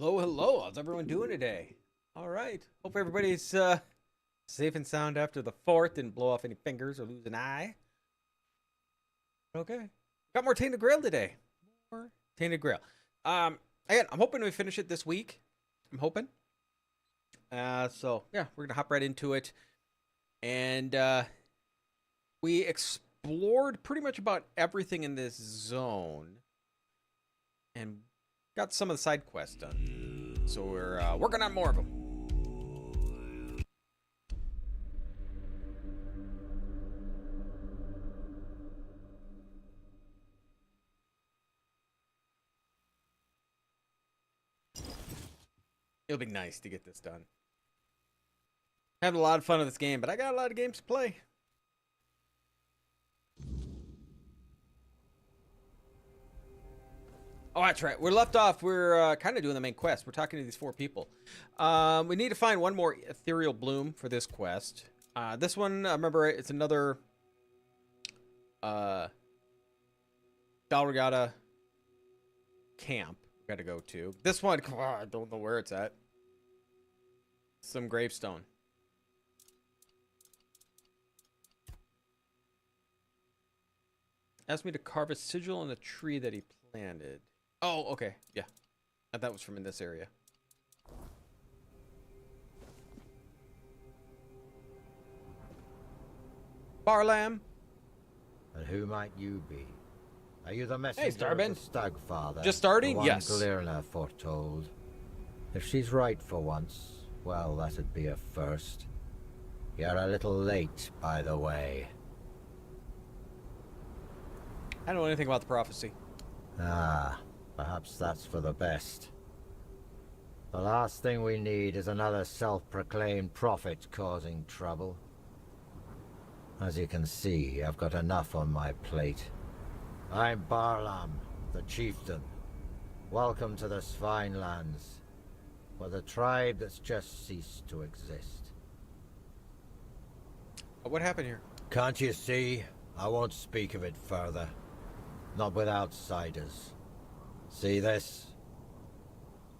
Hello, hello. How's everyone doing today? All right. Hope everybody's safe and sound after the 4th. Didn't blow off any fingers or lose an eye. Okay. Got more Tainted Grail today. More Tainted Grail. Again, I'm hoping we finish it this week. I'm hoping. So yeah, we're gonna hop right into it. And we explored pretty much about everything in this zone. And got some of the side quests done. So we're working on more of them. It'll be nice to get this done. Having a lot of fun with this game, but I got a lot of games to play. Oh, that's right. We're left off. We're kind of doing the main quest. We're talking to these 4 people. We need to find one more ethereal bloom for this quest. This one, remember, it's another Dalregata camp we got to go to. This one, I don't know where it's at. Some gravestone. Asked me to carve a sigil on a tree that he planted. Oh, okay. Yeah. That was from in this area. Barlam. And who might you be? Are you the messenger Hey, Starbin. of the Stag Father? Just starting? The one Yes. Glirna foretold. If she's right for once, well, that'd be a first. You're a little late, by the way. I don't know anything about the prophecy. Ah, perhaps that's for the best. The last thing we need is another self-proclaimed prophet causing trouble. As you can see, I've got enough on my plate. I'm Barlam, the chieftain. Welcome to the Svinelands, for the tribe that's just ceased to exist. What happened here? Can't you see? I won't speak of it further. Not with outsiders. See this?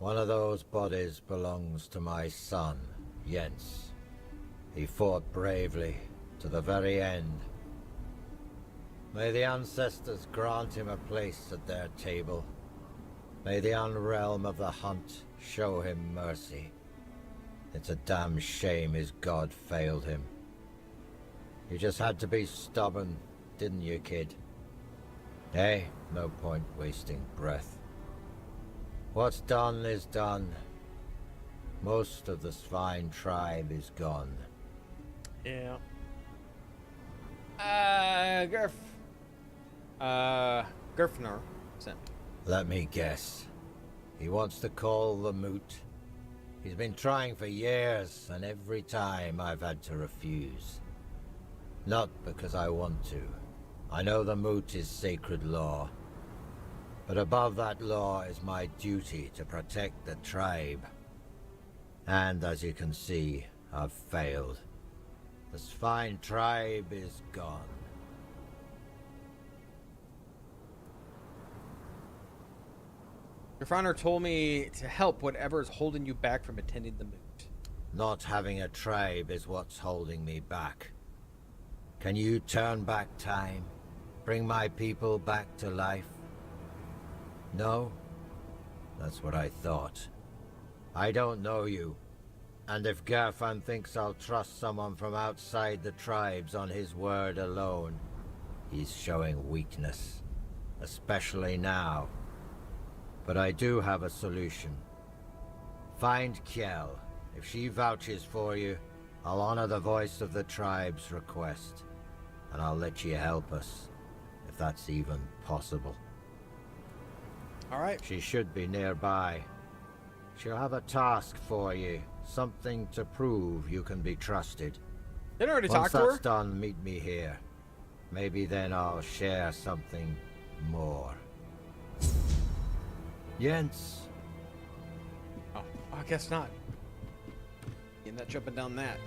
One of those bodies belongs to my son, Jens. He fought bravely, to the very end. May the ancestors grant him a place at their table. May the unrealm of the hunt show him mercy. It's a damn shame his god failed him. You just had to be stubborn, didn't you, kid? Hey, no point wasting breath. What's done is done. Most of the Svine tribe is gone. Yeah. Gerfner sent me. Let me guess. He wants to call the moot. He's been trying for years, and every time I've had to refuse. Not because I want to. I know the moot is sacred law. But above that law is my duty to protect the tribe. And as you can see, I've failed. The Svine tribe is gone. Your founder told me to help whatever is holding you back from attending the moot. Not having a tribe is what's holding me back. Can you turn back time? Bring my people back to life? No? That's what I thought. I don't know you. And if Gerfan thinks I'll trust someone from outside the tribes on his word alone, he's showing weakness. Especially now. But I do have a solution. Find Kjell. If she vouches for you, I'll honor the voice of the tribe's request. And I'll let you help us, if that's even possible. All right. She should be nearby. She'll have a task for you. Something to prove you can be trusted. Didn't I already Once talk to that's her? done, meet me here. Maybe then I'll share something more. Jens. Oh, I guess not. You're not jumping down that.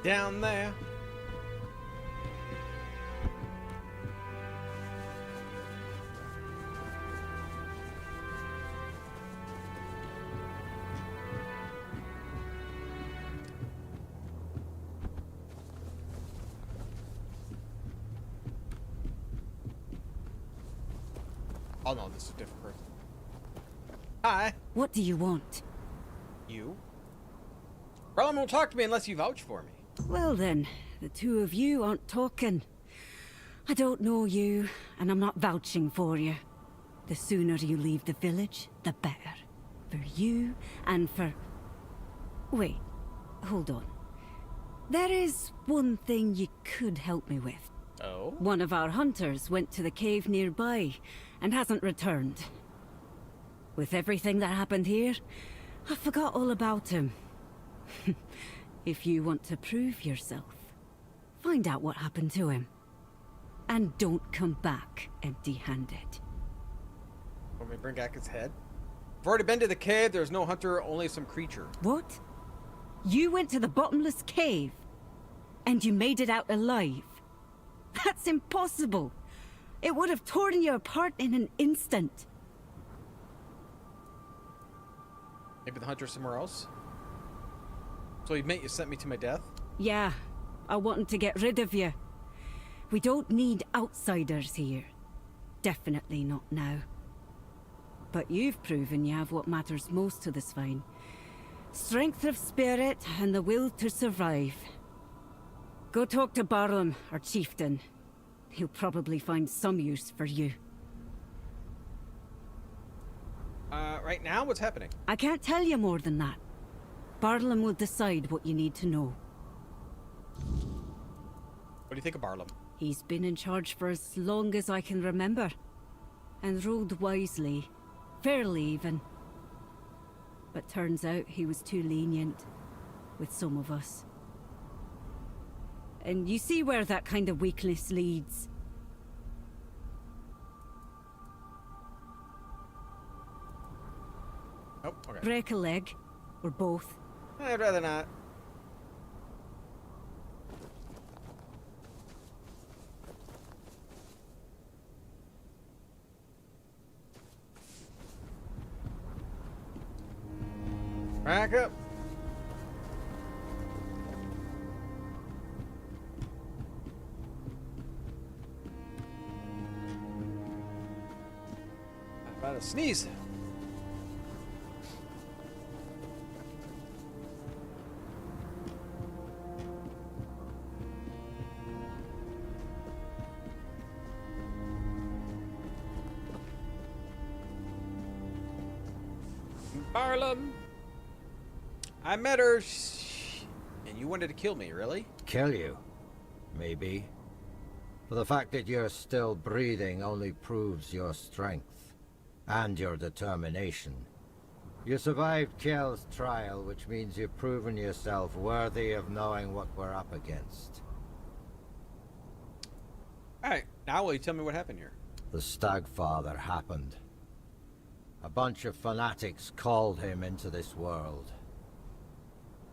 down there. Oh no, this is a different person. Hi. What do you want? You? Barlam won't talk to me unless you vouch for me. Well then, the two of you aren't talking. I don't know you, and I'm not vouching for you. The sooner you leave the village, the better. For you, and for... Wait, hold on. There is one thing you could help me with. Oh? One of our hunters went to the cave nearby, and hasn't returned. With everything that happened here, I forgot all about him. If you want to prove yourself, find out what happened to him. And don't come back empty-handed. Want me to bring back his head? I've already been to the cave. There's no hunter, only some creature. What? You went to the bottomless cave? And you made it out alive? That's impossible! It would have torn you apart in an instant. Maybe the hunter's somewhere else? So you meant you sent me to my death? Yeah, I wanted to get rid of you. We don't need outsiders here. Definitely not now. But you've proven you have what matters most to the Swine. Strength of spirit and the will to survive. Go talk to Barlam, our chieftain. He'll probably find some use for you. Right now? What's happening? I can't tell you more than that. Barlam will decide what you need to know. What do you think of Barlam? He's been in charge for as long as I can remember. And ruled wisely. Fairly even. But turns out he was too lenient. With some of us. And you see where that kind of weakness leads. Oh, okay. Break a leg. Or both. I'd rather not. Back up. About to sneeze. Barlam. I met her, and you wanted to kill me, really? Kill you? Maybe. But the fact that you're still breathing only proves your strength. And your determination. You survived Kjell's trial, which means you've proven yourself worthy of knowing what we're up against. Alright, now will you tell me what happened here? The Stagfather happened. A bunch of fanatics called him into this world.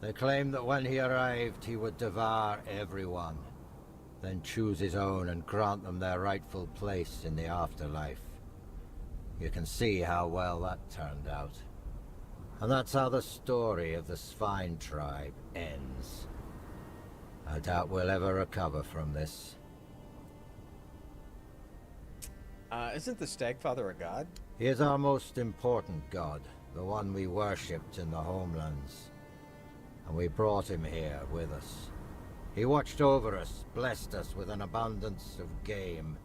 They claimed that when he arrived, he would devour everyone, then choose his own and grant them their rightful place in the afterlife. You can see how well that turned out. And that's how the story of the Swine tribe ends. I doubt we'll ever recover from this. Isn't the Stagfather a god? He is our most important god, the one we worshipped in the homelands. And we brought him here with us. He watched over us, blessed us with an abundance of game.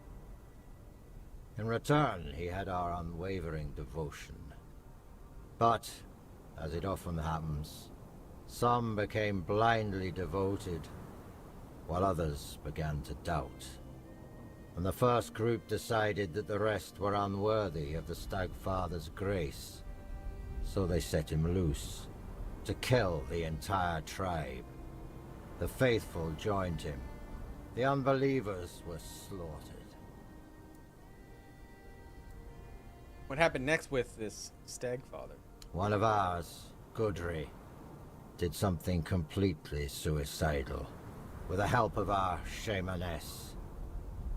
In return, he had our unwavering devotion. But, as it often happens, some became blindly devoted, while others began to doubt. And the first group decided that the rest were unworthy of the Stagfather's grace. So they set him loose, to kill the entire tribe. The faithful joined him. The unbelievers were slaughtered. What happened next with this Stagfather? One of ours, Gudry, did something completely suicidal. with the help of our shamaness.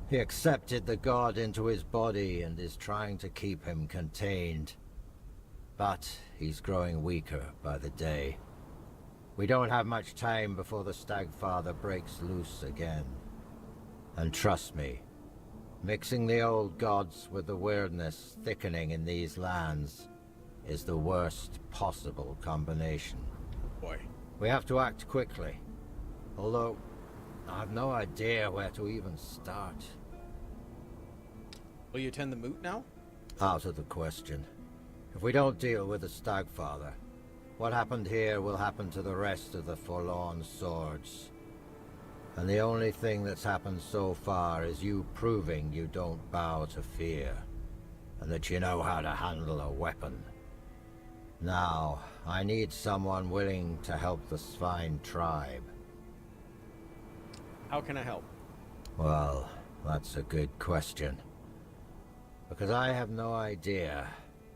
He accepted the god into his body and is trying to keep him contained. But he's growing weaker by the day. We don't have much time before the Stagfather breaks loose again. And trust me, mixing the old gods with the weirdness thickening in these lands is the worst possible combination. Boy. We have to act quickly. Although, I've no idea where to even start. Will you attend the moot now? Out of the question. If we don't deal with the Stagfather, what happened here will happen to the rest of the Forlorn Swords. And the only thing that's happened so far is you proving you don't bow to fear, and that you know how to handle a weapon. Now, I need someone willing to help the Svine tribe. How can I help? Well, that's a good question. Because I have no idea.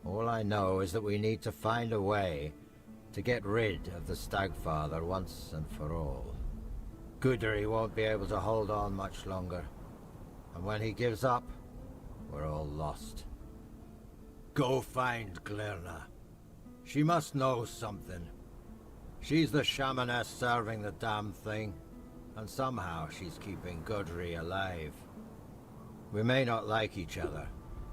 All I know is that we need to find a way to get rid of the Stagfather once and for all. Gudry won't be able to hold on much longer. And when he gives up, we're all lost. Go find Glirna. She must know something. She's the shamaness serving the damn thing, and somehow she's keeping Gudry alive. We may not like each other,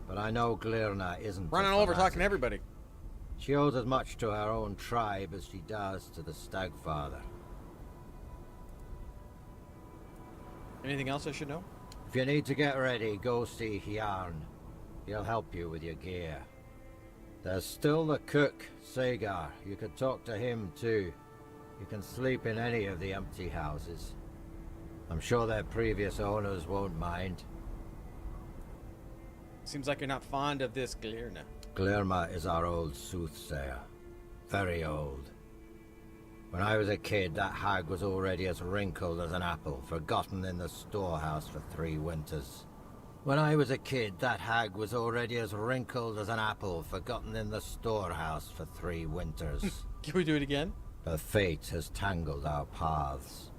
but I know Glirna isn't Running a over fanatic. talking to everybody. She owes as much to her own tribe as she does to the Stagfather. Anything else I should know? If you need to get ready, go see Hjarn. He'll help you with your gear. There's still the cook, Sagar. You could talk to him too. You can sleep in any of the empty houses. I'm sure their previous owners won't mind. Seems like you're not fond of this Glirna. Glirma is our old soothsayer. Very old. When I was a kid, that hag was already as wrinkled as an apple, forgotten in the storehouse for 3 winters. When I was a kid, that hag was already as wrinkled as an apple, forgotten in the storehouse for 3 winters. Can we do it again? Her fate has tangled our paths,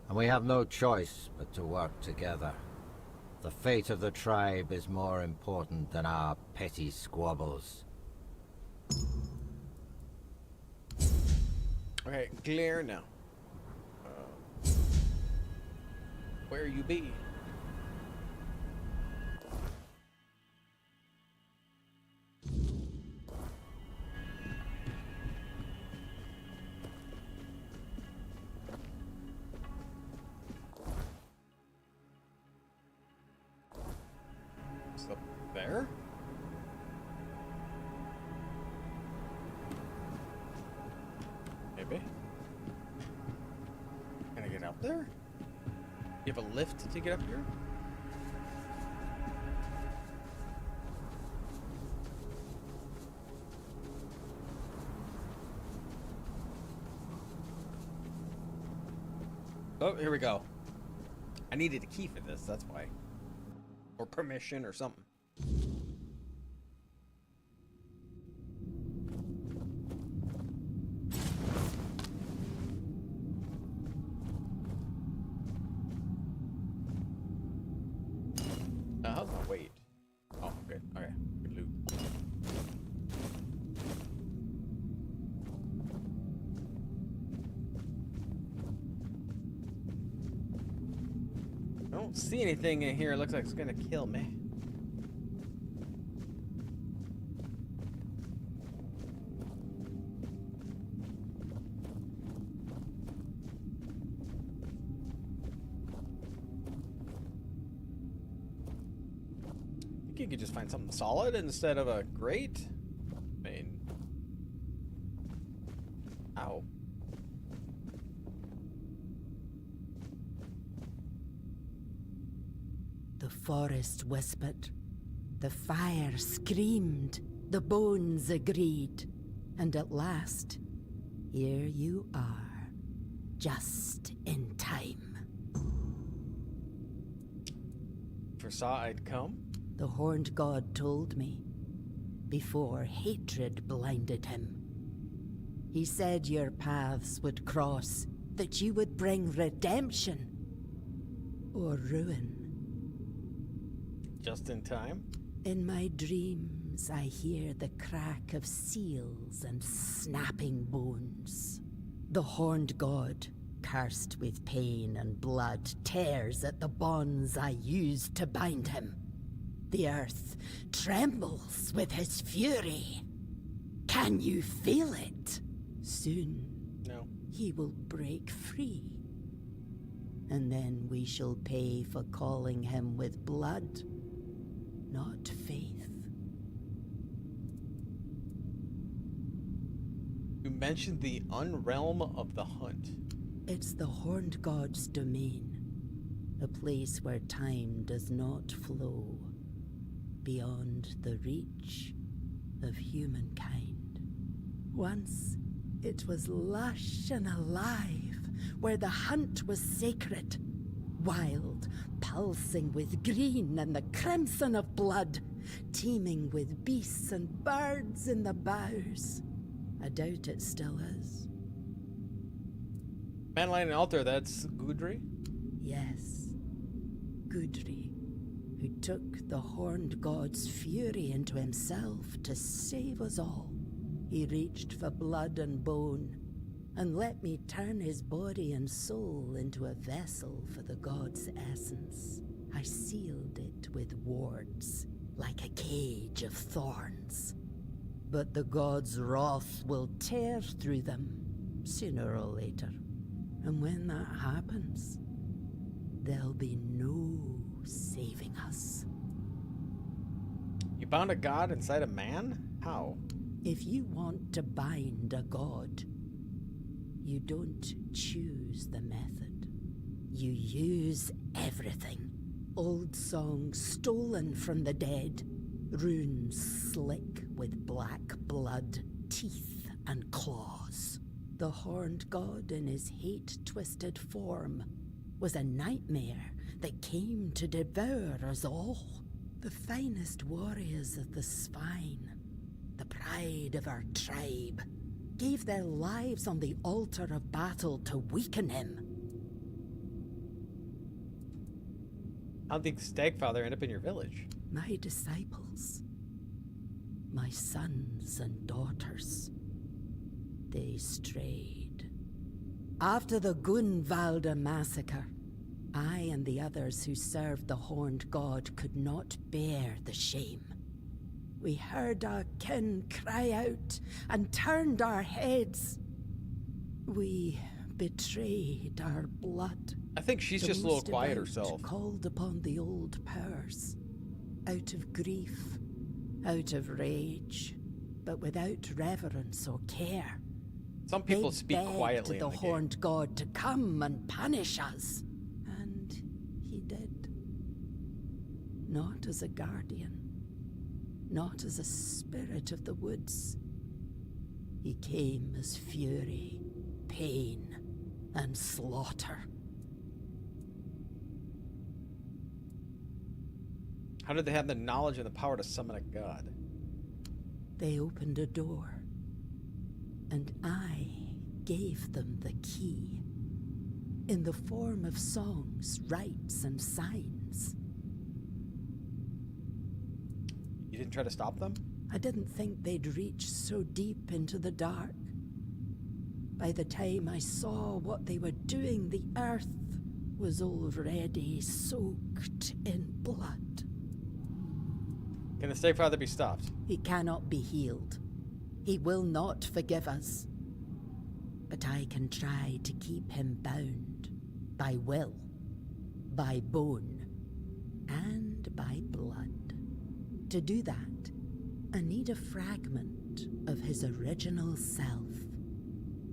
and we have no choice but to work together. The fate of the tribe is more important than our petty squabbles. Okay, Glirna. Where you be? It's up there? Maybe. Can I get up there? You have a lift to get up here? Oh, here we go. I needed a key for this, that's why. Or permission or something. Wait. Oh, good. Okay. Good loot. I don't see anything in here. It looks like it's gonna kill me. You could just find something solid instead of a grate. I mean, ow. The forest whispered, the fire screamed, the bones agreed, and at last, here you are, just in time. Foresaw I'd come. The horned god told me, before hatred blinded him. He said your paths would cross, that you would bring redemption or ruin. Just in time. In my dreams, I hear the crack of seals and snapping bones. The horned god, cursed with pain and blood, tears at the bonds I used to bind him. The earth trembles with his fury. Can you feel it? Soon, No. he will break free. And then we shall pay for calling him with blood, not faith. You mentioned the unrealm of the hunt. It's the horned god's domain, a place where time does not flow beyond the reach of humankind. Once it was lush and alive, where the hunt was sacred, wild, pulsing with green and the crimson of blood, teeming with beasts and birds in the boughs. I doubt it still is. Man lighting an altar, that's Gudry? Yes, Gudry, who took the horned god's fury into himself to save us all. He reached for blood and bone, and let me turn his body and soul into a vessel for the god's essence. I sealed it with wards, like a cage of thorns. But the god's wrath will tear through them, sooner or later. And when that happens, there'll be no saving us. You bound a god inside a man? How? If you want to bind a god, you don't choose the method. You use everything. Old songs stolen from the dead, runes slick with black blood, teeth and claws. The horned god in his hate-twisted form was a nightmare that came to devour us all. The finest warriors of the spine, the pride of our tribe, gave their lives on the altar of battle to weaken him. How'd the Stagfather end up in your village? My disciples, my sons and daughters, they strayed. After the Gunvalda massacre, I and the others who served the horned god could not bear the shame. We heard our kin cry out and turned our heads. We betrayed our blood. I think she's The just a little most quiet devout herself. Called upon the old powers, out of grief, out of rage, but without reverence or care. Some people They speak begged quietly the in the horned game. god to come and punish us. And he did. Not as a guardian, not as a spirit of the woods. He came as fury, pain, and slaughter. How did they have the knowledge and the power to summon a god? They opened a door, and I gave them the key, in the form of songs, rites, and signs. You didn't try to stop them? I didn't think they'd reach so deep into the dark. By the time I saw what they were doing, the earth was already soaked in blood. Can the Stagfather be stopped? He cannot be healed. He will not forgive us. But I can try to keep him bound by will, by bone, and by blood. To do that, I need a fragment of his original self.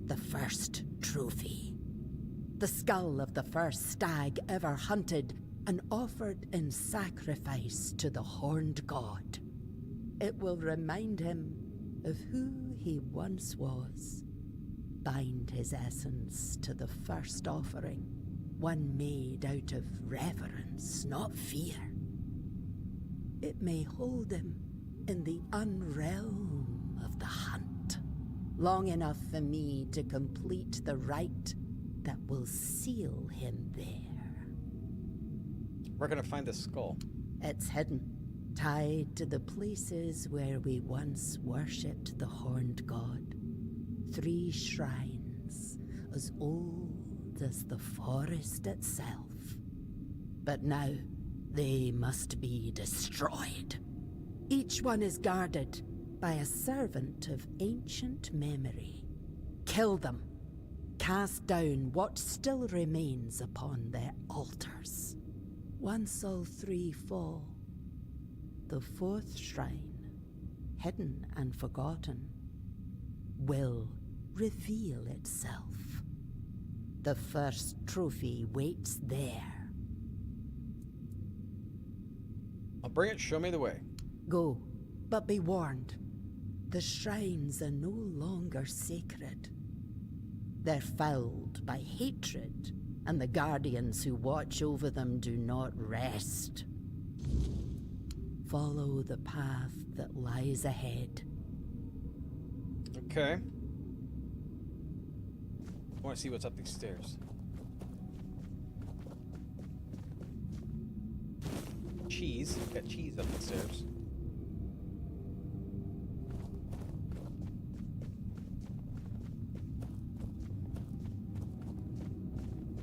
The first trophy. The skull of the first stag ever hunted and offered in sacrifice to the horned god. It will remind him of who he once was. Bind his essence to the first offering, one made out of reverence, not fear. It may hold him in the unrealm of the hunt, long enough for me to complete the rite that will seal him there. We're gonna find the skull. It's hidden, tied to the places where we once worshipped the horned god. 3 shrines, as old as the forest itself. But now, they must be destroyed. Each one is guarded by a servant of ancient memory. Kill them. Cast down what still remains upon their altars. Once all 3 fall, the 4th shrine, hidden and forgotten, will reveal itself. The first trophy waits there. I'll bring it. Show me the way. Go, but be warned. The shrines are no longer sacred. They're fouled by hatred, and the guardians who watch over them do not rest. Follow the path that lies ahead. Okay. I want to see what's up these stairs. Cheese. Got cheese up the stairs.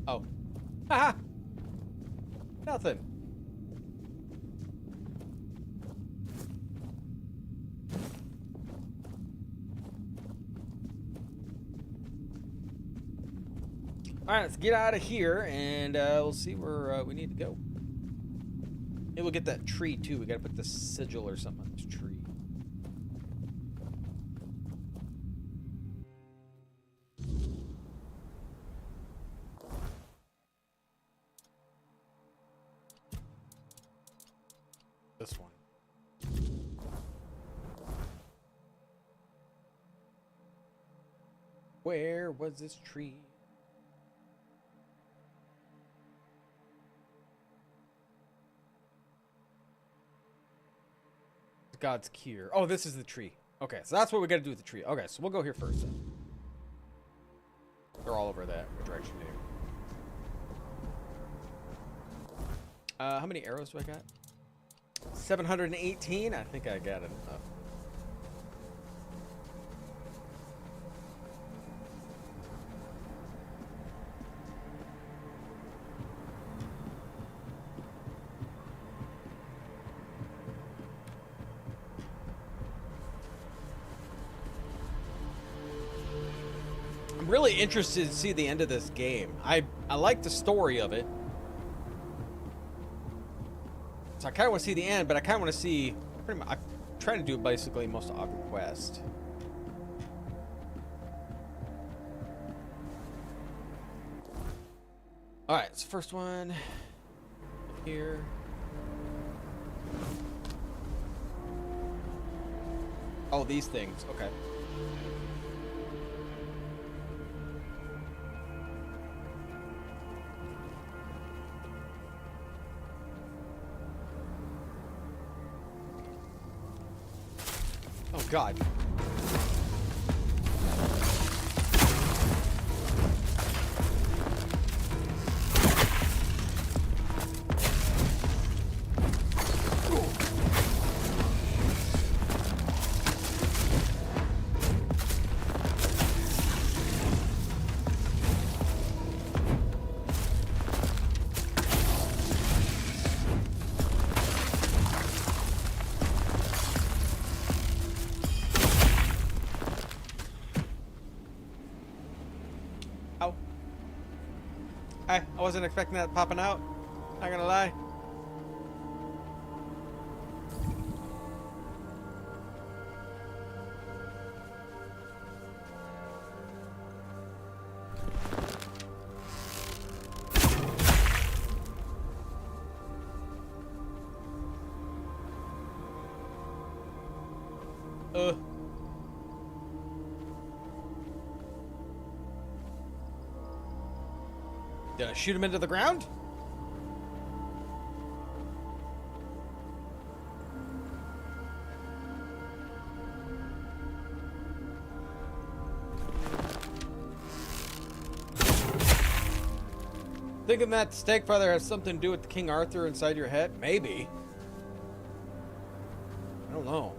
Oh. Haha! Nothing. Alright, let's get out of here and we'll see where we need to go. Maybe we'll get that tree too. We gotta put the sigil or something on this tree. This one. Where was this tree? God's cure. Oh, this is the tree. Okay, so that's what we gotta do with the tree. Okay, so we'll go here first then. They're all over that direction here. How many arrows do I got? 718? I think I got enough. I'm really interested to see the end of this game. I like the story of it. So I kind of want to see the end, but I kind of want to see... Pretty much, I'm trying to do basically most of Ogre Quest. Alright, so first one... Here... Oh, these things. Okay. Oh, God. I wasn't expecting that popping out. Not gonna lie. Did I shoot him into the ground? Thinking that Stagfather has something to do with King Arthur inside your head? Maybe. I don't know.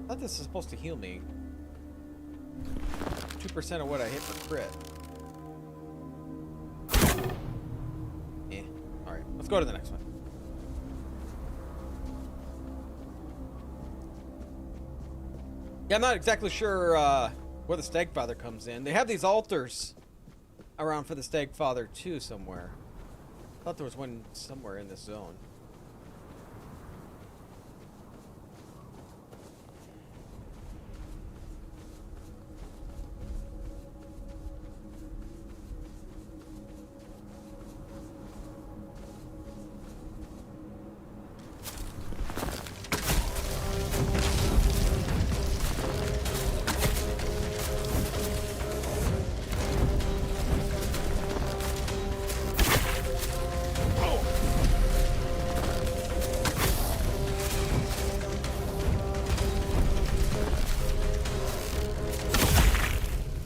I thought this is supposed to heal me. 2% of what I hit for crit. Alright, let's go to the next one. Yeah, I'm not exactly sure where the Stagfather comes in. They have these altars around for the Stagfather too somewhere. I thought there was one somewhere in this zone.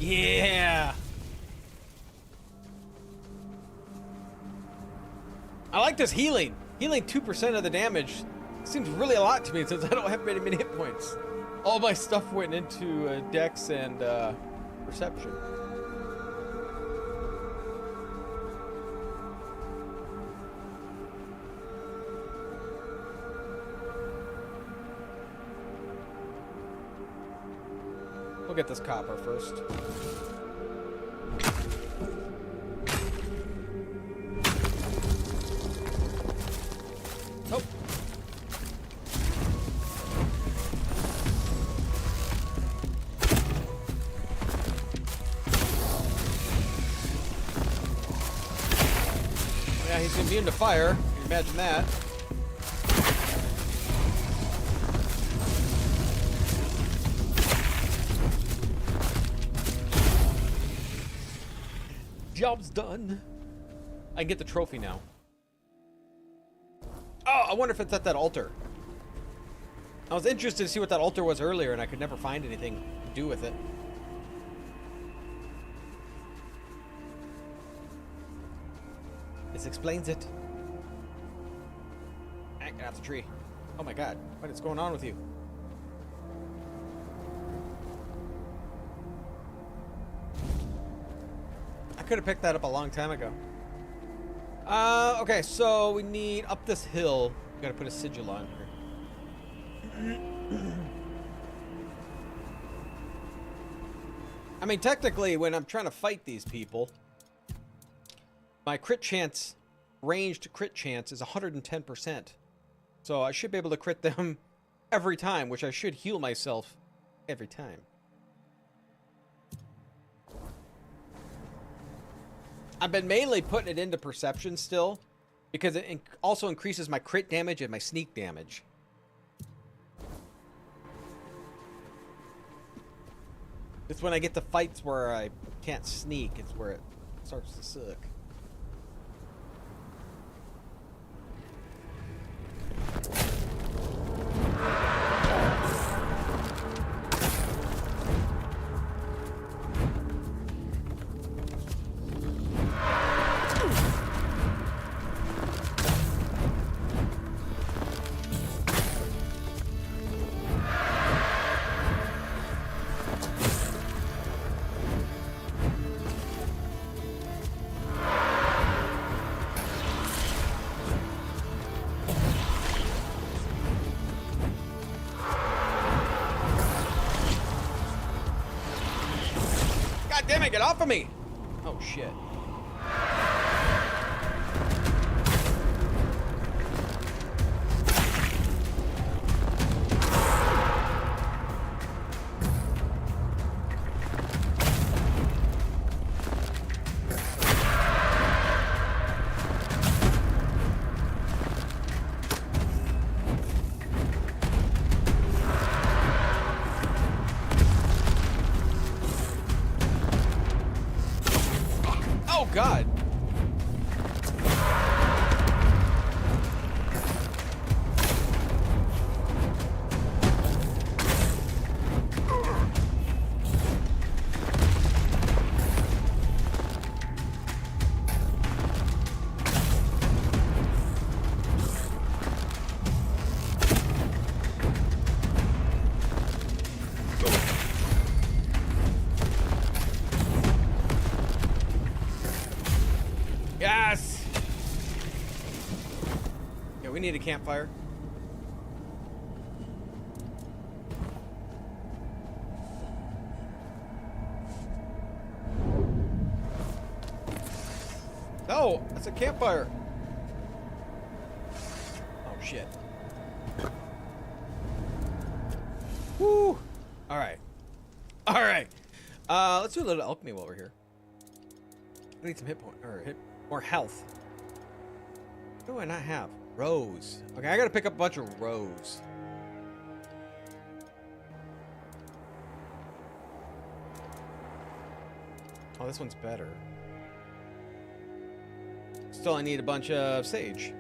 Yeah. I like this healing. Healing 2% of the damage seems really a lot to me since I don't have many hit points. All my stuff went into Dex and Perception. We'll get this copper first. Oh. Yeah, he's immune to fire. Can you imagine that? Job's done. I can get the trophy now. Oh, I wonder if it's at that altar. I was interested to see what that altar was earlier, and I could never find anything to do with it. This explains it. Get off the tree. Oh my god, what is going on with you? I could have picked that up a long time ago. Okay, so we need up this hill. We gotta put a sigil on here. I mean, technically, when I'm trying to fight these people, my crit chance, ranged crit chance, is 110%. So I should be able to crit them every time, which I should heal myself every time. I've been mainly putting it into perception still, because it also increases my crit damage and my sneak damage. It's when I get to fights where I can't sneak, it's where it starts to suck. Damn it, get off of me! Oh, shit. God. We need a campfire. No, that's a campfire. Oh shit. Woo! All right. All right. Let's do a little alchemy while we're here. I need some hit point or more health. What do I not have? Rose. Okay, I gotta pick up a bunch of rose. Oh, this one's better. Still, I need a bunch of sage.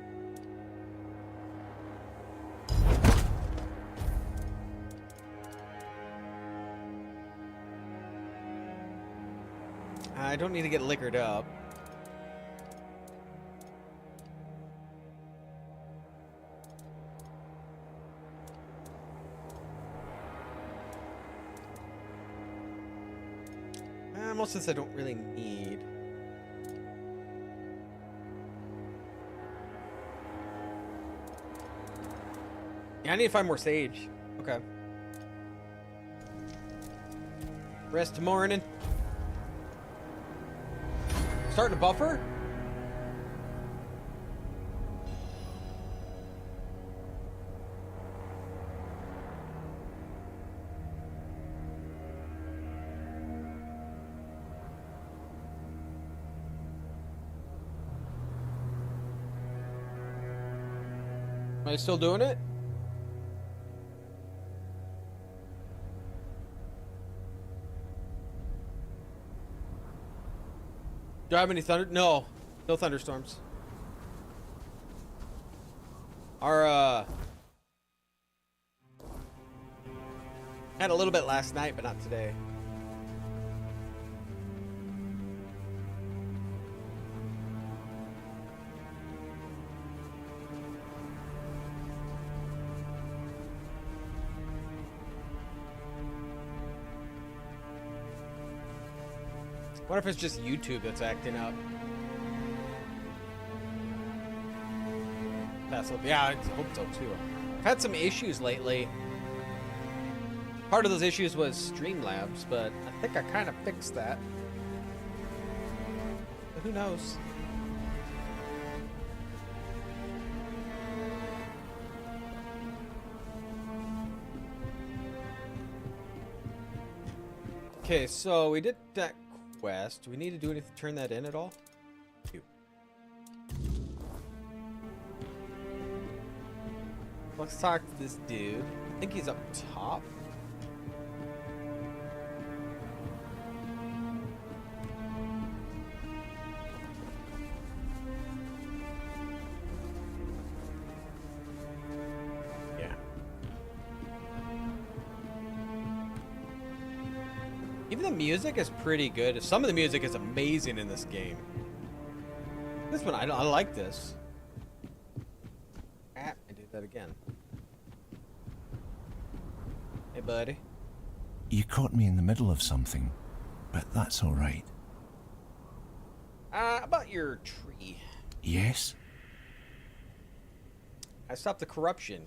I don't need to get liquored up. Most of this I don't really need. Yeah, I need to find more sage. Okay. Rest morning. Starting to buffer? Am I still doing it? Do I have any thunder? No. No thunderstorms. Our, had a little bit last night, but not today. What if it's just YouTube that's acting up? Yeah, I hope so too. I've had some issues lately. Part of those issues was Streamlabs, but I think I kind of fixed that. But who knows? Okay, so we did that quest. Do we need to do anything to turn that in at all? Let's talk to this dude. I think he's up top. Yeah. Even the music is pretty good. Some of the music is amazing in this game. This one, I like this. I did that again. Hey, buddy. You caught me in the middle of something, but that's all right. About your tree. Yes? I stopped the corruption.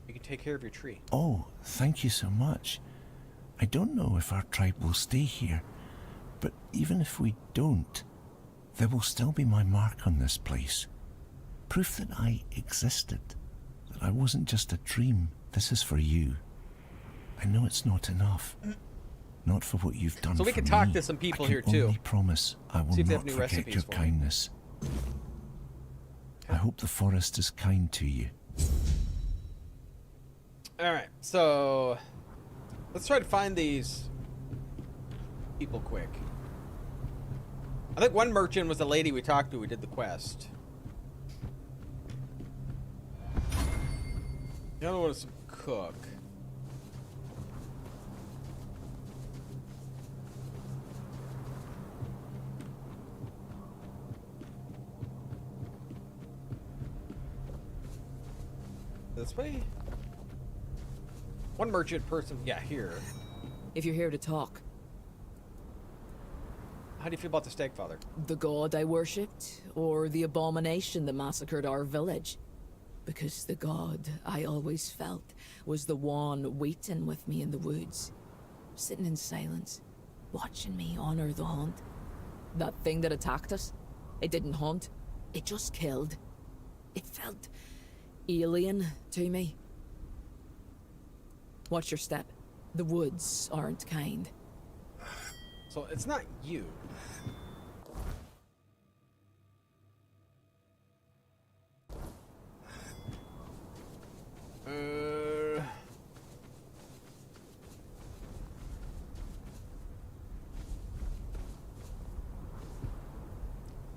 You can take care of your tree. Oh, thank you so much. I don't know if our tribe will stay here, but even if we don't, there will still be my mark on this place. Proof that I existed, that I wasn't just a dream. This is for you. I know it's not enough. Not for what you've done for me. So we can talk to some people here too. I can only promise I will not forget your kindness. I hope the forest is kind to you. Alright, so let's try to find these people quick. I think one merchant was the lady we talked to. We did the quest. The other one was some cook. This way? One merchant person, yeah, here. If you're here to talk. How do you feel about the Stagfather? The god I worshipped, or the abomination that massacred our village? because the god I always felt was the one waiting with me in the woods, sitting in silence, watching me honor the hunt. That thing that attacked us, it didn't hunt, it just killed. It felt alien to me. Watch your step. The woods aren't kind. So it's not you.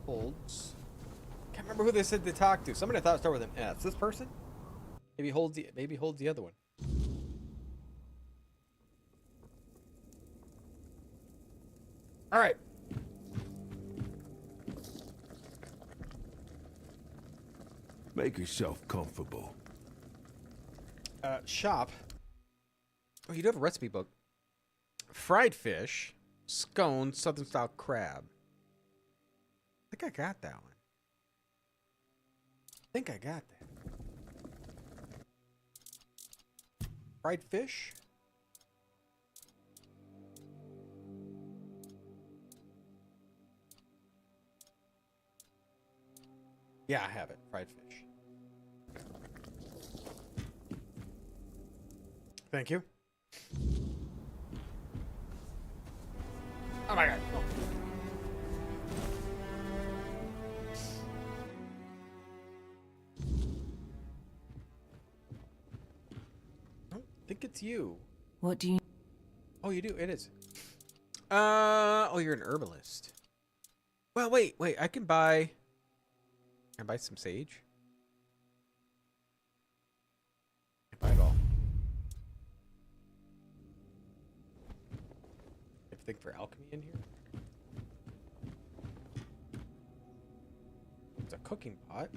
Holds. Can't remember who they said to talk to. Somebody I thought started with an S. This person? Maybe holds the other one. All right. Make yourself comfortable. Shop. Oh, you do have a recipe book. Fried fish, scone, southern style crab. I think I got that one. I think I got that. Fried fish. Yeah, I have it. Fried fish. Thank you. Oh my god. Oh. I don't think it's you. What do you... Oh, you do. It is. Oh, you're an herbalist. Well, wait. I can buy some sage. I can buy it all. Anything for alchemy in here? It's a cooking pot.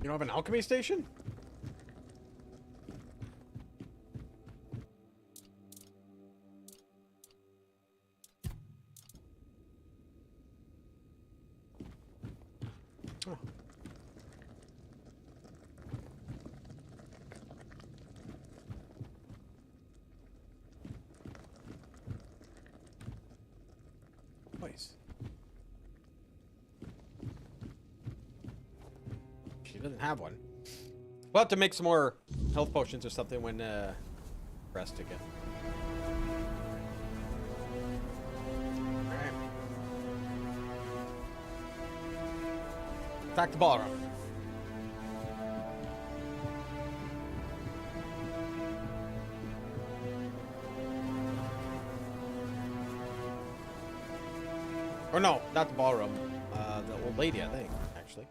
You don't have an alchemy station? Oh. Nice. She doesn't have one. We'll have to make some more health potions or something when rest again. Alright. Attack the ballroom. Or no, not the ballroom. The old lady, I think, actually.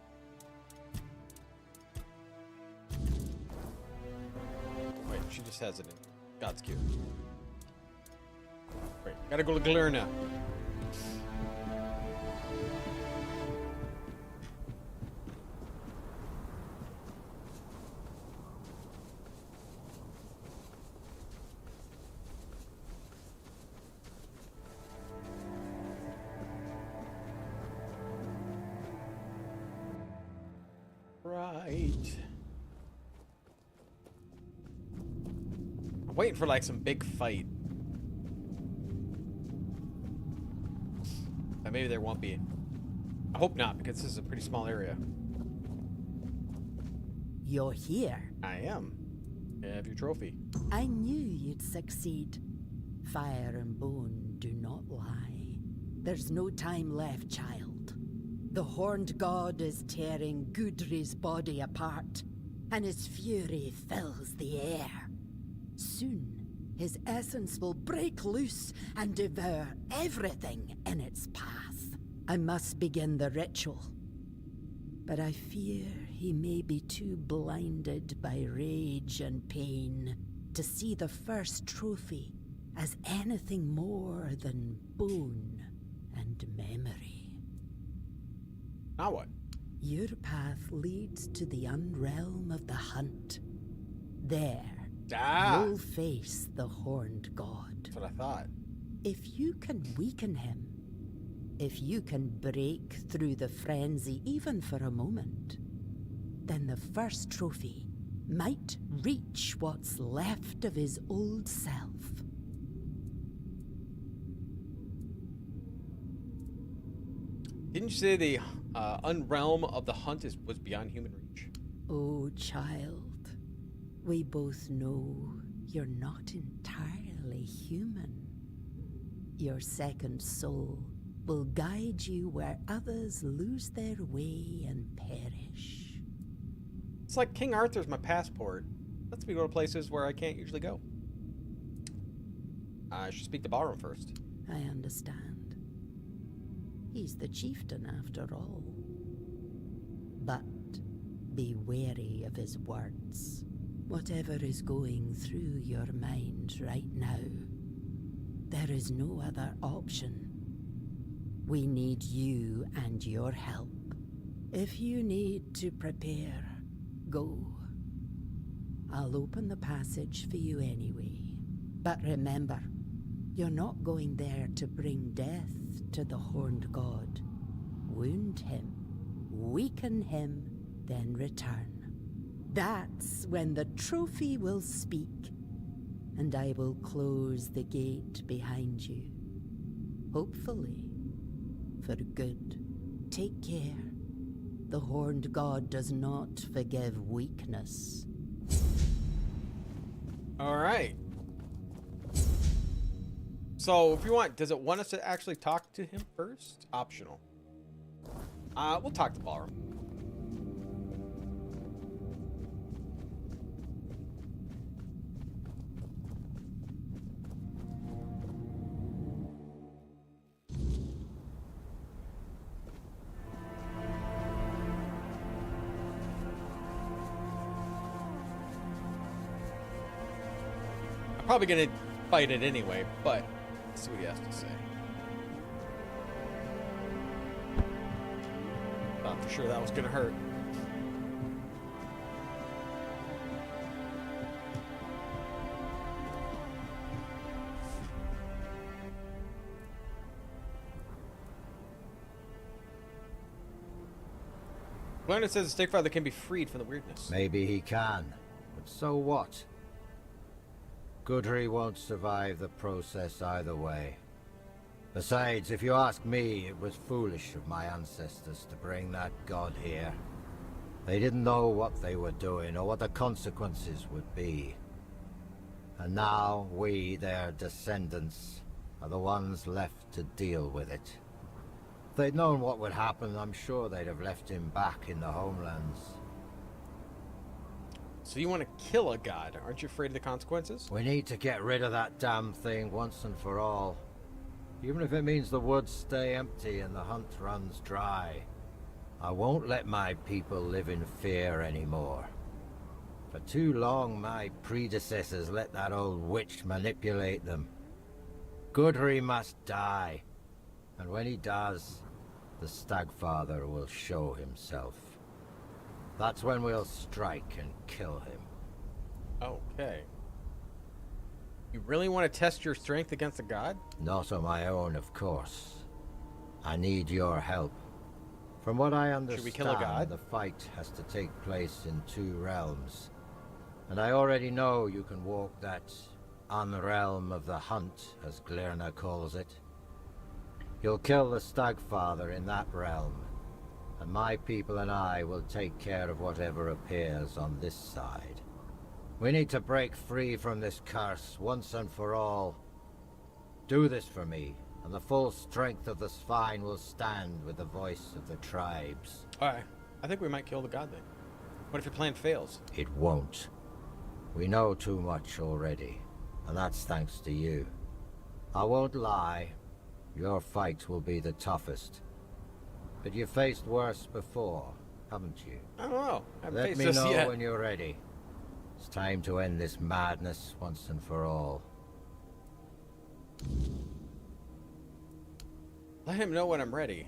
Wait, she just has it in God's cure. Wait, gotta go to Galurna. Right. I'm waiting for like some big fight. But maybe there won't be. I hope not, because this is a pretty small area. You're here. I am. Have your trophy. I knew you'd succeed. Fire and bone do not lie. There's no time left, child. The horned god is tearing Gudri's body apart, and his fury fills the air. Soon, his essence will break loose and devour everything in its path. I must begin the ritual, but I fear he may be too blinded by rage and pain to see the first trophy as anything more than bone and memory. Now what? Your path leads to the unrealm of the hunt. There, Ah! you'll face the horned god. That's what I thought. If you can weaken him, if you can break through the frenzy even for a moment, then the first trophy might reach what's left of his old self. Didn't you say the unrealm of the hunt was beyond human reach? Oh, child, we both know you're not entirely human. Your second soul will guide you where others lose their way and perish. It's like King Arthur's my passport. Lets me go to places where I can't usually go. I should speak to Ballroom first. I understand. He's the chieftain after all. But be wary of his words. Whatever is going through your mind right now, there is no other option. We need you and your help. If you need to prepare, go. I'll open the passage for you anyway. But remember, you're not going there to bring death to the Horned God. Wound him, weaken him, then return. That's when the trophy will speak, and I will close the gate behind you. Hopefully, for good. Take care. The Horned God does not forgive weakness. All right. So, if you want, does it want us to actually talk to him first? Optional. We'll talk to Ballroom. I'm probably gonna fight it anyway, but let's see what he has to say. Thought for sure that was gonna hurt. Learner says the Stickfather can be freed from the weirdness. Maybe he can, but so what? Gudry won't survive the process either way. Besides, if you ask me, it was foolish of my ancestors to bring that god here. They didn't know what they were doing or what the consequences would be. And now we, their descendants, are the ones left to deal with it. If they'd known what would happen, I'm sure they'd have left him back in the homelands. So you want to kill a god? Aren't you afraid of the consequences? We need to get rid of that damn thing once and for all. Even if it means the woods stay empty and the hunt runs dry. I won't let my people live in fear anymore. For too long, my predecessors let that old witch manipulate them. Gudry must die. And when he does, the Stagfather will show himself. That's when we'll strike and kill him. Okay. You really want to test your strength against a god? Not on my own, of course. I need your help. From what I understand, Should we kill a god? The fight has to take place in 2 realms. And I already know you can walk that unrealm of the hunt, as Glirna calls it. You'll kill the Stagfather in that realm. And my people and I will take care of whatever appears on this side. We need to break free from this curse once and for all. Do this for me, and the full strength of the spine will stand with the voice of the tribes. Alright. I think we might kill the god then. What if your plan fails? It won't. We know too much already, and that's thanks to you. I won't lie, your fight will be the toughest. But you've faced worse before, haven't you? I don't know. I haven't Let faced me this know yet. when you're ready. It's time to end this madness once and for all. Let him know when I'm ready.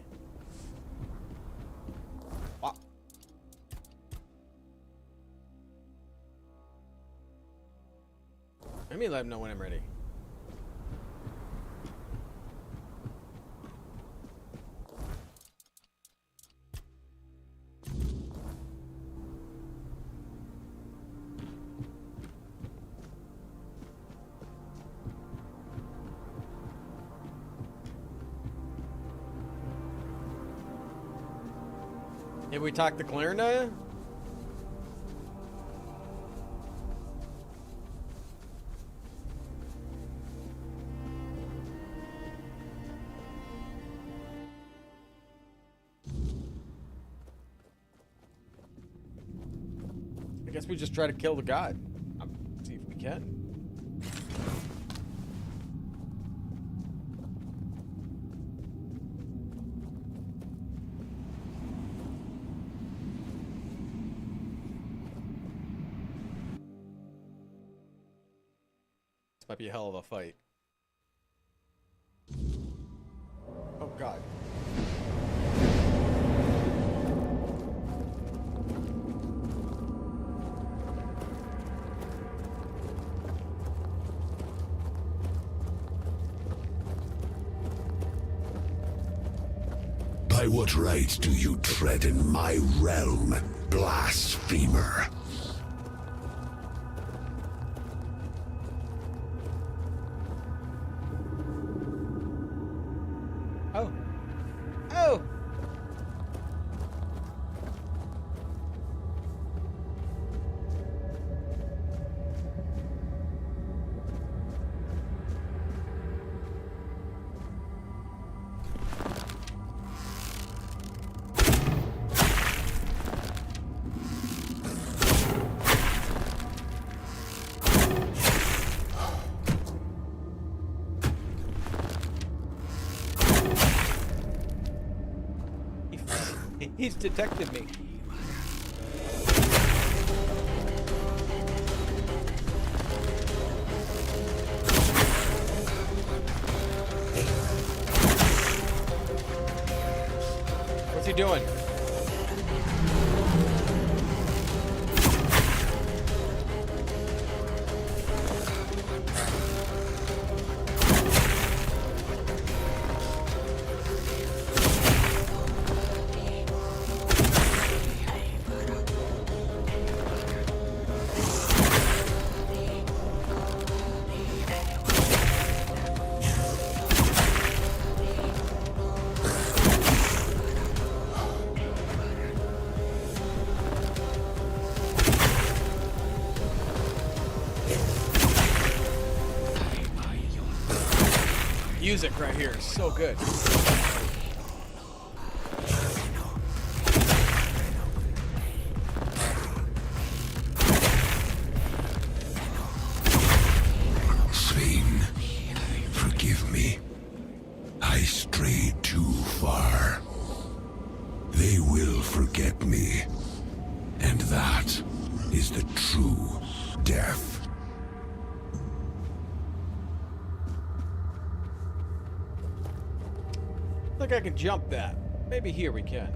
What? Let me let him know when I'm ready. Maybe we talk to Clarina? I guess we just try to kill the god. See if we can. This might be a hell of a fight. Oh god. By what right do you tread in my realm, blasphemer? Oh. Oh! He's detected me. What's he doing? Music right here is so good. Svein, forgive me. I strayed too far. They will forget me. And that is the true death. I think I can jump that. Maybe here we can.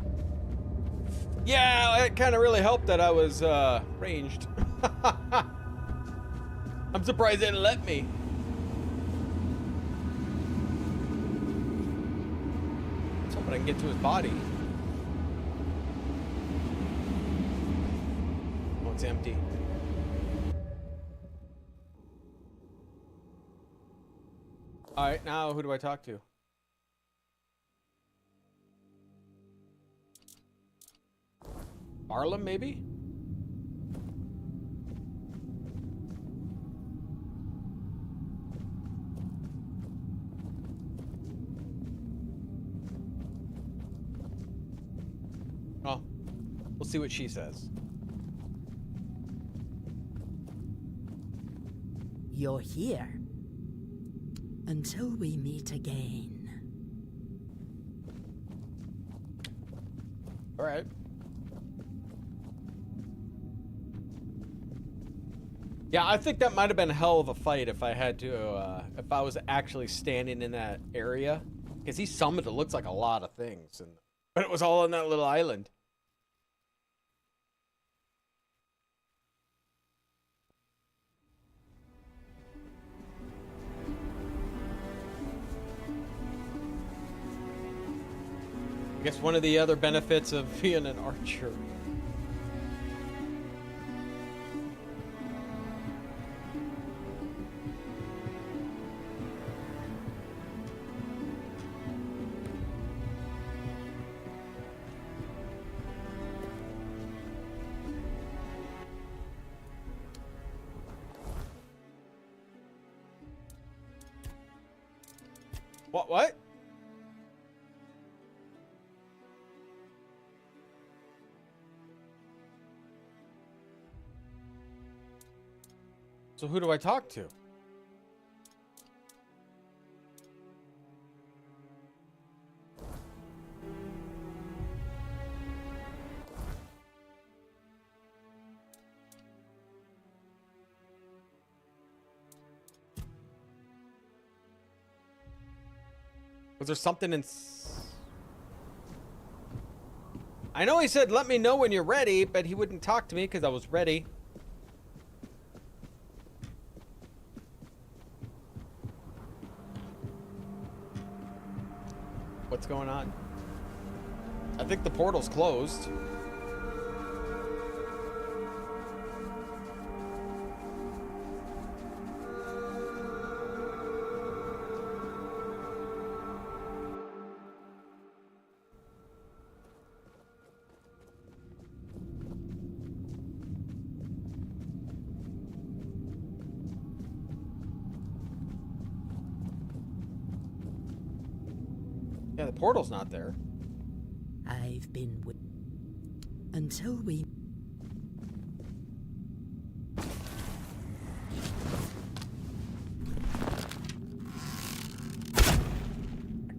Yeah, it kind of really helped that I was ranged. I'm surprised they didn't let me. I was hoping I can get to his body. Oh, it's empty. All right, now who do I talk to? Barlam, maybe? Oh, we'll see what she says. You're here. Until we meet again. All right. Yeah, I think that might have been a hell of a fight if I had to, if I was actually standing in that area. Because he summoned, it looks like a lot of things. But it was all on that little island. I guess one of the other benefits of being an archer. What? So who do I talk to? Was there something in... I know he said, let me know when you're ready, but he wouldn't talk to me because I was ready. What's going on? I think the portal's closed. Yeah, the portal's not there. I've been until we... I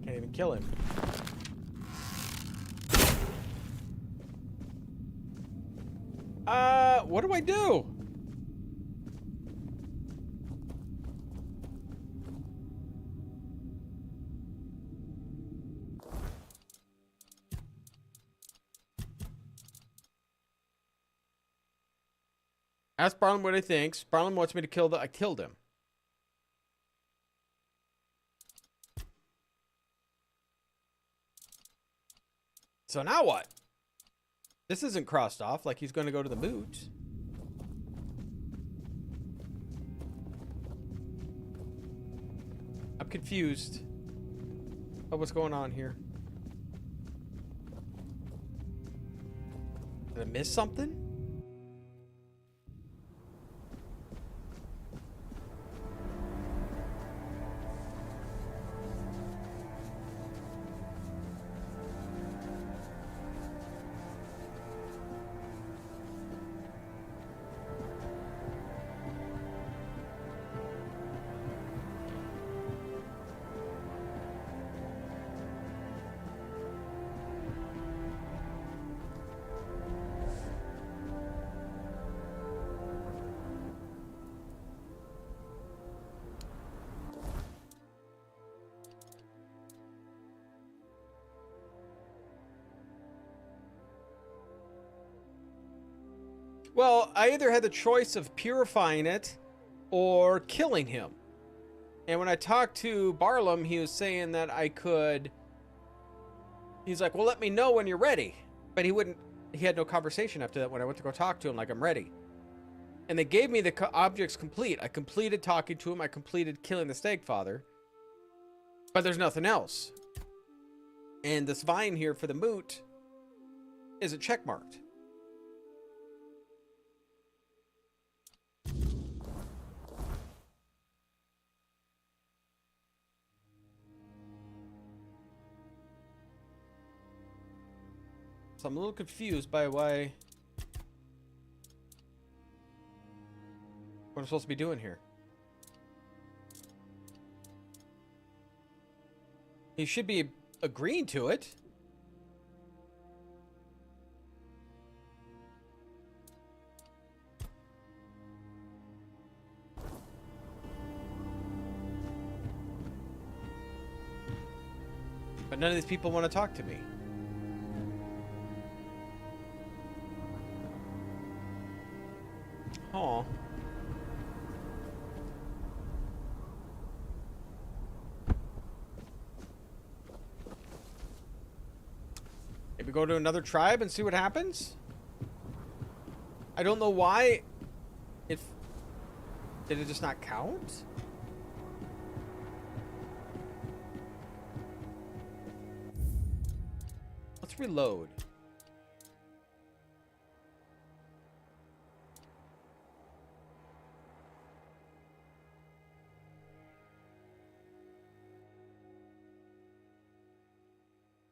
can't even kill him. What do I do? Ask Barlin what he thinks. Barlin wants me to kill I killed him. So now what? This isn't crossed off like he's going to go to the moot. I'm confused about what's going on here. Did I miss something? Well, I either had the choice of purifying it or killing him. And when I talked to Barlam, he was saying that I could... He's like, well, let me know when you're ready. But he had no conversation after that when I went to go talk to him, like, I'm ready. And they gave me the objects complete. I completed talking to him. I completed killing the Stagfather. But there's nothing else. And this vine here for the moot isn't checkmarked. So I'm a little confused by what I'm supposed to be doing here. He should be agreeing to it. But none of these people want to talk to me. Oh. Maybe go to another tribe and see what happens? I don't know why. Did it just not count? Let's reload.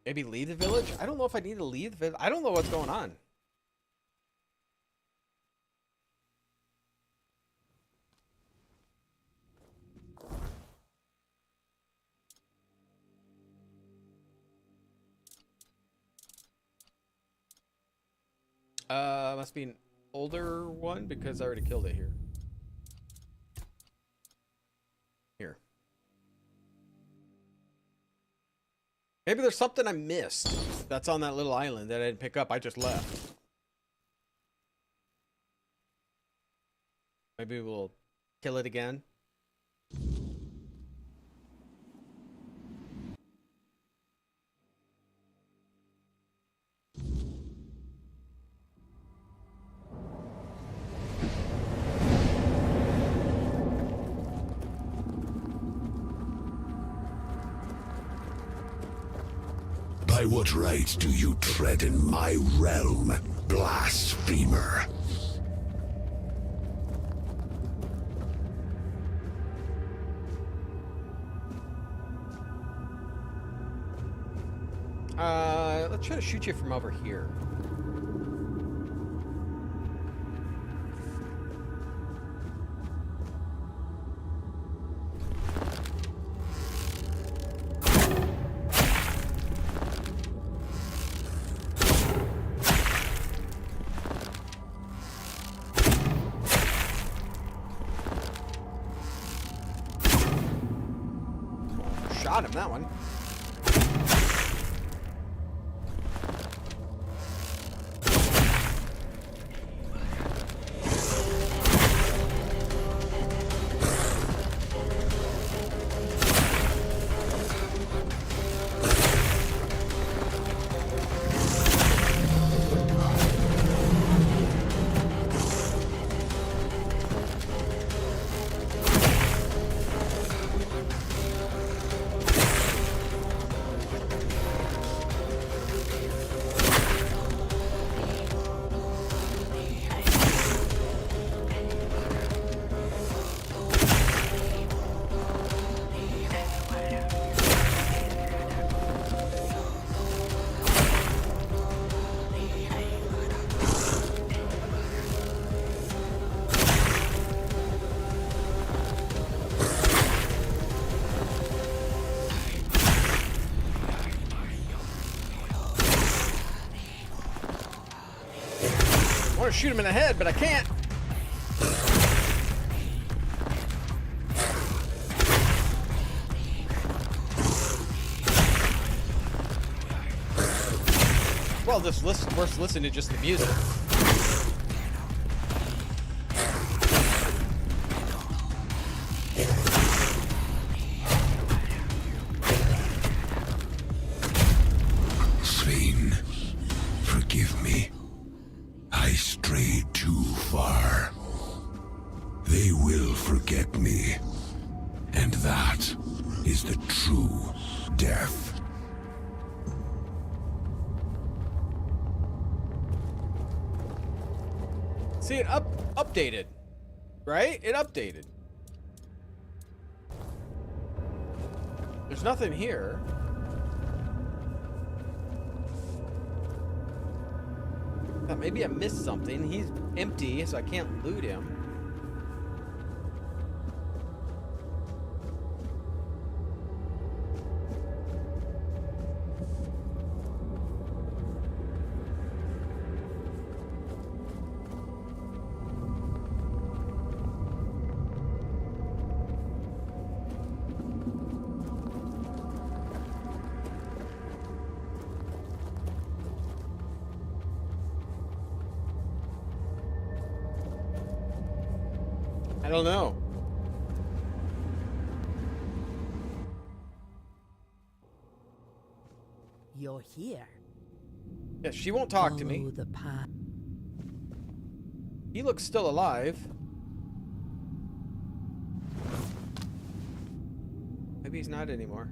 Maybe leave the village? I don't know if I need to leave the village. I don't know what's going on. Must be an older one because I already killed it here. Here. Maybe there's something I missed that's on that little island that I didn't pick up. I just left. Maybe we'll kill it again. By what right do you tread in my realm, blasphemer? Let's try to shoot you from over here. Shot him, that one. I want to shoot him in the head, but I can't. Well, just listen to just the music. Svein, forgive me. I strayed too far. They will forget me. And that is the true death. See, it updated, right? It updated. There's nothing here. Thought maybe I missed something. He's empty, so I can't loot him. I don't know. You're here. Yeah, she won't talk to me. Follow the path. He looks still alive. Maybe he's not anymore.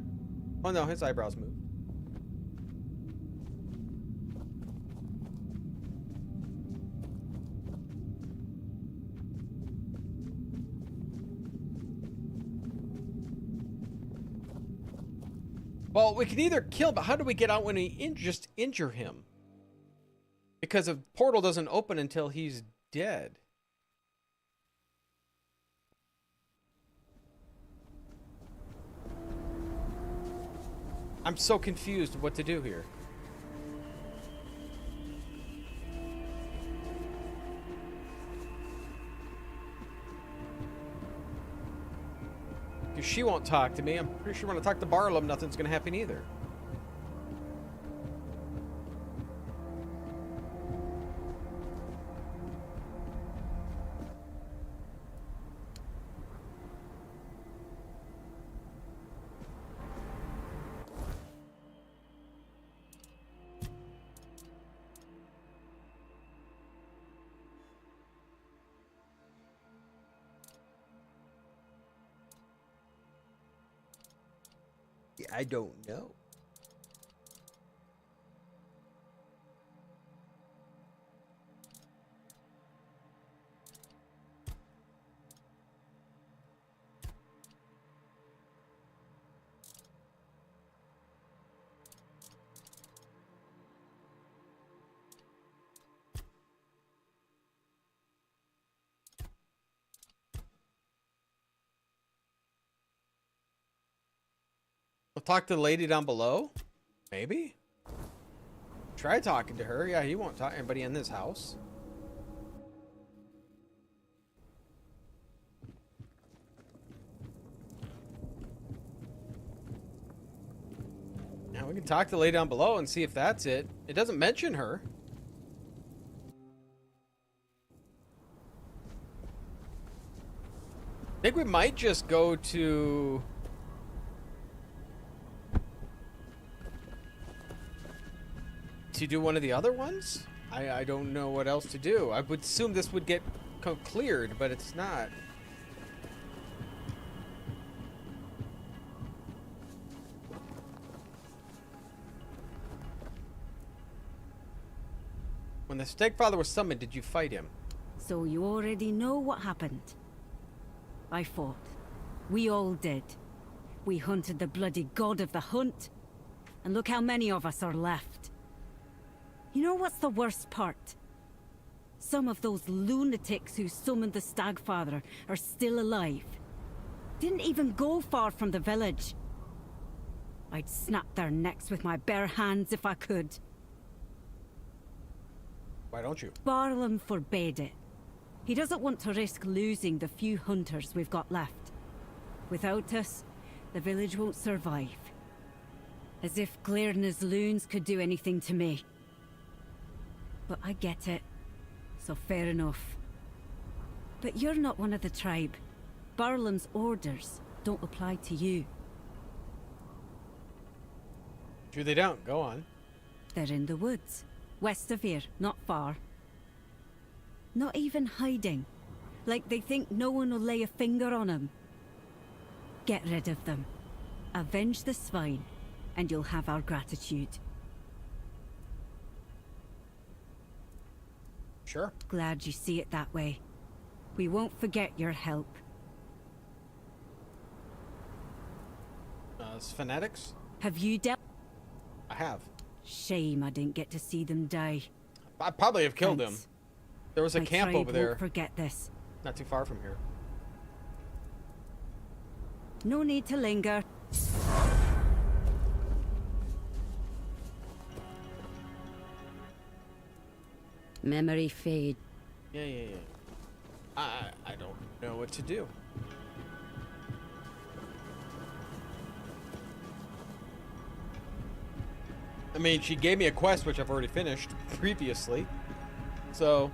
Oh no, his eyebrows moved. Well, we can either kill, but how do we get out when we just injure him? Because a portal doesn't open until he's dead. I'm so confused what to do here. Because she won't talk to me. I'm pretty sure when I talk to Barlam, nothing's going to happen either. I don't know. I'll talk to the lady down below? Maybe? Try talking to her. Yeah, he won't talk to anybody in this house. Now we can talk to the lady down below and see if that's it. It doesn't mention her. I think we might just go to... to do one of the other ones? I don't know what else to do. I would assume this would get cleared, but it's not. When the Stagfather was summoned, did you fight him? So you already know what happened. I fought. We all did. We hunted the bloody god of the hunt. And look how many of us are left. You know what's the worst part? Some of those lunatics who summoned the Stagfather are still alive. Didn't even go far from the village. I'd snap their necks with my bare hands if I could. Why don't you? Barlam forbade it. He doesn't want to risk losing the few hunters we've got left. Without us, the village won't survive. As if Glairna's loons could do anything to me. But I get it, so fair enough. But you're not one of the tribe. Barlam's orders don't apply to you. True, they don't. Go on. They're in the woods, west of here, not far. Not even hiding, like they think no one will lay a finger on them. Get rid of them. Avenge the swine, and you'll have our gratitude. Sure. Glad you see it that way. We won't forget your help. It's fanatics? Have you dealt? I have. Shame I didn't get to see them die. I probably have killed him. Thanks. There was a My camp tribe over there. won't forget this. Not too far from here. No need to linger. Memory fade. Yeah. I don't know what to do. I mean, she gave me a quest, which I've already finished previously. So...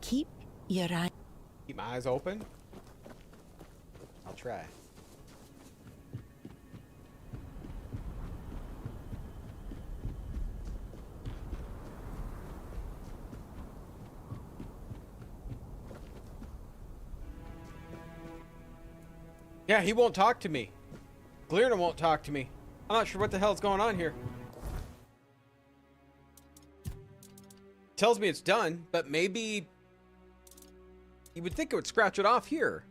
Keep your eye. keep my eyes open. I'll try. Yeah, he won't talk to me. Glairna won't talk to me. I'm not sure what the hell's going on here. tells me it's done, but maybe you would think it would scratch it off here.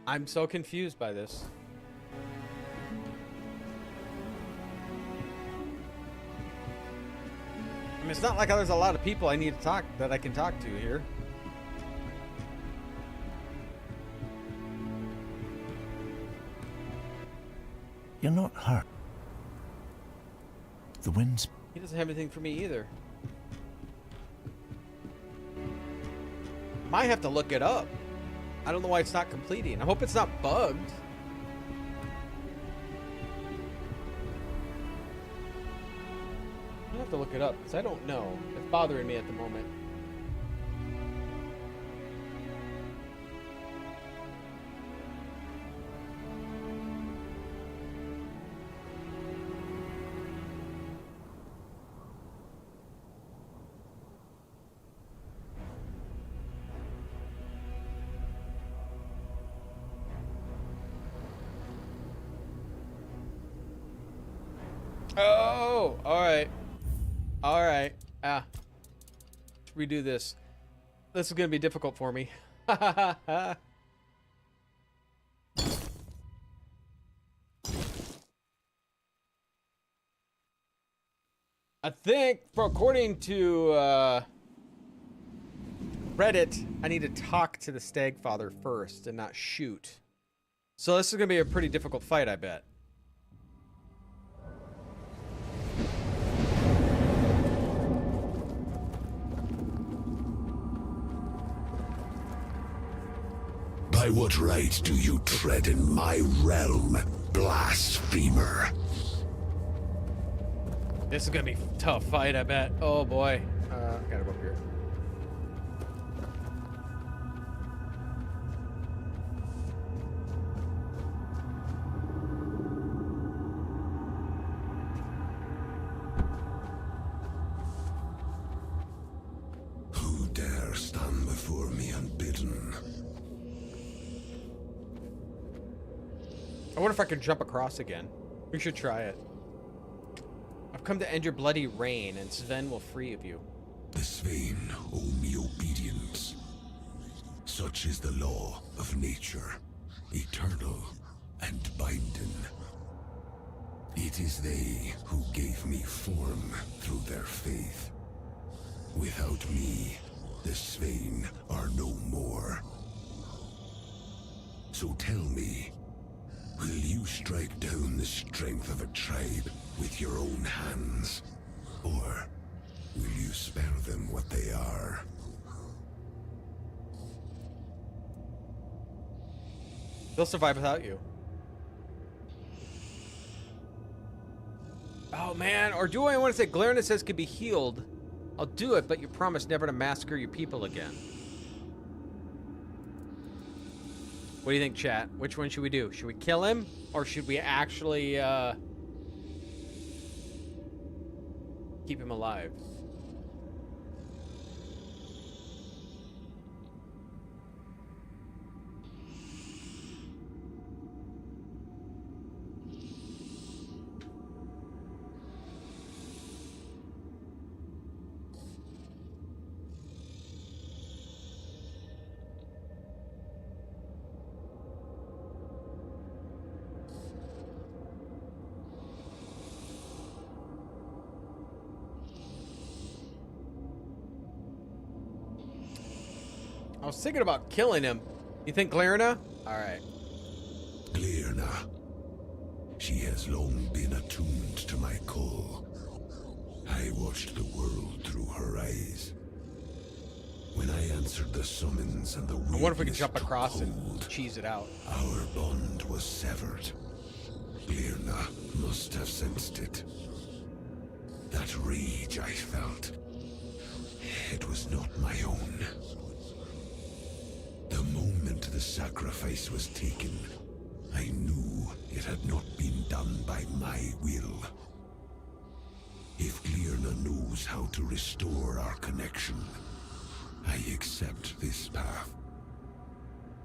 I'm so confused by this. I mean, it's not like there's a lot of people I need to talk that I can talk to here. You're not hurt. The wind's... He doesn't have anything for me either. Might have to look it up. I don't know why it's not completing. I hope it's not bugged. I have to look it up because I don't know. It's bothering me at the moment. Oh, all right. All right. Redo this. This is going to be difficult for me. I think, according to Reddit, I need to talk to the Stagfather first and not shoot. So this is going to be a pretty difficult fight, I bet. By what right do you tread in my realm, blasphemer? This is gonna be a tough fight, I bet. Oh boy. I gotta go up here. Who dare stand before me unbidden? I wonder if I can jump across again. We should try it. I've come to end your bloody reign, and Sven will free of you. The Svein owe me obedience. Such is the law of nature, eternal and binding. It is they who gave me form through their faith. Without me, the Svein are no more. So tell me, will you strike down the strength of a tribe with your own hands? Or will you spare them what they are? They'll survive without you. Oh man, or do I want to say Glarna says could be healed? I'll do it, but you promise never to massacre your people again. What do you think, chat? Which one should we do? Should we kill him? Or should we actually, keep him alive? I was thinking about killing him. You think Glarna? Alright. Glarna. She has long been attuned to my call. I watched the world through her eyes. When I answered the summons and the I wonder if we can weakness jump took across and hold, cheese it out. our bond was severed. Glarna must have sensed it. That rage I felt, it was not my own. The moment the sacrifice was taken, I knew it had not been done by my will. If Glirna knows how to restore our connection, I accept this path.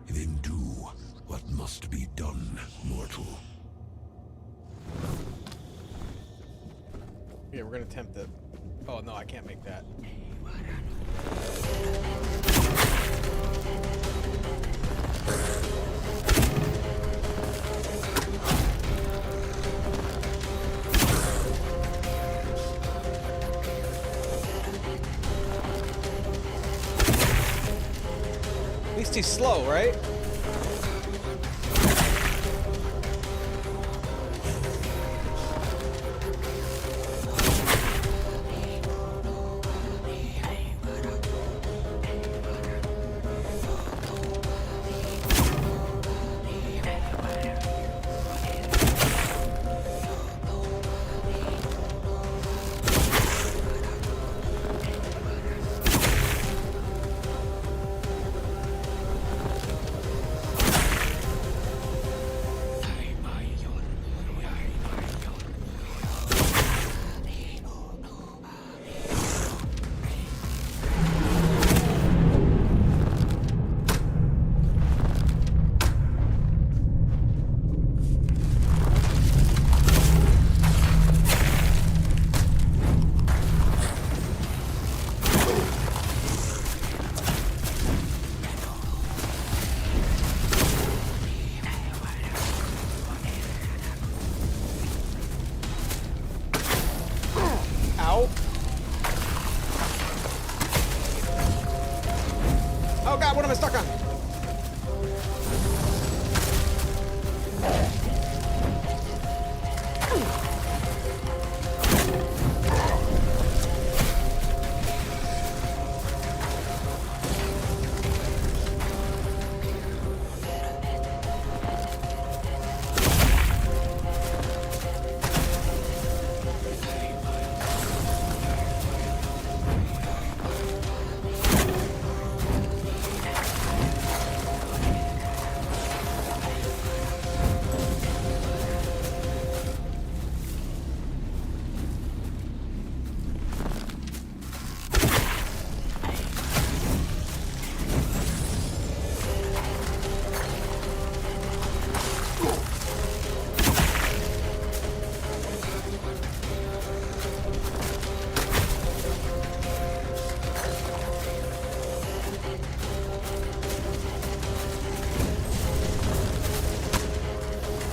Then do what must be done, mortal. Yeah, we're gonna attempt it. Oh no, I can't make that. At least he's slow, right? Ow. Oh god, what am I stuck on?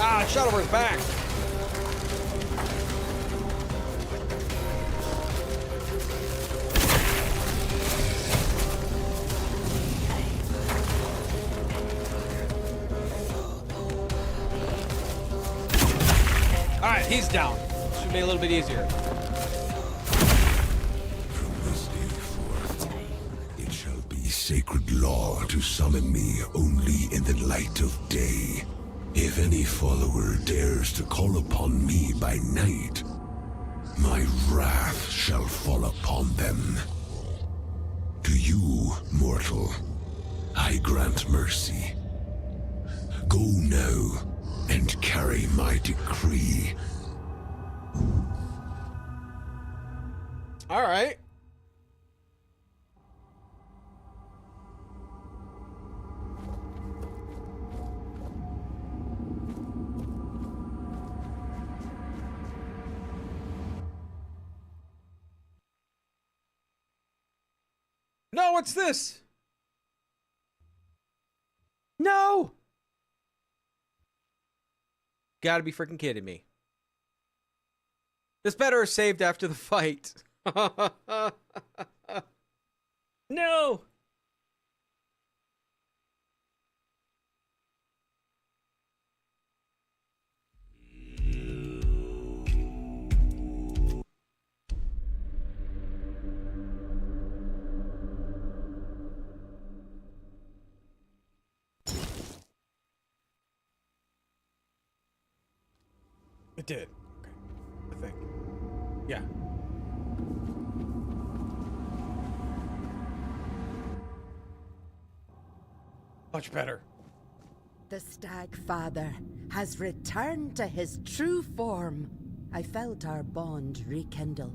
Ah, shot over his back. Alright, he's down. Should be a little bit easier. From this day forth, it shall be sacred law to summon me only in the light of day. If any follower dares to call upon me by night, my wrath shall fall upon them. To you, mortal, I grant mercy. Go now and carry my decree. All right. No, what's this? No! Gotta be freaking kidding me. This better is saved after the fight. No! It did. Okay. I think. Yeah. Much better. The Stag Father has returned to his true form. I felt our bond rekindle.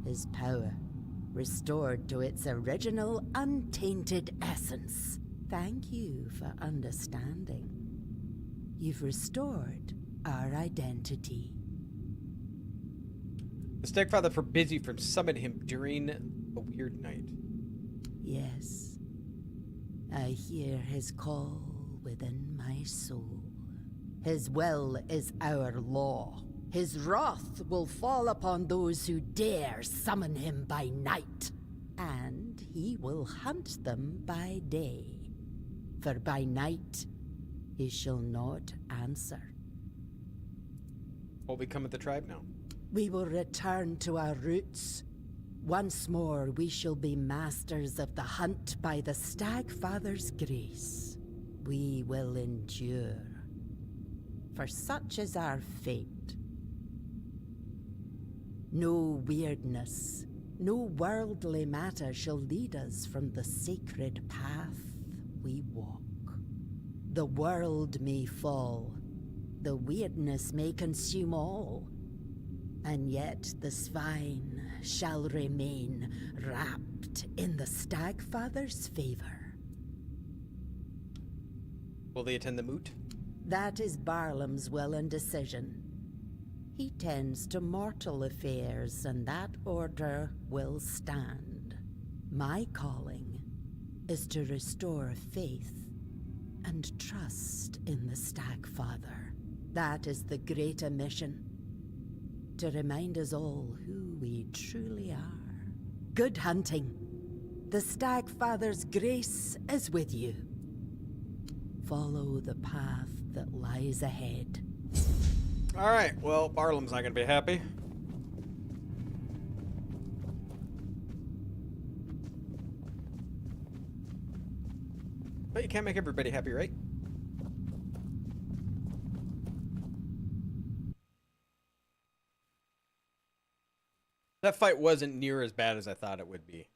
his power restored to its original untainted essence. Thank you for understanding. You've restored our identity. The Stagfather forbids you from summoning him during a weird night. Yes, I hear his call within my soul. His will is our law. His wrath will fall upon those who dare summon him by night, and he will hunt them by day. For by night he shall not answer. What will become of the tribe now? We will return to our roots. Once more we shall be masters of the hunt by the Stagfather's grace. We will endure, for such is our fate. No weirdness, no worldly matter shall lead us from the sacred path we walk. The world may fall, the weirdness may consume all, and yet the swine shall remain wrapped in the Stagfather's favor. Will they attend the moot? That is Barlam's will and decision. He tends to mortal affairs, and that order will stand. My calling is to restore faith and trust in the Stagfather. That is the greater mission, to remind us all who we truly are. Good hunting. The Stagfather's grace is with you. Follow the path that lies ahead. Alright, well, Barlam's not going to be happy. But you can't make everybody happy, right? That fight wasn't near as bad as I thought it would be.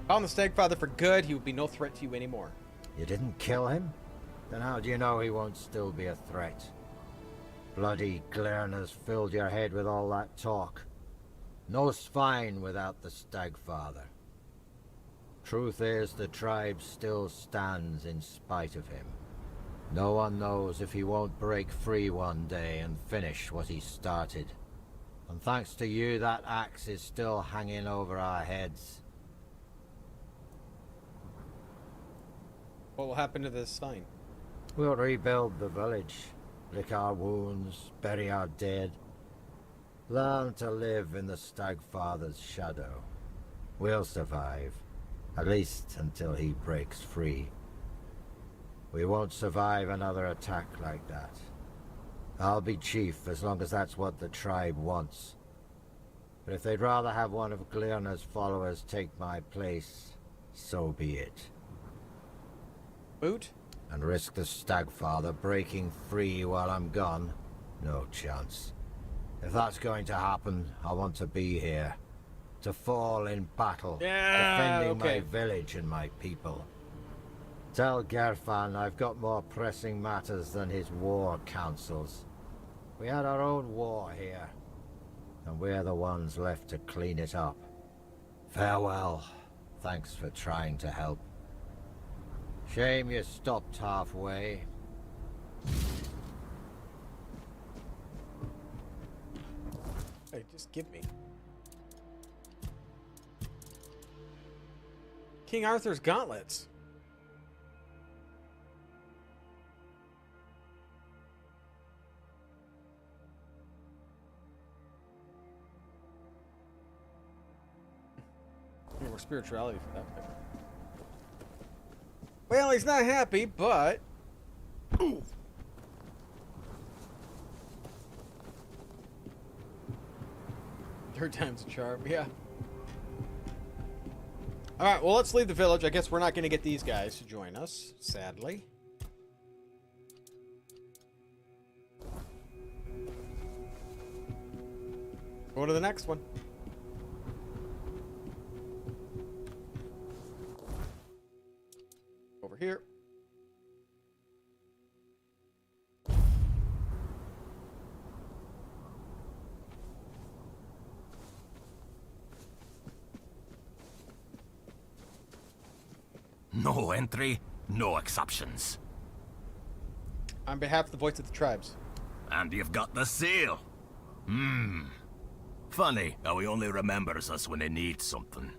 Found the Stagfather for good, he will be no threat to you anymore. You didn't kill him? Then how do you know he won't still be a threat? Bloody Glerners filled your head with all that talk. No swine without the Stagfather. Truth is, the tribe still stands in spite of him. No one knows if he won't break free one day and finish what he started. And thanks to you, that axe is still hanging over our heads. What will happen to this swine? We'll rebuild the village, lick our wounds, bury our dead. Learn to live in the Stagfather's shadow. We'll survive, at least until he breaks free. We won't survive another attack like that. I'll be chief as long as that's what the tribe wants. But if they'd rather have one of Glirna's followers take my place, so be it. Boot? And risk the Stagfather breaking free while I'm gone? No chance. If that's going to happen, I want to be here. To fall in battle, defending my village and my people. Tell Gerfan I've got more pressing matters than his war councils. We had our own war here, and we're the ones left to clean it up. Farewell. Thanks for trying to help. Shame you stopped halfway. Hey, just give me. King Arthur's gauntlets. More spirituality for that. Well, he's not happy, but... Ooh. Third time's a charm, yeah. Alright, well, let's leave the village. I guess we're not going to get these guys to join us, sadly. Go to the next one. Over here. No entry, no exceptions. On behalf of the voice of the tribes. And you've got the seal. Funny how he only remembers us when he needs something.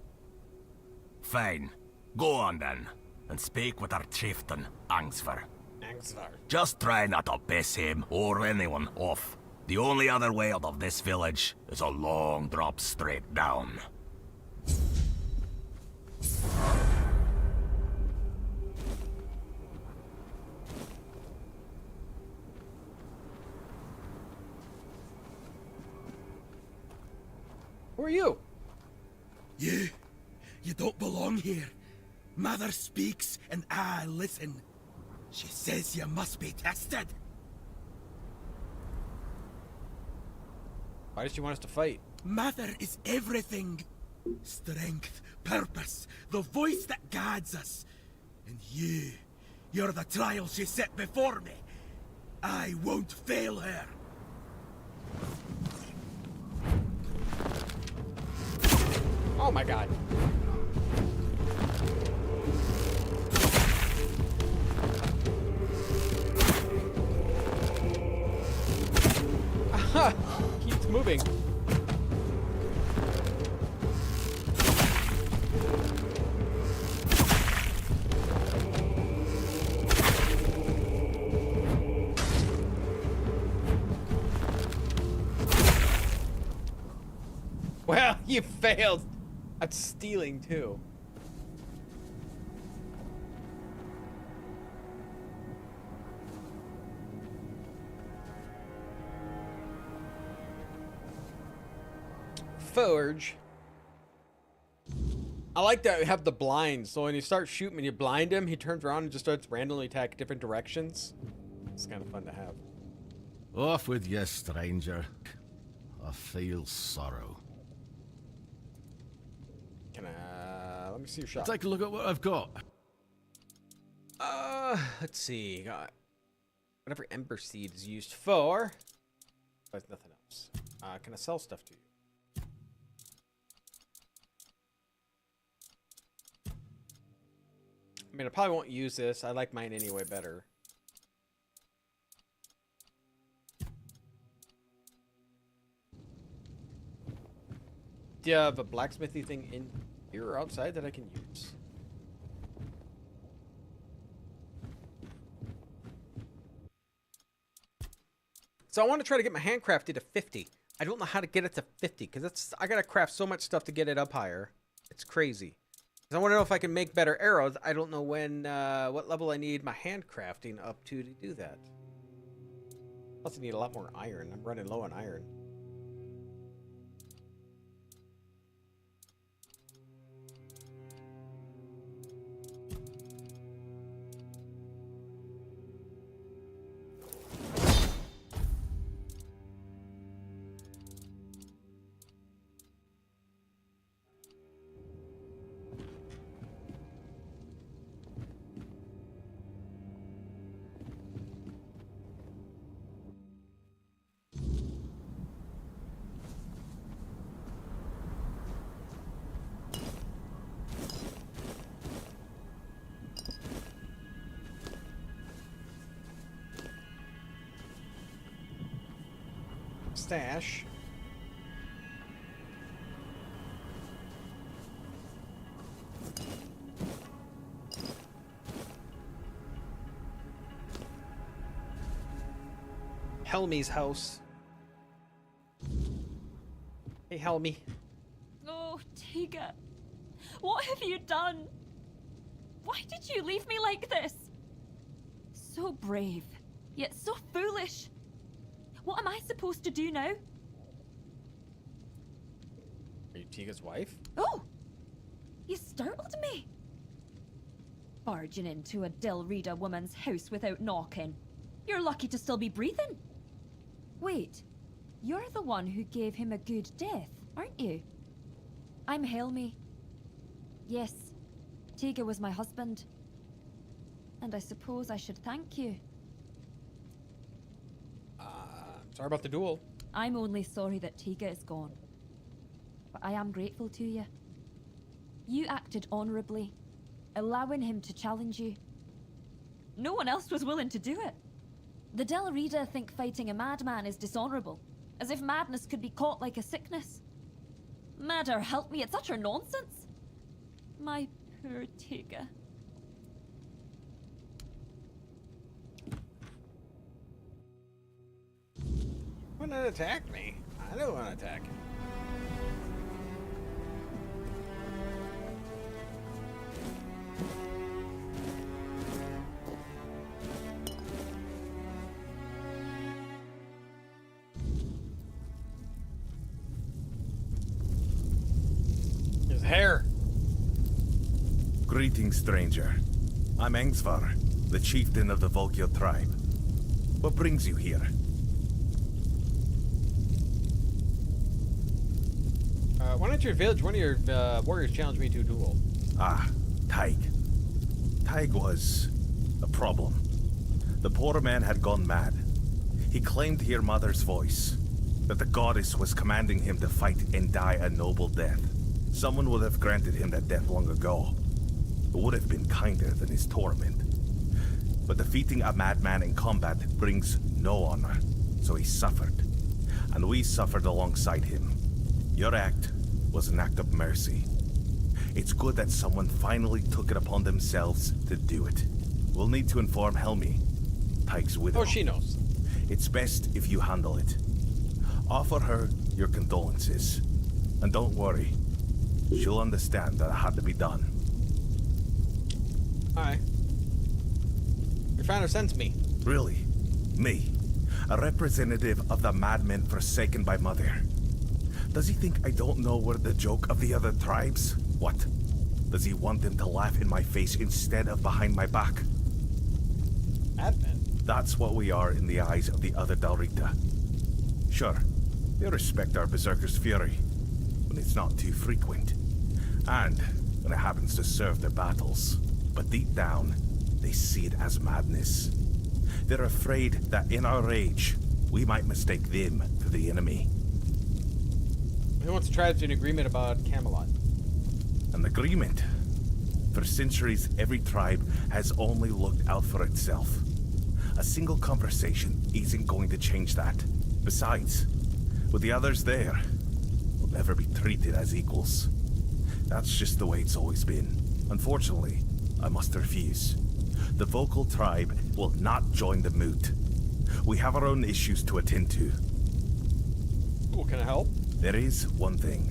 Fine. Go on then, and speak with our chieftain, Angsvar. Angsvar. Just try not to piss him or anyone off. The only other way out of this village is a long drop straight down. Who are you? You don't belong here. Mother speaks and I listen. She says you must be tested. Why does she want us to fight? Mother is everything. Strength, purpose, the voice that guides us. And you're the trial she set before me. I won't fail her. Oh my god. Aha! Keeps moving. Well, you failed. At stealing too. Forge. I like that we have the blinds, so when you start shooting and you blind him, he turns around and just starts randomly attacking different directions. It's kind of fun to have. Off with you, stranger. I feel sorrow. Can I... let me see your shot. Take a look at what I've got. Let's see. Got whatever ember seed is used for. There's nothing else. Can I sell stuff to you? I mean, I probably won't use this. I like mine anyway better. Do you have a blacksmithy thing in here or outside that I can use? So I want to try to get my handcrafted to 50. I don't know how to get it to 50 because I gotta craft so much stuff to get it up higher. It's crazy. I want to know if I can make better arrows. I don't know what level I need my handcrafting up to do that. Plus I need a lot more iron. I'm running low on iron. Stash. Helmy's house. Hey, Helmy. Oh, Tiga. What have you done? Why did you leave me like this? So brave, yet so foolish. What am I supposed to do now? Are you Tiga's wife? Oh! You startled me! Barging into a Delrida woman's house without knocking. You're lucky to still be breathing. Wait, you're the one who gave him a good death, aren't you? I'm Helmi. Yes, Tiga was my husband. And I suppose I should thank you. Sorry about the duel. I'm only sorry that Tiga is gone. But I am grateful to you. You acted honorably, allowing him to challenge you. No one else was willing to do it. The Delrida think fighting a madman is dishonorable, as if madness could be caught like a sickness. Madder help me, it's utter nonsense. My poor Tiga. Why not attack me? I don't want to attack him. His hair. Greetings, stranger. I'm Engsvar, the chieftain of the Volkio tribe. What brings you here? Why don't your village, one of your warriors challenged me to a duel? Ah, Taig. Taig was a problem. The poor man had gone mad. He claimed to hear Mother's voice, that the goddess was commanding him to fight and die a noble death. Someone would have granted him that death long ago. It would have been kinder than his torment. But defeating a madman in combat brings no honor, so he suffered. And we suffered alongside him. Your act was an act of mercy. It's good that someone finally took it upon themselves to do it. We'll need to inform Helmi, Taig's widow. Oh, she knows. It's best if you handle it. Offer her your condolences. And don't worry, she'll understand that it had to be done. Aye. Your founder sends me. Really? Me? A representative of the madmen forsaken by Mother? Does he think I don't know we're the joke of the other tribes? What? Does he want them to laugh in my face instead of behind my back? Madmen? That's what we are in the eyes of the other Dalrita. Sure, they respect our berserker's fury, when it's not too frequent. And when it happens to serve their battles. But deep down, they see it as madness. They're afraid that in our rage, we might mistake them for the enemy. Who wants to try to an agreement about Camelot? An agreement? For centuries, every tribe has only looked out for itself. A single conversation isn't going to change that. Besides, with the others there, we'll never be treated as equals. That's just the way it's always been. Unfortunately, I must refuse. The vocal tribe will not join the moot. We have our own issues to attend to. Cool, can I help? There is one thing,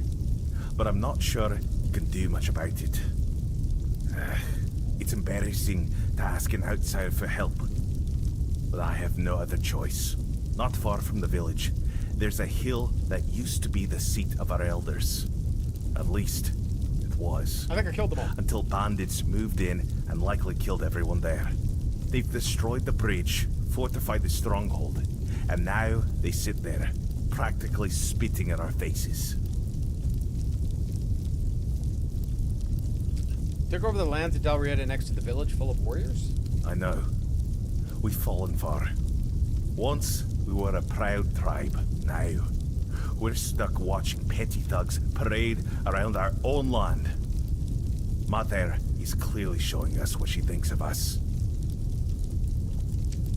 but I'm not sure you can do much about it. It's embarrassing to ask an outsider for help, but I have no other choice. Not far from the village, there's a hill that used to be the seat of our elders. At least, it was. I think I killed them all. Until bandits moved in and likely killed everyone there. They've destroyed the bridge, fortified the stronghold, and now they sit there, practically spitting in our faces. Took over the lands of Delrida next to the village full of warriors? I know. We've fallen far. Once, we were a proud tribe. Now, we're stuck watching petty thugs parade around our own land. Mother is clearly showing us what she thinks of us.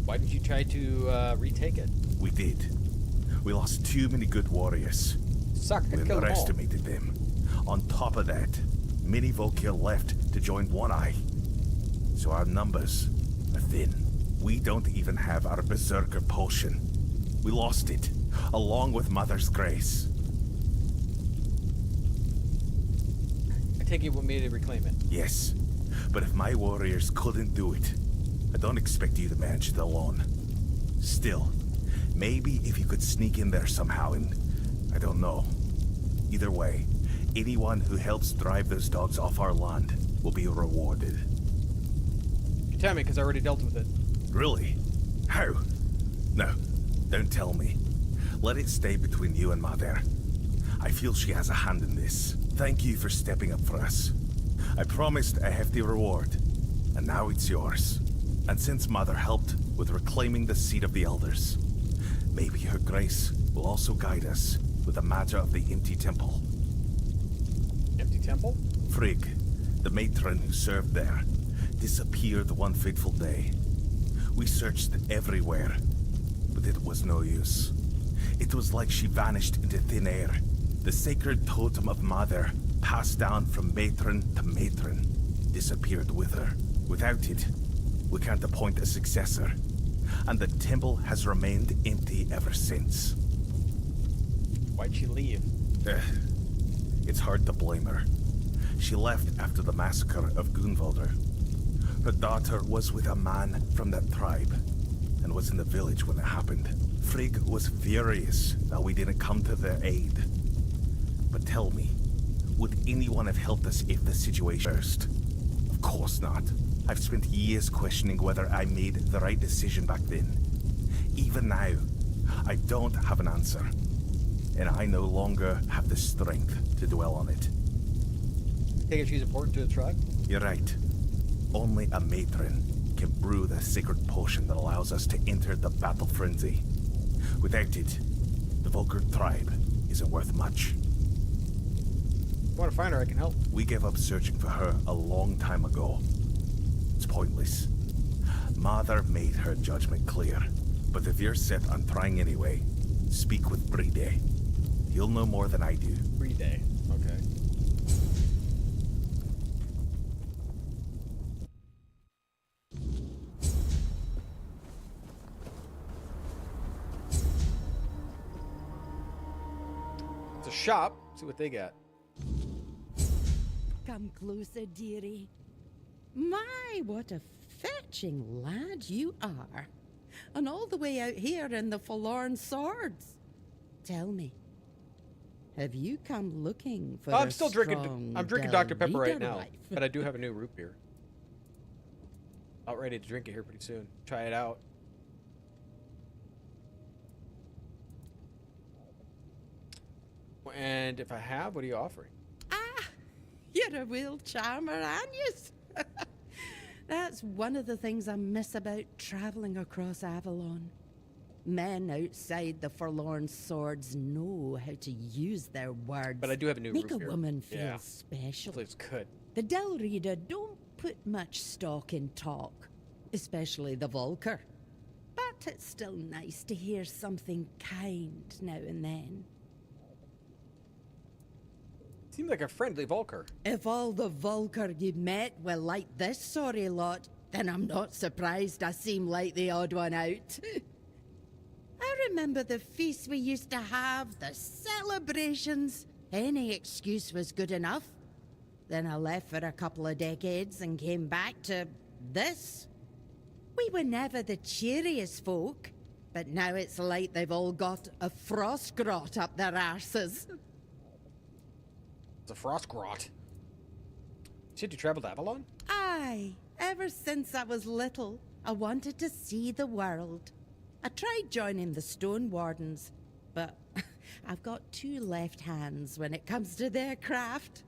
Why did you try to retake it? We did. We lost too many good warriors. Suck, I We killed them all. underestimated them. On top of that, many Volkir left to join One Eye. So our numbers are thin. We don't even have our berserker potion. We lost it, along with Mother's grace. I take it what made it reclaim it. Yes, but if my warriors couldn't do it, I don't expect you to manage it alone. Still, maybe if you could sneak in there somehow and... I don't know. Either way, Anyone who helps drive those dogs off our land will be rewarded. You tell me, because I already dealt with it. Really? How? No, don't tell me. Let it stay between you and Mother. I feel she has a hand in this. Thank you for stepping up for us. I promised a hefty reward, and now it's yours. And since Mother helped with reclaiming the seat of the Elders, maybe Her Grace will also guide us with the matter of the empty temple. Empty temple? Frigg, the matron who served there, disappeared one fateful day. We searched everywhere, but it was no use. It was like she vanished into thin air. The sacred totem of Mother, passed down from matron to matron, disappeared with her. Without it, we can't appoint a successor, and the temple has remained empty ever since. Why'd she leave? It's hard to blame her. She left after the massacre of Gunvalder. Her daughter was with a man from that tribe, and was in the village when it happened. Frigg was furious that we didn't come to their aid. But tell me, would anyone have helped us if the situation burst? Of course not. I've spent years questioning whether I made the right decision back then. Even now, I don't have an answer. And I no longer have the strength to dwell on it. Take it she's important to the tribe? You're right. Only a matron can brew the sacred potion that allows us to enter the battle frenzy. Without it, the Volker tribe isn't worth much. If you want to find her, I can help. We gave up searching for her a long time ago. It's pointless. Mother made her judgment clear. But if you're set on trying anyway, speak with Bride. He'll know more than I do. Bride. Okay. It's a shop. See what they got. Come closer, dearie. My, what a fetching lad you are. And all the way out here in the Forlorn Swords. Tell me, have you come looking for I'm still drinking. I'm drinking Dr. Pepper right now, life? but I do have a new root beer. About ready to drink it here pretty soon. Try it out. And if I have, what are you offering? You're a real charmer, aren't you? That's one of the things I miss about traveling across Avalon. Men outside the Forlorn Swords know how to use their words. But I do have a new Make root a beer. woman feel Yeah. special. Hopefully it's good. The Del Reader don't put much stock in talk, especially the Volker. But it's still nice to hear something kind now and then. Seemed like a friendly Volker. If all the Volker you met were like this sorry lot, then I'm not surprised I seem like the odd one out. I remember the feasts we used to have, the celebrations. Any excuse was good enough. Then I left for a couple of decades and came back to this. We were never the cheeriest folk, but now it's like they've all got a frost grot up their arses. It's a frost grot. Said you traveled to Avalon? Aye, ever since I was little, I wanted to see the world. I tried joining the Stone Wardens, but I've got two left hands when it comes to their craft.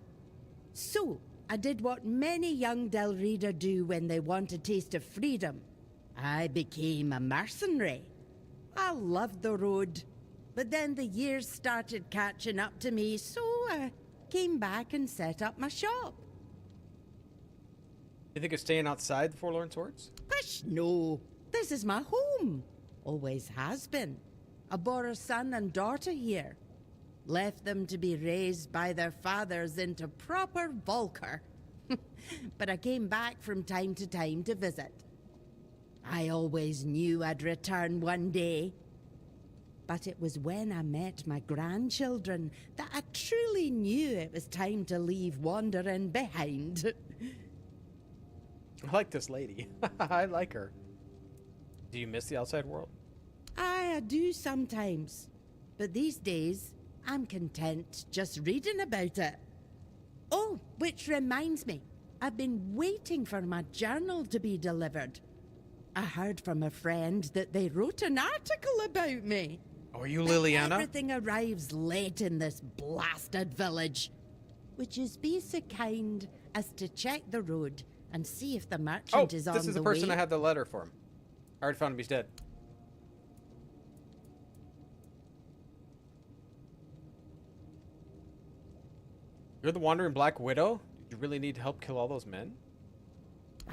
So, I did what many young Del Reader do when they want a taste of freedom. I became a mercenary. I loved the road, but then the years started catching up to me, so I came back and set up my shop. You think of staying outside the Forlorn Swords? Pish, no. This is my home. Always has been. I bore a son and daughter here. Left them to be raised by their fathers into proper Volker. But I came back from time to time to visit. I always knew I'd return one day. But it was when I met my grandchildren that I truly knew it was time to leave wandering behind. I like this lady. I like her. Do you miss the outside world? I do sometimes. But these days, I'm content just reading about it. Oh, which reminds me, I've been waiting for my journal to be delivered. I heard from a friend that they wrote an article about me. Oh, are you But Liliana? everything arrives late in this blasted village. Would you be so kind as to check the road and see if the merchant Oh, is on this is the the person way? I had the letter from. I already found him. He's dead. You're the Wandering Black Widow? Did you really need help kill all those men?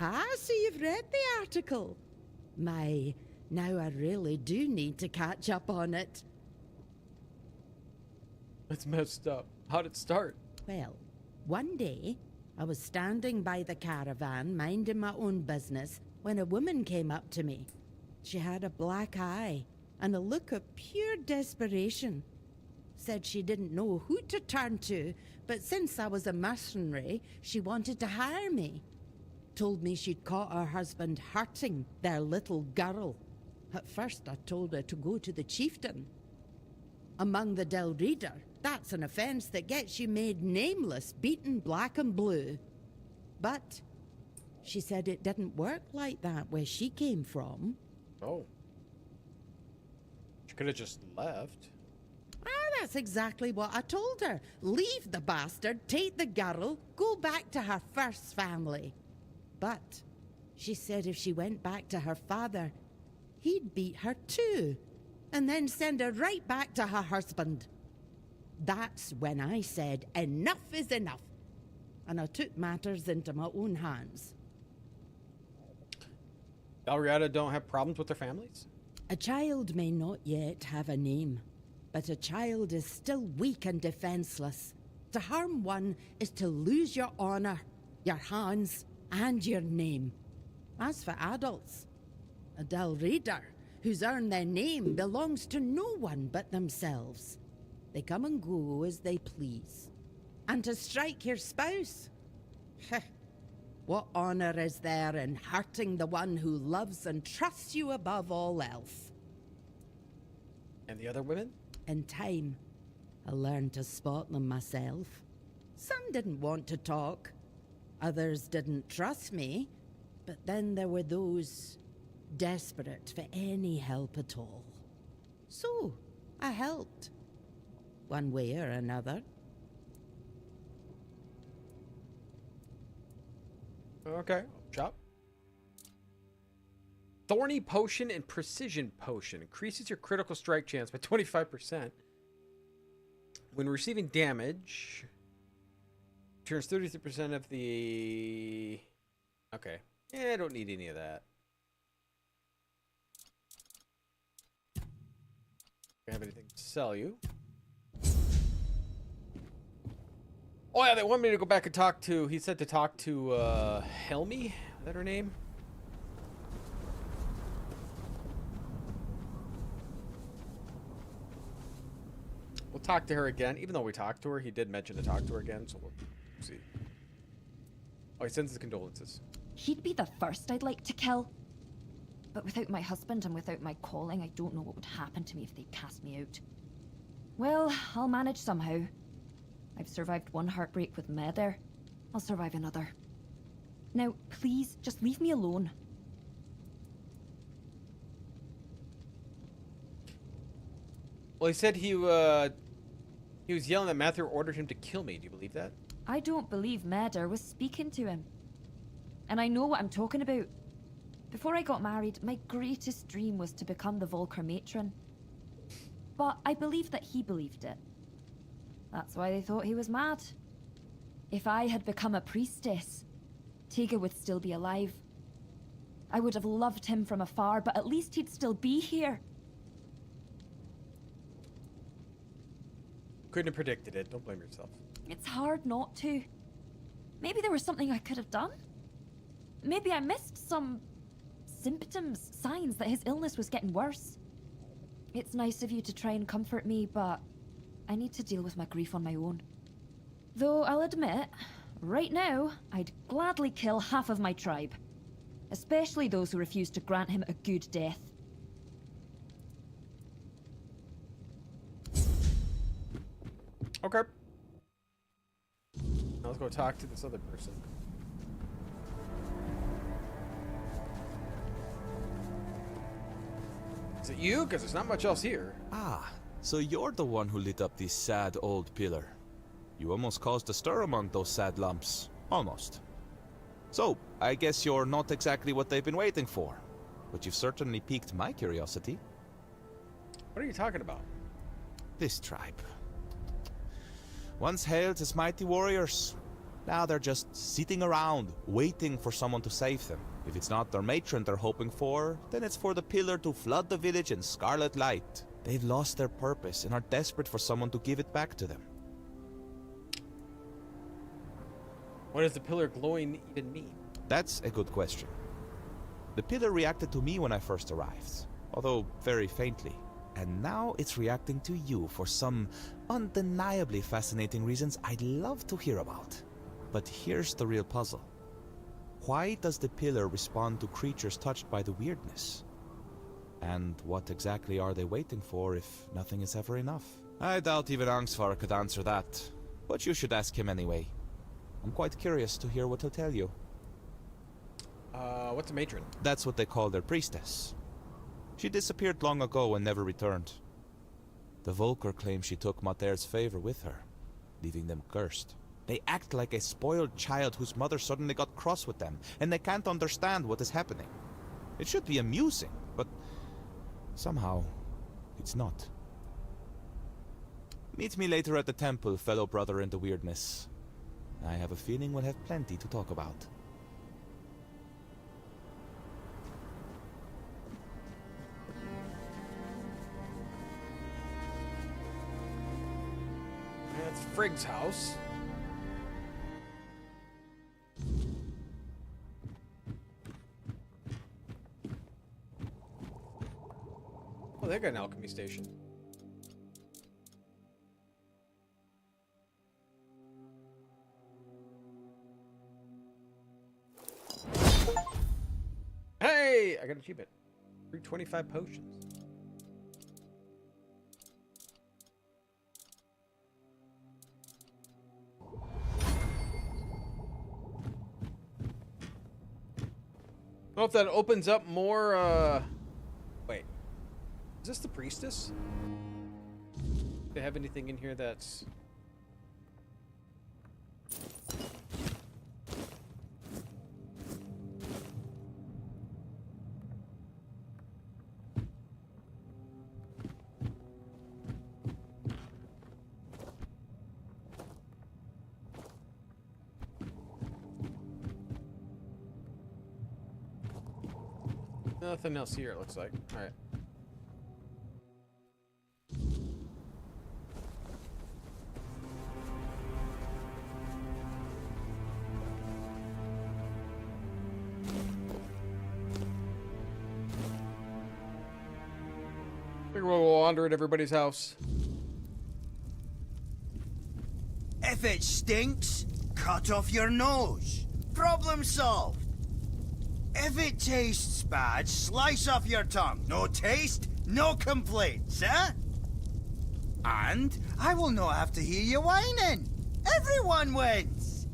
Ah, so you've read the article. My, now I really do need to catch up on it. It's messed up. How'd it start? Well, one day, I was standing by the caravan, minding my own business, when a woman came up to me. She had a black eye and a look of pure desperation. Said she didn't know who to turn to, but since I was a mercenary, she wanted to hire me. Told me she'd caught her husband hurting their little girl. At first, I told her to go to the chieftain. Among the Del Reader, that's an offense that gets you made nameless, beaten black and blue. But she said it didn't work like that where she came from. Oh. She could have just left. Ah, that's exactly what I told her. Leave the bastard, take the girl, go back to her first family. But she said if she went back to her father, he'd beat her too, and then send her right back to her husband. That's when I said, enough is enough, and I took matters into my own hands. Dalriada don't have problems with their families? A child may not yet have a name, but a child is still weak and defenseless. To harm one is to lose your honor, your hands, and your name. As for adults, a Del Reader who's earned their name belongs to no one but themselves. They come and go as they please. And to strike your spouse? What honor is there in hurting the one who loves and trusts you above all else? And the other women? In time, I learned to spot them myself. Some didn't want to talk. Others didn't trust me. But then there were those desperate for any help at all. So, I helped. One way or another. Okay, chop. Thorny Potion and Precision Potion increases your critical strike chance by 25%. When receiving damage, turns 33% of the... Okay. Yeah, I don't need any of that. I have anything to sell you. Oh yeah, they want me to go back and talk to... He said to talk to, Helmy? Is that her name? We'll talk to her again. Even though we talked to her, he did mention to talk to her again, so we'll see. Oh, he sends his condolences. He'd be the first I'd like to kill. But without my husband and without my calling, I don't know what would happen to me if they cast me out. Well, I'll manage somehow. I've survived one heartbreak with Meder. I'll survive another. Now, please, just leave me alone. Well, he said he was yelling that Matthew ordered him to kill me. Do you believe that? I don't believe Meder was speaking to him. And I know what I'm talking about. Before I got married, my greatest dream was to become the Volker matron. But I believe that he believed it. That's why they thought he was mad. If I had become a priestess, Tega would still be alive. I would have loved him from afar, but at least he'd still be here. Couldn't have predicted it. Don't blame yourself. It's hard not to. Maybe there was something I could have done. Maybe I missed some symptoms, signs that his illness was getting worse. It's nice of you to try and comfort me, but I need to deal with my grief on my own. Though I'll admit, right now, I'd gladly kill half of my tribe. Especially those who refuse to grant him a good death. Okay. let's go talk to this other person. Is it you? Because there's not much else here. Ah, so you're the one who lit up this sad old pillar. You almost caused a stir among those sad lumps. Almost. So, I guess you're not exactly what they've been waiting for. But you've certainly piqued my curiosity. What are you talking about? This tribe. Once hailed as mighty warriors. Now they're just sitting around, waiting for someone to save them. If it's not their matron they're hoping for, then it's for the pillar to flood the village in scarlet light. They've lost their purpose and are desperate for someone to give it back to them. What does the pillar glowing even mean? That's a good question. The pillar reacted to me when I first arrived, although very faintly. And now it's reacting to you for some undeniably fascinating reasons I'd love to hear about. But here's the real puzzle. Why does the pillar respond to creatures touched by the weirdness? And what exactly are they waiting for if nothing is ever enough? I doubt even Angsvar could answer that, but you should ask him anyway. I'm quite curious to hear what he'll tell you. What's a matron? That's what they call their priestess. She disappeared long ago and never returned. The Volker claim she took Mater's favor with her, leaving them cursed. They act like a spoiled child whose mother suddenly got cross with them, and they can't understand what is happening. It should be amusing, but somehow it's not. Meet me later at the temple, fellow brother in the weirdness. I have a feeling we'll have plenty to talk about. That's Frigg's house. Oh, they got an alchemy station. Hey! I got an achievement. 325 potions. I don't know if that opens up more, wait. Is this the priestess? Do they have anything in here that's... Nothing else here, it looks like. Alright. Figure we'll wander at everybody's house. If it stinks, cut off your nose. Problem solved. If it tastes bad, slice off your tongue. No taste, no complaints, eh? And I will not have to hear you whining. Everyone wins.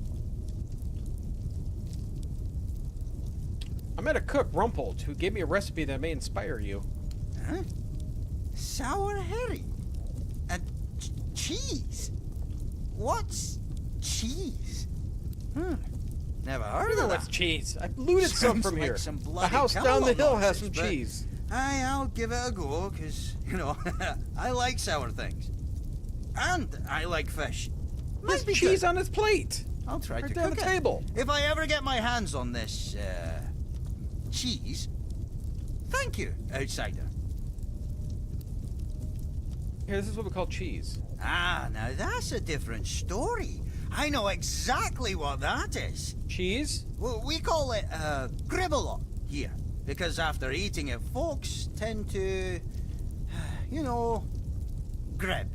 I met a cook, Rumpled, who gave me a recipe that may inspire you. Huh? Sour herring? And cheese? What's cheese? Never heard of that. What's cheese? I looted some from like here. Some the house down the hill has some cheese. I'll give it a go, because, you know, I like sour things. And I like fish. There's cheese on his plate. I'll try to down cook the it. table. If I ever get my hands on this, cheese, thank you, outsider. Here, this is what we call cheese. Ah, now that's a different story. I know exactly what that is. Cheese? Well, we call it, gribble here. Because after eating it, folks tend to, you know, grib.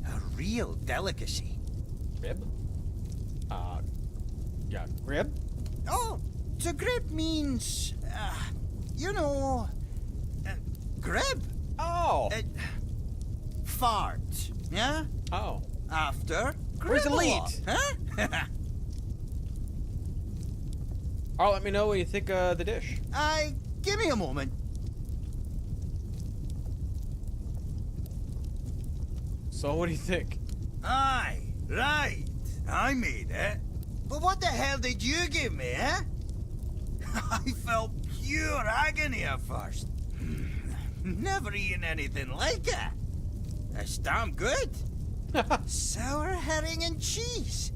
A real delicacy. Grib? Yeah, grib? Oh, to grib means, you know, grib. Oh. Fart, yeah? Oh. After Where's the gribble, lead? huh? Or let me know what you think of the dish. Give me a moment. So what do you think? Aye, right. I made it. But what the hell did you give me, eh? I felt pure agony at first. Never eaten anything like it. It's damn good. Sour herring and cheese.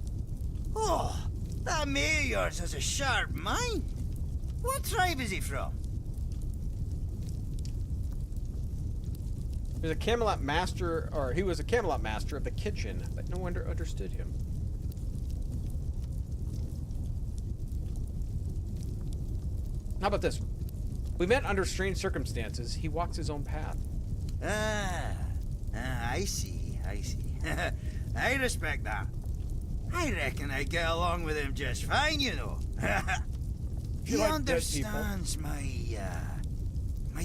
Oh, that mate of yours has a sharp mind. What tribe is he from? He was a Camelot master, or he was a Camelot master of the kitchen, but no one understood him. How about this? We met under strange circumstances. He walks his own path. I see. I respect that. I reckon I get along with him just fine, you know. He like understands my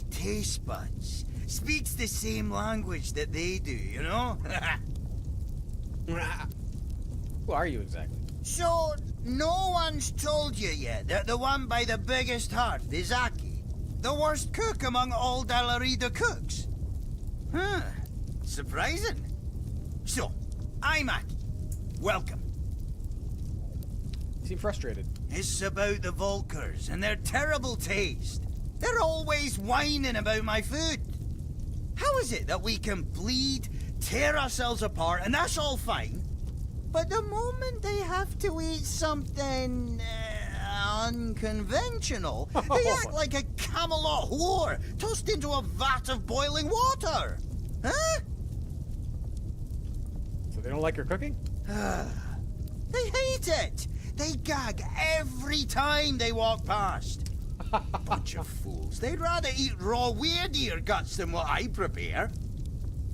taste buds. Speaks the same language that they do, you know? Who are you exactly? So, no one's told you yet that the one by the biggest heart, Izaki, the worst cook among all Dalarida cooks? Huh. Surprising. So, I'm Aki. Welcome. You seem frustrated. It's about the Volkers and their terrible taste. They're always whining about my food. How is it that we can bleed, tear ourselves apart, and that's all fine? But the moment they have to eat something unconventional, they act like a Camelot whore tossed into a vat of boiling water. Huh? So they don't like your cooking? They hate it. They gag every time they walk past. Bunch of fools. They'd rather eat raw weirdeer guts than what I prepare.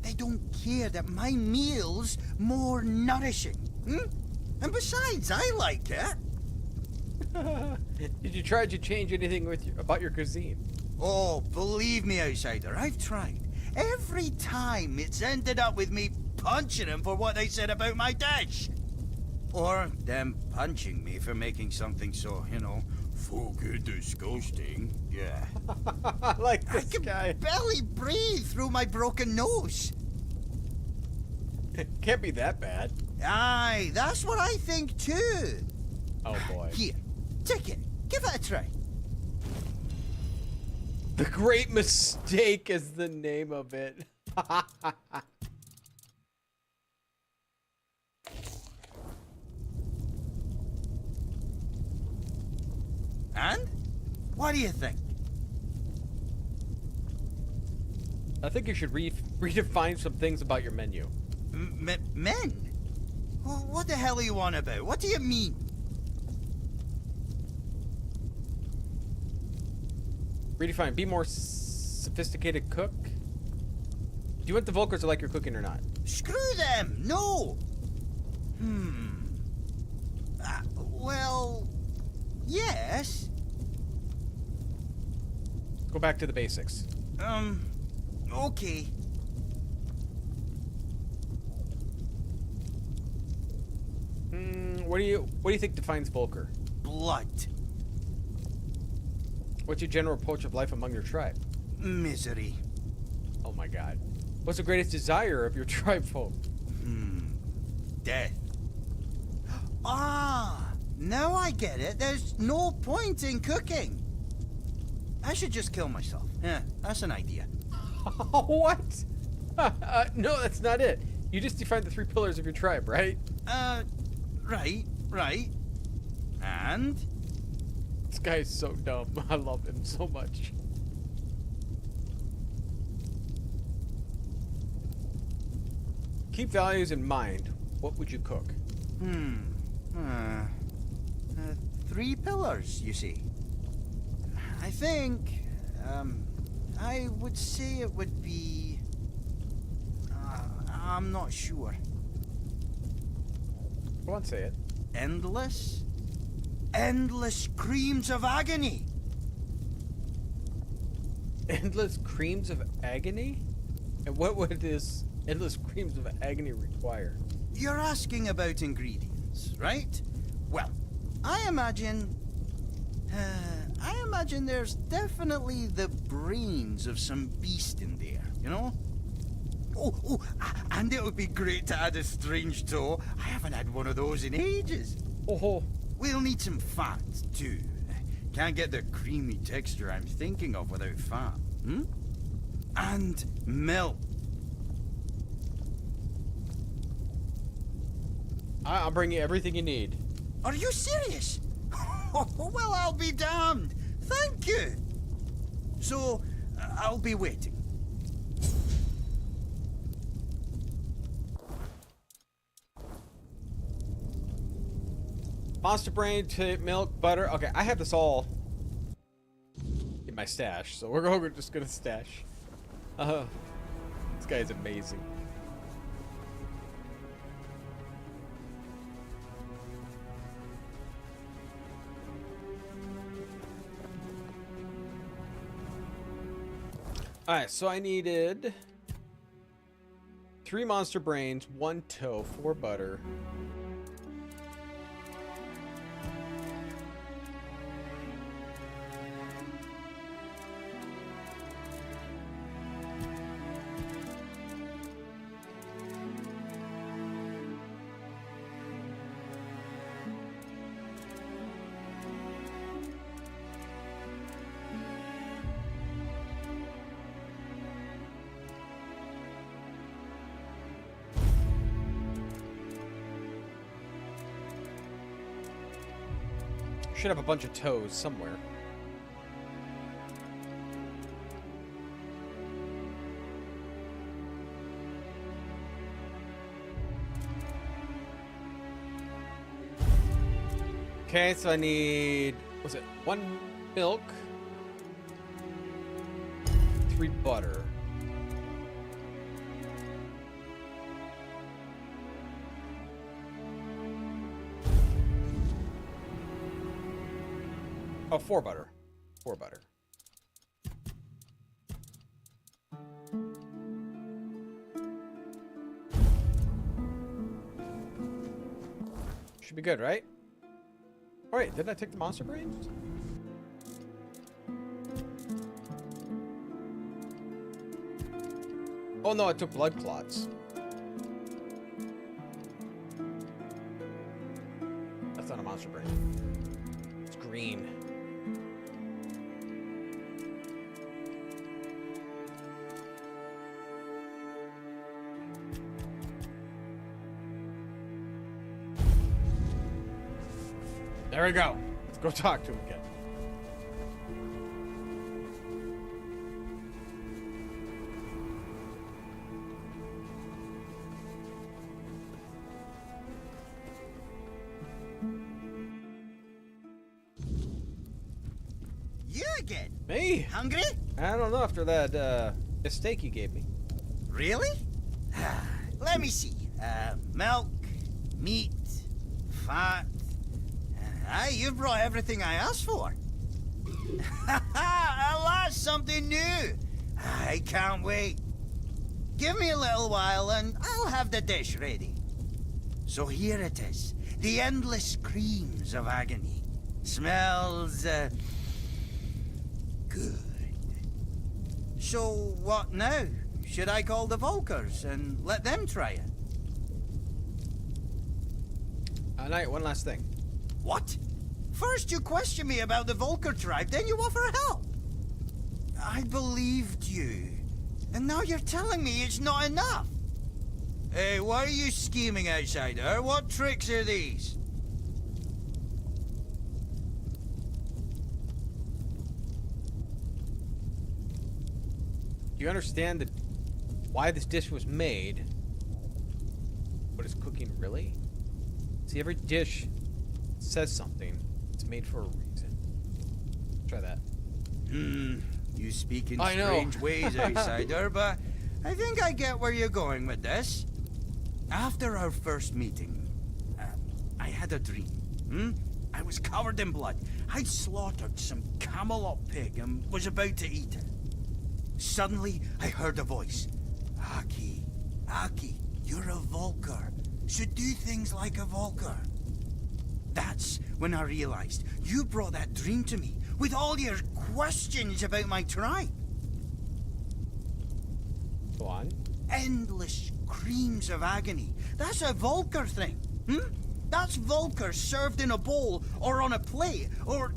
They don't care that my meal's more nourishing. And besides, I like it. Did you try to change anything about your cuisine? Oh, believe me, outsider, I've tried. Every time it's ended up with me punching them for what they said about my dish. Or them punching me for making something so, fucking disgusting. Yeah. I like this guy. Barely breathe through my broken nose. It can't be that bad. Aye, that's what I think too. Oh boy. Here, take it. Give it a try. The Great Mistake is the name of it. And? What do you think? I think you should redefine some things about your menu. Men? Well, what the hell are you on about? What do you mean? Redefine. Be more sophisticated cook. Do you want the Volkers to like your cooking or not? Screw them! No! Well, yes. Go back to the basics. Okay. What do you think defines Volker? Blood. What's your general approach of life among your tribe? Misery. Oh my god. What's the greatest desire of your tribe folk? Death. Now I get it. There's no point in cooking. I should just kill myself. Yeah, that's an idea. What? No, that's not it. You just defined the 3 pillars of your tribe, right? Right. And? This guy is so dumb. I love him so much. Keep values in mind. What would you cook? 3 pillars, you see. I think, I would say it would be... I'm not sure. Go on, say it. Endless screams of agony. Endless screams of agony? And what would this endless screams of agony require? You're asking about ingredients. smells, right? Well, I imagine there's definitely the brains of some beast in there, you know? Oh, and it would be great to add a strange toe. I haven't had one of those in ages. Oh, We'll need some fat, too. Can't get the creamy texture I'm thinking of without fat, And milk. I'll bring you everything you need. Are you serious? Well, I'll be damned. Thank you. So, I'll be waiting. Monster brain to milk, butter. Okay, I have this all in my stash, so we're just gonna stash. This guy's amazing. Alright, so I needed 3 monster brains, 1 toe, 4 butter. Should have a bunch of toes somewhere. Okay, so I need, what's it, 1 milk, 3 butter. Oh, 4 butter. 4 butter. Should be good, right? Oh wait, didn't I take the monster brains? Oh no, I took blood clots. That's not a monster brain. It's green. There we go. Let's go talk to him again. You again? Me? Hungry? I don't know after that steak you gave me. Really? Let me see. Milk, meat, fat. Aye, you brought everything I asked for. Alas, something new. I can't wait. Give me a little while and I'll have the dish ready. So here it is. The endless screams of agony. Smells, good. So what now? Should I call the Volkers and let them try it? Knight, one last thing. What? First you question me about the Volker tribe, then you offer help. I believed you. And now you're telling me it's not enough. Hey, why are you scheming, outsider? What tricks are these? Do you understand why this dish was made? What is cooking really? See, every dish says something. It's made for a reason. Try that. You speak in I know. strange ways, outsider, but I think I get where you're going with this. After our first meeting, I had a dream. I was covered in blood. I'd slaughtered some Camelot pig and was about to eat it. Suddenly, I heard a voice. Aki, you're a Volker. Should do things like a Volker. That's when I realized you brought that dream to me with all your questions about my tribe. Go on. Endless screams of agony. That's a Volker thing, That's Volker served in a bowl or on a plate or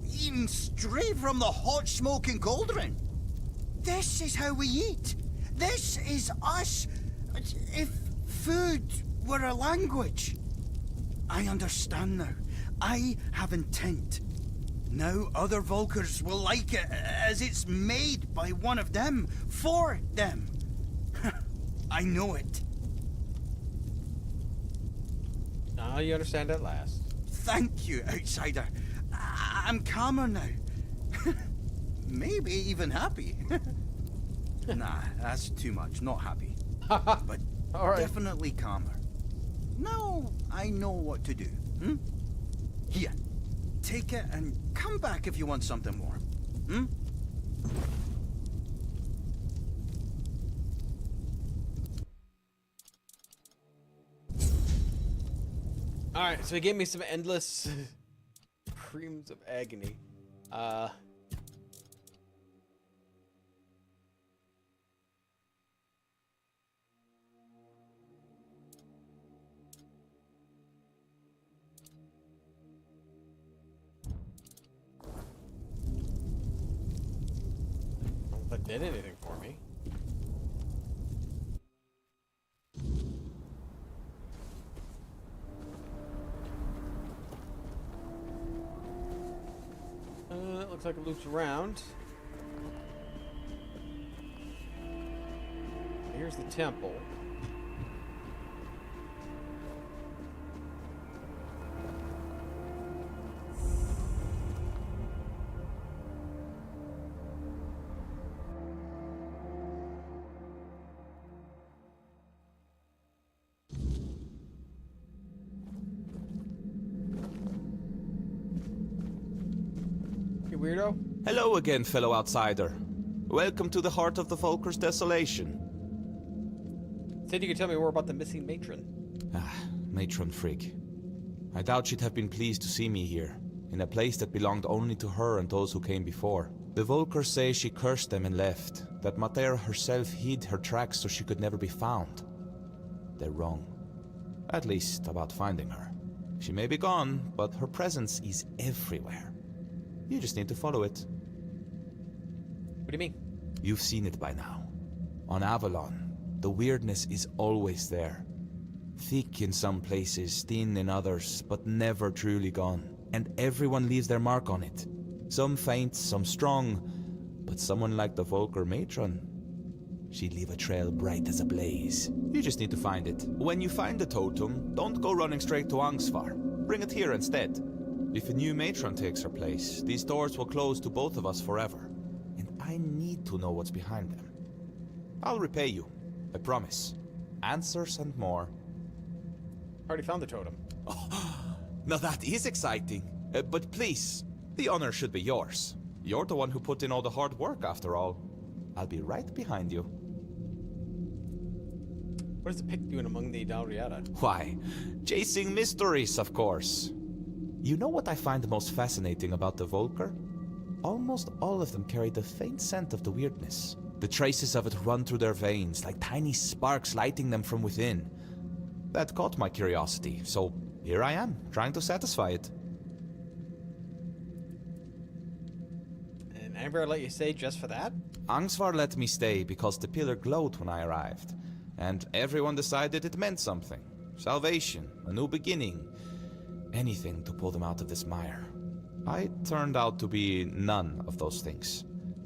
even straight from the hot smoking cauldron. This is how we eat. This is us. If food were a language. I understand now. I have intent. Now other Volkers will like it as it's made by one of them, for them. I know it. Now you understand at last. Thank you, outsider. I'm calmer now. Maybe even happy. Nah, that's too much. Not happy. But all right. Definitely calmer. Now I know what to do. Here, take it and come back if you want something more. Alright, so he gave me some endless screams of agony. I don't know if that did anything for me. It looks like it loops around. Here's the temple. Weirdo. Hello again, fellow outsider. Welcome to the heart of the Volker's desolation. Said you could tell me more about the missing matron. Matron Frigg. I doubt she'd have been pleased to see me here, in a place that belonged only to her and those who came before. The Volkers say she cursed them and left, that Matera herself hid her tracks so she could never be found. They're wrong. At least about finding her. She may be gone, but her presence is everywhere. You just need to follow it. What do you mean? You've seen it by now. On Avalon, the weirdness is always there. Thick in some places, thin in others, but never truly gone. And everyone leaves their mark on it. Some faint, some strong, but someone like the Volker matron, she'd leave a trail bright as a blaze. You just need to find it. When you find the totem, don't go running straight to Angsvar. Bring it here instead. If a new matron takes her place, these doors will close to both of us forever. And I need to know what's behind them. I'll repay you, I promise. Answers and more. Already found the totem. Oh, now that is exciting. But please, the honor should be yours. You're the one who put in all the hard work, after all. I'll be right behind you. What is the pick doing among the Dalriada? Why, chasing mysteries, of course. You know what I find most fascinating about the Volker? Almost all of them carry the faint scent of the weirdness. The traces of it run through their veins, like tiny sparks lighting them from within. That caught my curiosity, so here I am, trying to satisfy it. And Amber let you stay just for that? Angsvar let me stay because the pillar glowed when I arrived. And everyone decided it meant something. Salvation, a new beginning. Anything to pull them out of this mire. I turned out to be none of those things.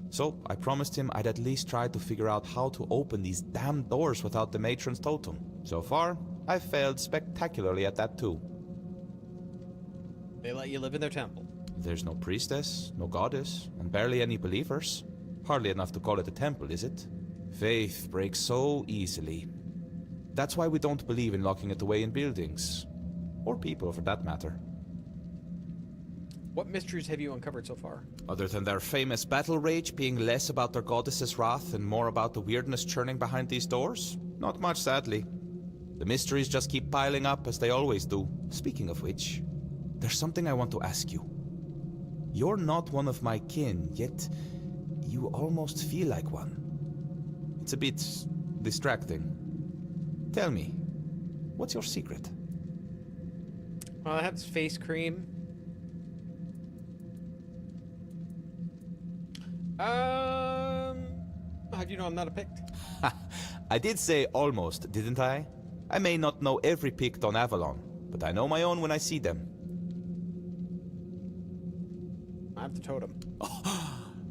So I promised him I'd at least try to figure out how to open these damn doors without the matron's totem. So far, I've failed spectacularly at that too. They let you live in their temple. There's no priestess, no goddess, and barely any believers. Hardly enough to call it a temple, is it? Faith breaks so easily. That's why we don't believe in locking it away in buildings. Or people, for that matter. What mysteries have you uncovered so far? Other than their famous battle rage being less about their goddess's wrath and more about the weirdness churning behind these doors? Not much, sadly. The mysteries just keep piling up, as they always do. Speaking of which, there's something I want to ask you. You're not one of my kin, yet you almost feel like one. It's a bit distracting. Tell me, what's your secret? Well, I have this face cream. How do you know I'm not a Pict? I did say almost, didn't I? I may not know every Pict on Avalon, but I know my own when I see them. I have the totem.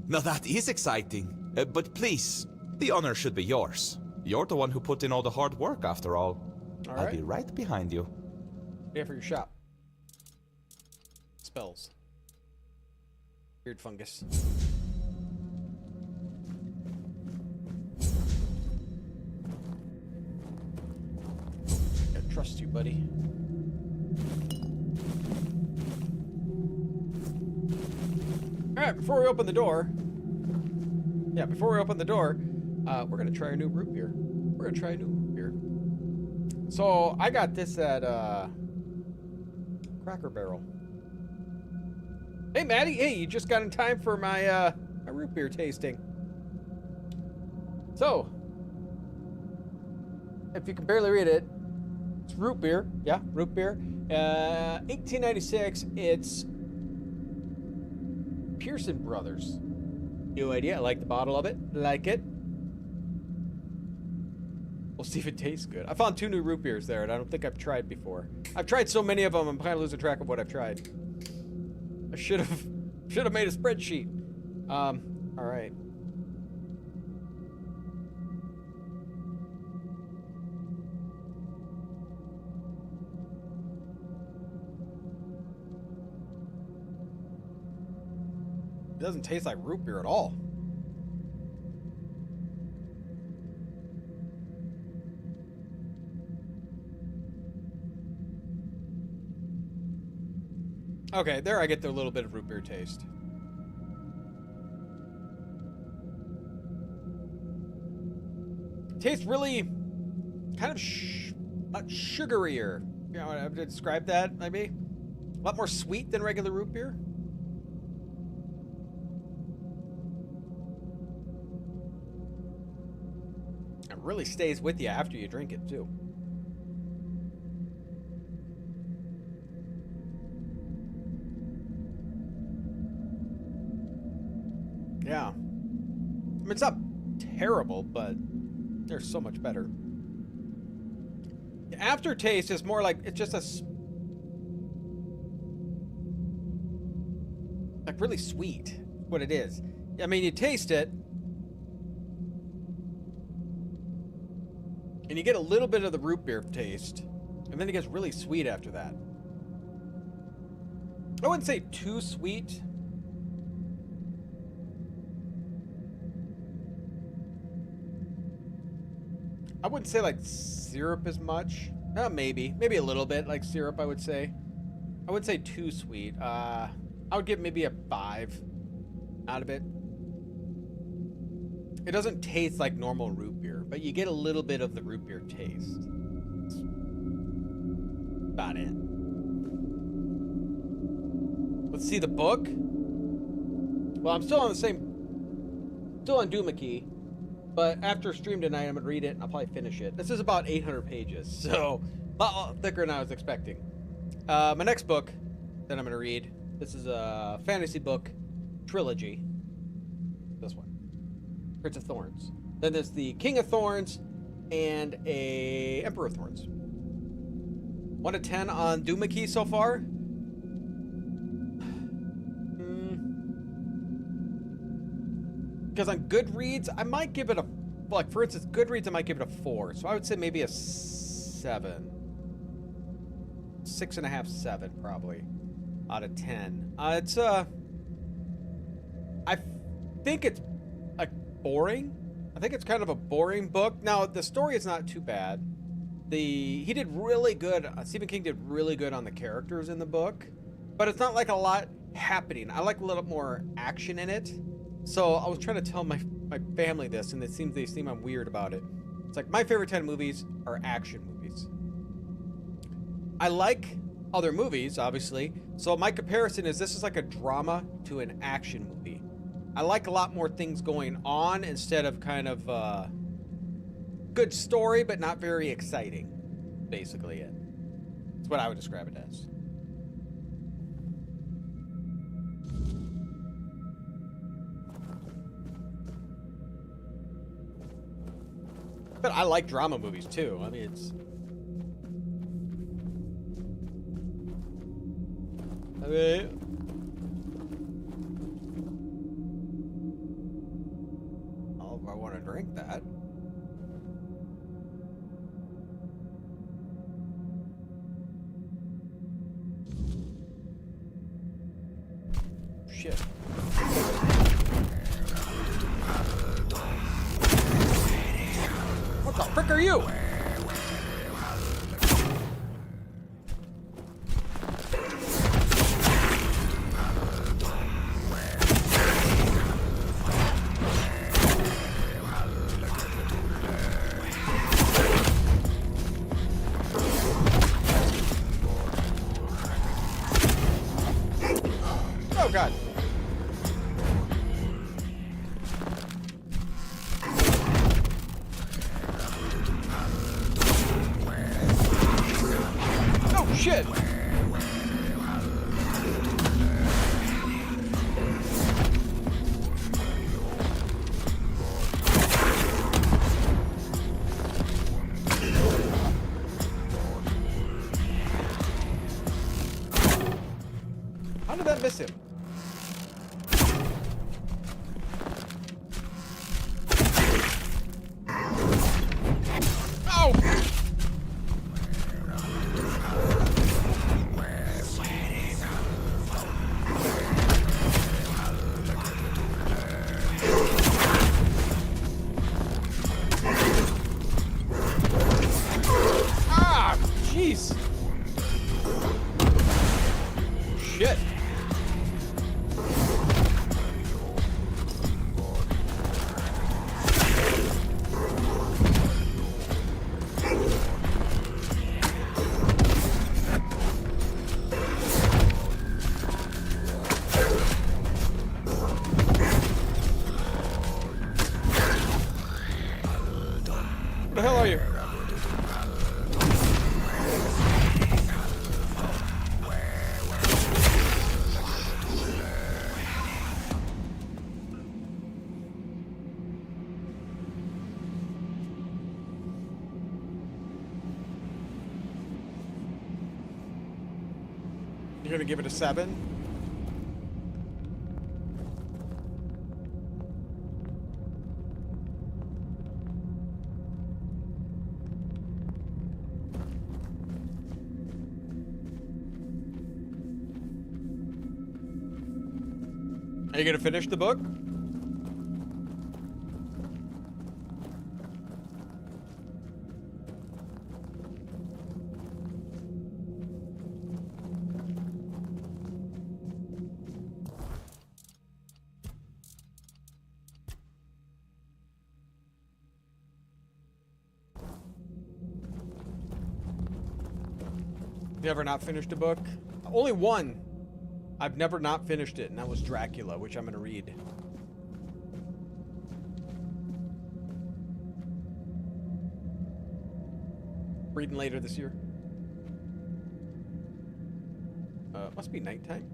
Now that is exciting. But please, the honor should be yours. You're the one who put in all the hard work, after all. I'll be right behind you. Yeah, for your shop. Spells. Weird fungus. I trust you, buddy. Alright, before we open the door... we're gonna try a new root beer. So, I got this at, Cracker Barrel. Hey, Maddie! Hey, you just got in time for my, my root beer tasting. So, if you can barely read it, it's root beer. Yeah, root beer. 1896, it's Pearson Brothers. No idea. I like the bottle of it. Like it. We'll see if it tastes good. I found 2 new root beers there, and I don't think I've tried before. I've tried so many of them, I'm kind of losing track of what I've tried. I should have made a spreadsheet. All right. It doesn't taste like root beer at all. Okay, there I get the little bit of root beer taste. Tastes really kind of sugarier. You know, I have to describe that, maybe? A lot more sweet than regular root beer. It really stays with you after you drink it, too. Yeah. I mean, it's not terrible, but there's so much better. The aftertaste is more like, it's just like really sweet, what it is. I mean, you taste it, and you get a little bit of the root beer taste, and then it gets really sweet after that. I wouldn't say too sweet. I wouldn't say like syrup as much. Maybe a little bit like syrup, I would say. I wouldn't say too sweet. I would give maybe a 5 out of it. It doesn't taste like normal root beer, but you get a little bit of the root beer taste. That's about it. Let's see the book. Well, I'm still on Doohickey. But after stream tonight, I'm going to read it, and I'll probably finish it. This is about 800 pages, so a lot thicker than I was expecting. My next book that I'm going to read, this is a fantasy book trilogy. This one. Prince of Thorns. Then there's the King of Thorns and a Emperor of Thorns. 1 to 10 on Doohickey so far. Because on Goodreads, I might give it a, like, for instance, Goodreads, I might give it a 4. So I would say maybe a 7. 6.5, 7, probably, out of 10. I think it's, like, boring. I think it's kind of a boring book. Now, the story is not too bad. He did really good, Stephen King did really good on the characters in the book. But it's not, like, a lot happening. I like a little more action in it. So I was trying to tell my family this, and they seem I'm weird about it. It's like my favorite 10 movies are action movies. I like other movies, obviously, So my comparison is this is like a drama to an action movie. I like a lot more things going on instead of kind of good story, but not very exciting. Basically it. That's what I would describe it as. But I like drama movies too. I mean, it's... I mean... Oh, I want to drink that. Shit. What the frick are you? Oh god. Oh shit. How did that miss him? Oh! Ah! Jeez! Shit! Where the hell are you? You're gonna give it a 7? Are you gonna finish the book? You ever not finished a book? Only one. I've never not finished it, and that was Dracula, which I'm going to read. Reading later this year. Must be nighttime.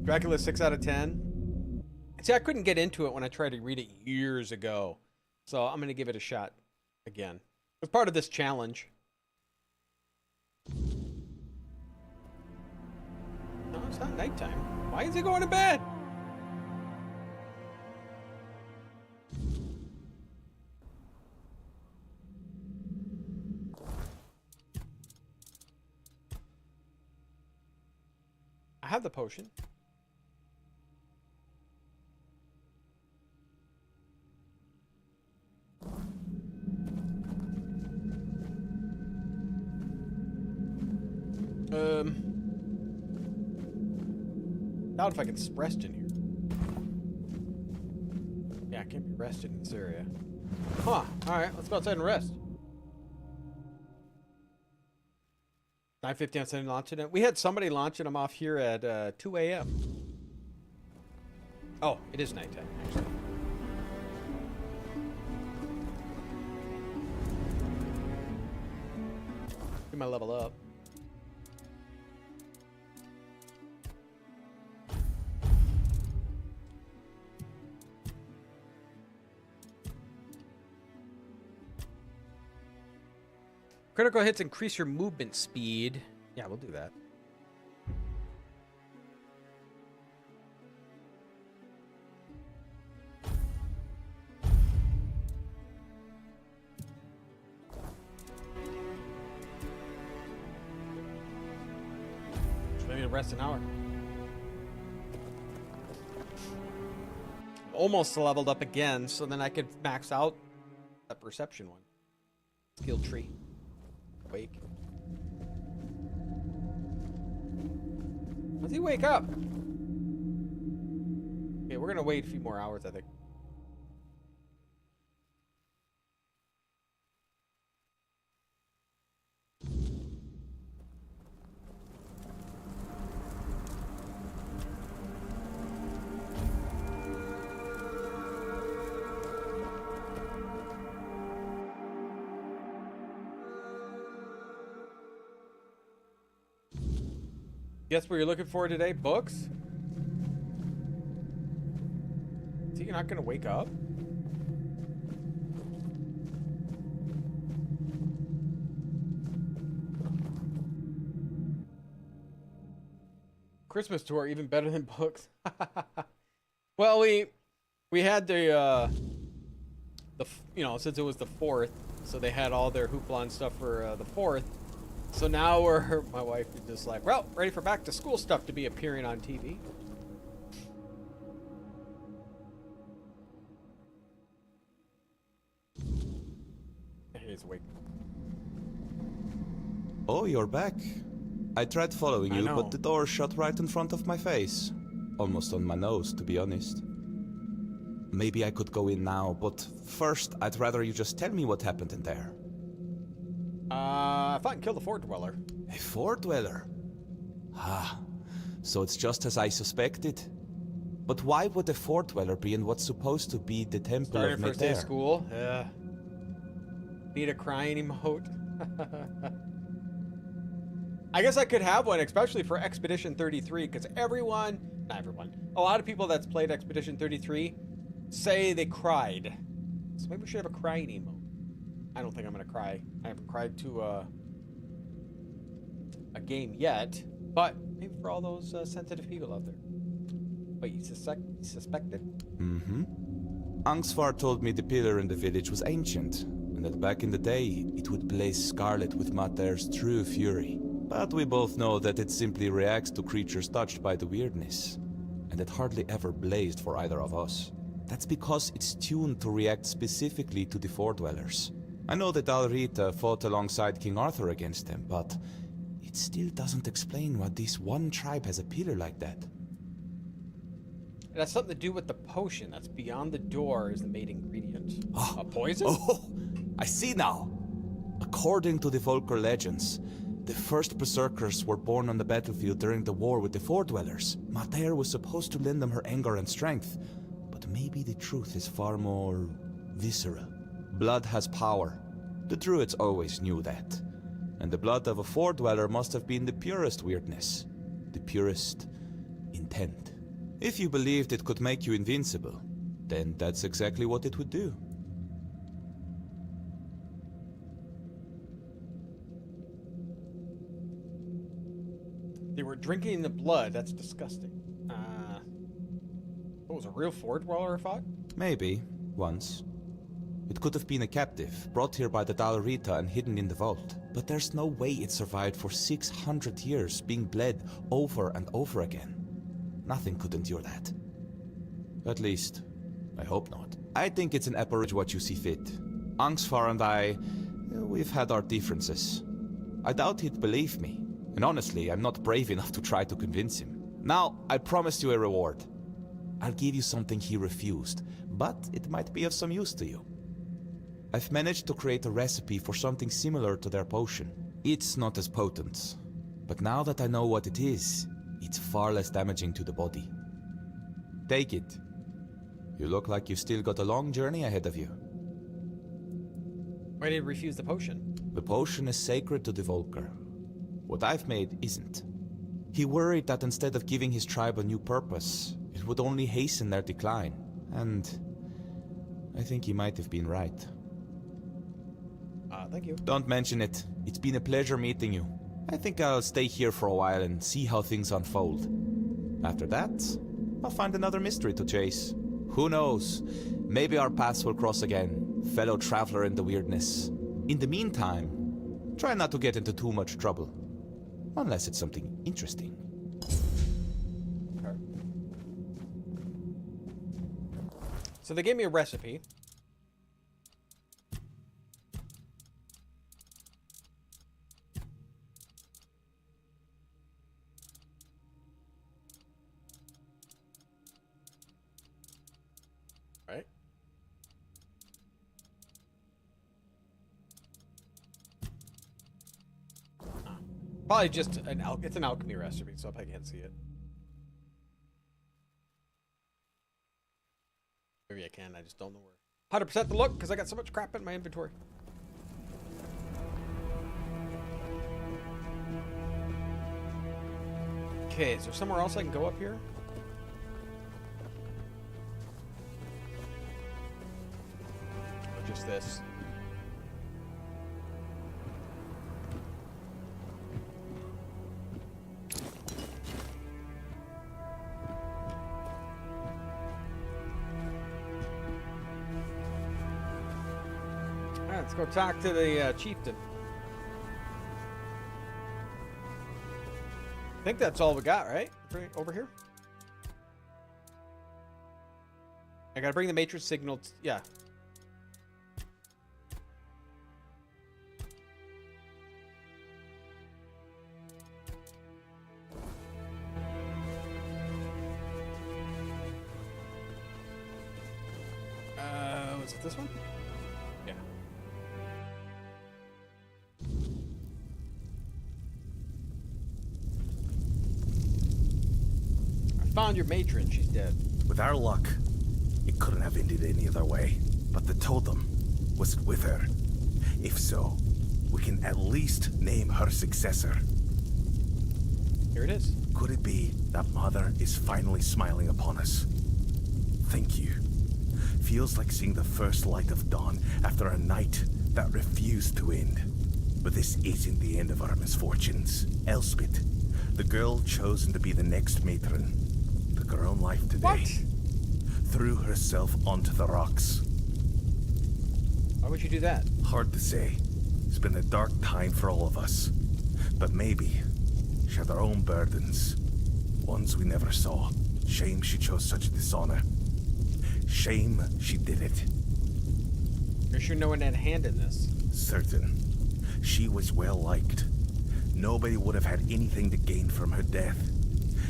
Dracula 6 out of 10. See, I couldn't get into it when I tried to read it years ago. So I'm going to give it a shot again. It's part of this challenge. No, it's not nighttime. Why is he going to bed? I have the potion. Doubt if I can express in here. can't be rested in this area. Huh. Alright, let's go outside and rest. 9:50 on Sunday launching it. We had somebody launching them off here at 2 a.m. Oh, it is nighttime, actually. Get my level up. Critical hits increase your movement speed. Yeah, we'll do that. Maybe rest an hour. Almost leveled up again, so then I could max out that perception one. Skill tree. Wake. Does he wake up? Okay, we're gonna wait a few more hours, I think. Guess what you're looking for today? Books? Is he not gonna wake up? Christmas tour even better than books. Well, we had the you know, since it was the 4th, so they had all their hoopla and stuff for the 4th. So now my wife is just like, well, ready for back to school stuff to be appearing on TV. He's awake. Oh, you're back. I tried following you, but the door shut right in front of my face. Almost on my nose, to be honest. Maybe I could go in now, but first, I'd rather you just tell me what happened in there. I fought and killed a fort dweller. A fort dweller? Ah, so it's just as I suspected. But why would a fort dweller be in what's supposed to be the temple Started of first day of Medea? school. Need a crying emote. I guess I could have one, especially for Expedition 33, because not everyone, a lot of people that's played Expedition 33 say they cried. So maybe we should have a crying emote. I don't think I'm gonna cry. I haven't cried to a game yet, but maybe for all those sensitive people out there. But you suspected. Mm-hmm. Angsvar told me the pillar in the village was ancient, and that back in the day, it would blaze scarlet with Mater's true fury. But we both know that it simply reacts to creatures touched by the weirdness, and it hardly ever blazed for either of us. That's because it's tuned to react specifically to the fort dwellers. I know that Alrita fought alongside King Arthur against them, but it still doesn't explain why this one tribe has a pillar like that. It has something to do with the potion that's beyond the door is the main ingredient. Oh. A poison? Oh, I see now. According to the Volker legends, the first berserkers were born on the battlefield during the war with the fort dwellers. Mater was supposed to lend them her anger and strength, but maybe the truth is far more visceral. Blood has power. The druids always knew that. And the blood of a fort dweller must have been the purest weirdness. The purest intent. If you believed it could make you invincible, then that's exactly what it would do. They were drinking the blood. That's disgusting. What was a real fort dweller fought? Maybe. Once. It could have been a captive, brought here by the Dalrita and hidden in the vault. But there's no way it survived for 600 years, being bled over and over again. Nothing could endure that. At least, I hope not. I think it's an apparition what you see fit. Angsvar and I, we've had our differences. I doubt he'd believe me. And honestly, I'm not brave enough to try to convince him. Now, I promised you a reward. I'll give you something he refused, but it might be of some use to you. I've managed to create a recipe for something similar to their potion. It's not as potent, but now that I know what it is, it's far less damaging to the body. Take it. You look like you've still got a long journey ahead of you. Why did he refuse the potion? The potion is sacred to the Volker. What I've made isn't. He worried that instead of giving his tribe a new purpose, it would only hasten their decline. And I think he might have been right. Thank you. Don't mention it. It's been a pleasure meeting you. I think I'll stay here for a while and see how things unfold. After that, I'll find another mystery to chase. Who knows? Maybe our paths will cross again, fellow traveler in the weirdness. In the meantime, try not to get into too much trouble. Unless it's something interesting. Okay. So they gave me a recipe. Right. Probably just it's an alchemy recipe, so I can't see it. Maybe I can, I just don't know where. 100% the look, because I got so much crap in my inventory. Okay, is there somewhere else I can go up here? Or just this? Let's go talk to the chieftain. I think that's all we got, right? Over here? I gotta bring the matrix signal. Yeah. Was it this one? Yeah. Found your matron. She's dead. With our luck, it couldn't have ended any other way. But the totem was with her. If so, we can at least name her successor. Here it is. Could it be that Mother is finally smiling upon us? Thank you. Feels like seeing the first light of dawn after a night that refused to end. But this isn't the end of our misfortunes. Elspeth, the girl chosen to be the next matron, took her own life today. What? Threw herself onto the rocks. Why would you do that? Hard to say. It's been a dark time for all of us. But maybe she had her own burdens. Ones we never saw. Shame she chose such dishonor. Shame she did it. You're sure no one had a hand in this? Certain. She was well liked. Nobody would have had anything to gain from her death.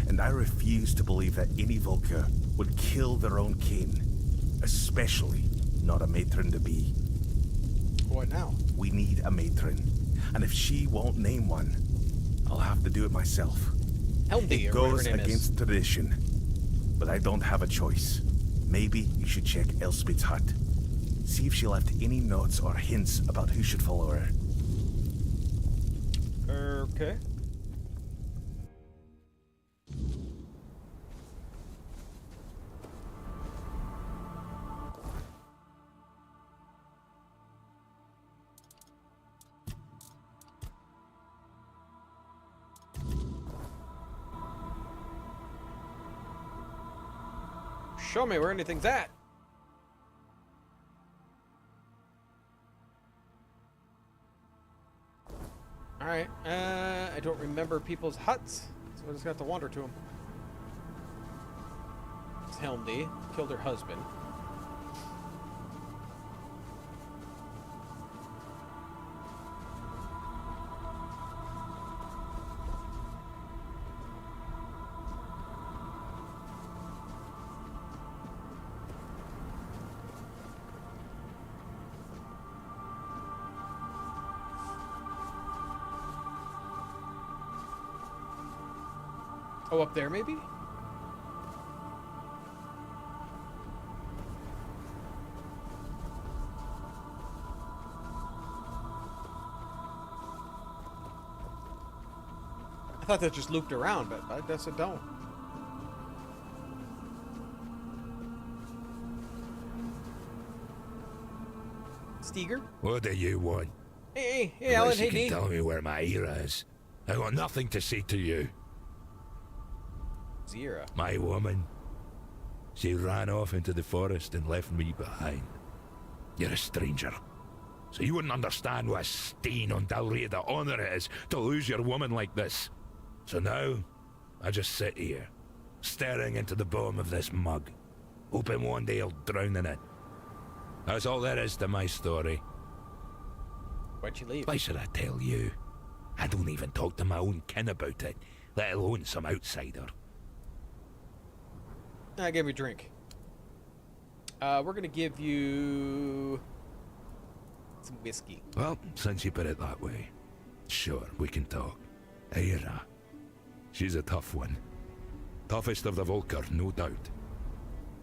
And I refuse to believe that any Volker would kill their own kin. Especially not a matron-to-be. What now? We need a matron. And if she won't name one, I'll have to do it myself. Helmdy, it goes against tradition. But I don't have a choice. Maybe you should check Elspeth's hut. See if she left any notes or hints about who should follow her. Okay. Show me where anything's at. Alright, I don't remember people's huts, so I just got to wander to them. It's Helmdy, killed her husband. Oh, up there maybe? I thought that just looped around, but I guess it don't. Steger? What do you want? Hey, Alan, Unless hey, you can Dean. tell me where my Ira is. I got nothing to say to you. Zira. My woman. She ran off into the forest and left me behind. You're a stranger. So you wouldn't understand what a stain on Dalria the honor it is to lose your woman like this. So now, I just sit here, staring into the bottom of this mug, hoping one day I'll drown in it. That's all there is to my story. Why'd you leave? Why should I tell you? I don't even talk to my own kin about it, let alone some outsider. I gave you a drink. We're gonna give you some whiskey. Well, since you put it that way, sure, we can talk. Aira. She's a tough one. Toughest of the Volker, no doubt.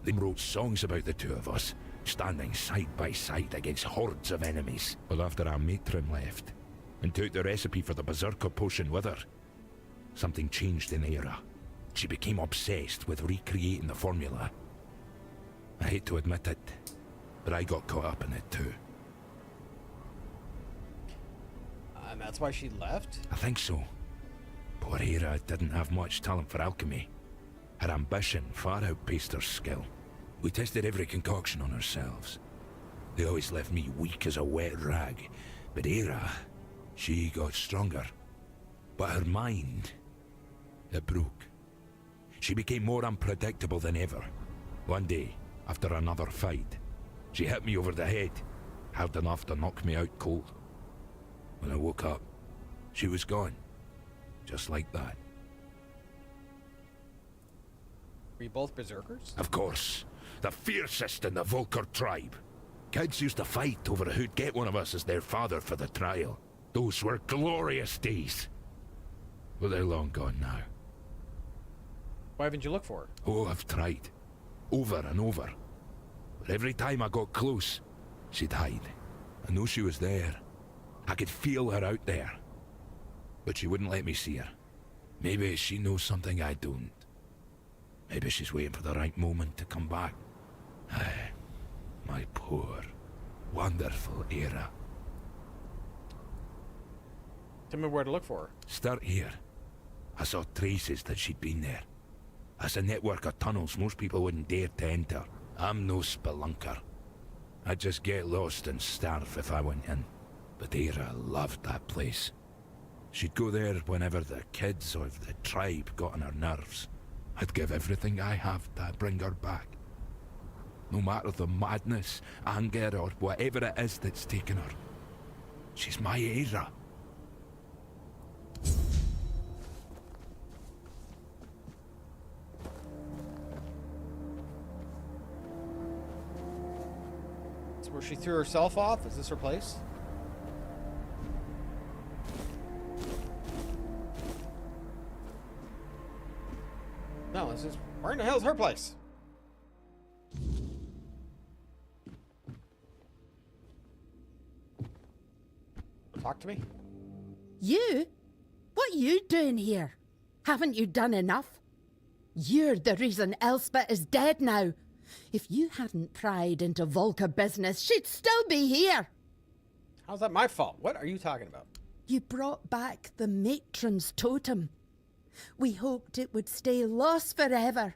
They wrote songs about the two of us, standing side by side against hordes of enemies. But after our matron left, and took the recipe for the Berserker potion with her, something changed in Aira. She became obsessed with recreating the formula. I hate to admit it, but I got caught up in it too. And that's why she left? I think so. Poor Aira didn't have much talent for alchemy. Her ambition far outpaced her skill. We tested every concoction on ourselves. They always left me weak as a wet rag. But Aira, she got stronger. But her mind, it broke. She became more unpredictable than ever. One day, after another fight, she hit me over the head, hard enough to knock me out cold. When I woke up, she was gone. Just like that. Were you both berserkers? Of course. The fiercest in the Volker tribe. Kids used to fight over who'd get one of us as their father for the trial. Those were glorious days. But they're long gone now. Why haven't you looked for her? Oh, I've tried. Over and over. But every time I got close, she'd hide. I knew she was there. I could feel her out there. But she wouldn't let me see her. Maybe she knows something I don't. Maybe she's waiting for the right moment to come back. Aye, my poor, wonderful Aira. Tell me where to look for her. Start here. I saw traces that she'd been there. That's a network of tunnels most people wouldn't dare to enter. I'm no spelunker. I'd just get lost and starve if I went in. But Aira loved that place. She'd go there whenever the kids or the tribe got on her nerves. I'd give everything I have to bring her back. No matter the madness, anger, or whatever it is that's taken her. She's my Aira. That's where she threw herself off? Is this her place? No, this is... Where in the hell's her place? Talk to me. You? What you doing here? Haven't you done enough? You're the reason Elspeth is dead now. If you hadn't pried into Volker business, she'd still be here. How's that my fault? What are you talking about? You brought back the matron's totem. We hoped it would stay lost forever.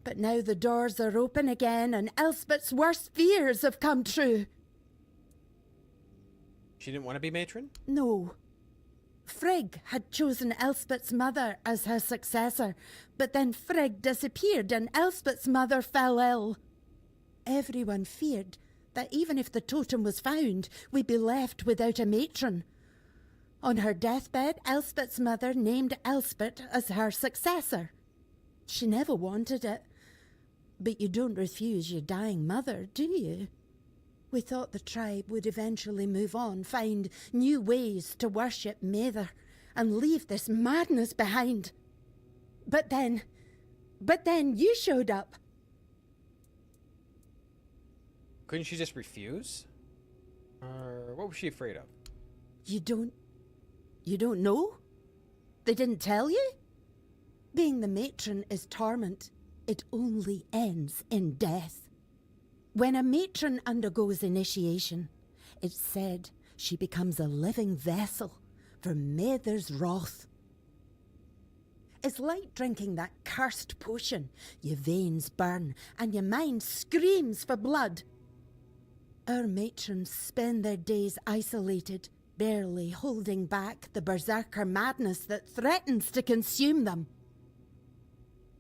But now the doors are open again and Elspeth's worst fears have come true. She didn't want to be matron? No. Frigg had chosen Elspeth's mother as her successor, but then Frigg disappeared and Elspeth's mother fell ill. Everyone feared that even if the totem was found, we'd be left without a matron. On her deathbed, Elspeth's mother named Elspeth as her successor. She never wanted it. But you don't refuse your dying mother, do you? We thought the tribe would eventually move on, find new ways to worship Mather, and leave this madness behind. But then you showed up. Couldn't she just refuse? Or what was she afraid of? You don't know? They didn't tell you? Being the matron is torment. It only ends in death. When a matron undergoes initiation, it's said she becomes a living vessel for Mather's wrath. It's like drinking that cursed potion. Your veins burn and your mind screams for blood. Our matrons spend their days isolated, barely holding back the berserker madness that threatens to consume them.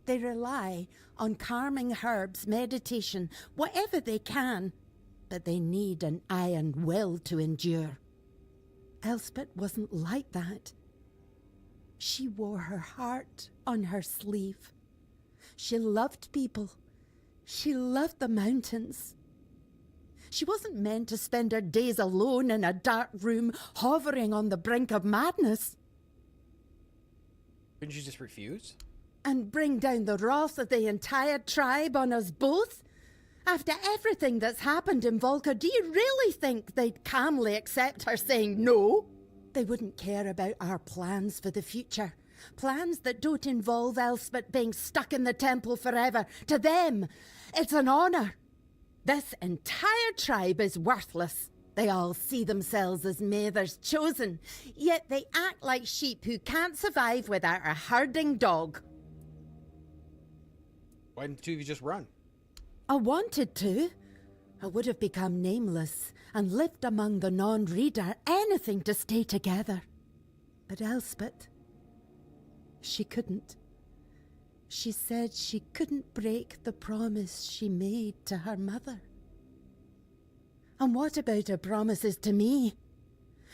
They rely on calming herbs, meditation, whatever they can, but they need an iron will to endure. Elspeth wasn't like that. She wore her heart on her sleeve. She loved people. She loved the mountains. She wasn't meant to spend her days alone in a dark room, hovering on the brink of madness. Couldn't you just refuse? And bring down the wrath of the entire tribe on us both? After everything that's happened in Volca, do you really think they'd calmly accept her saying no? They wouldn't care about our plans for the future. Plans that don't involve Elspeth being stuck in the temple forever. To them, it's an honour. This entire tribe is worthless. They all see themselves as Mather's chosen, yet they act like sheep who can't survive without a herding dog. Why didn't you just run? I wanted to. I would have become nameless and lived among the non-reader, anything to stay together. But Elspeth, she couldn't. She said she couldn't break the promise she made to her mother. And what about her promises to me?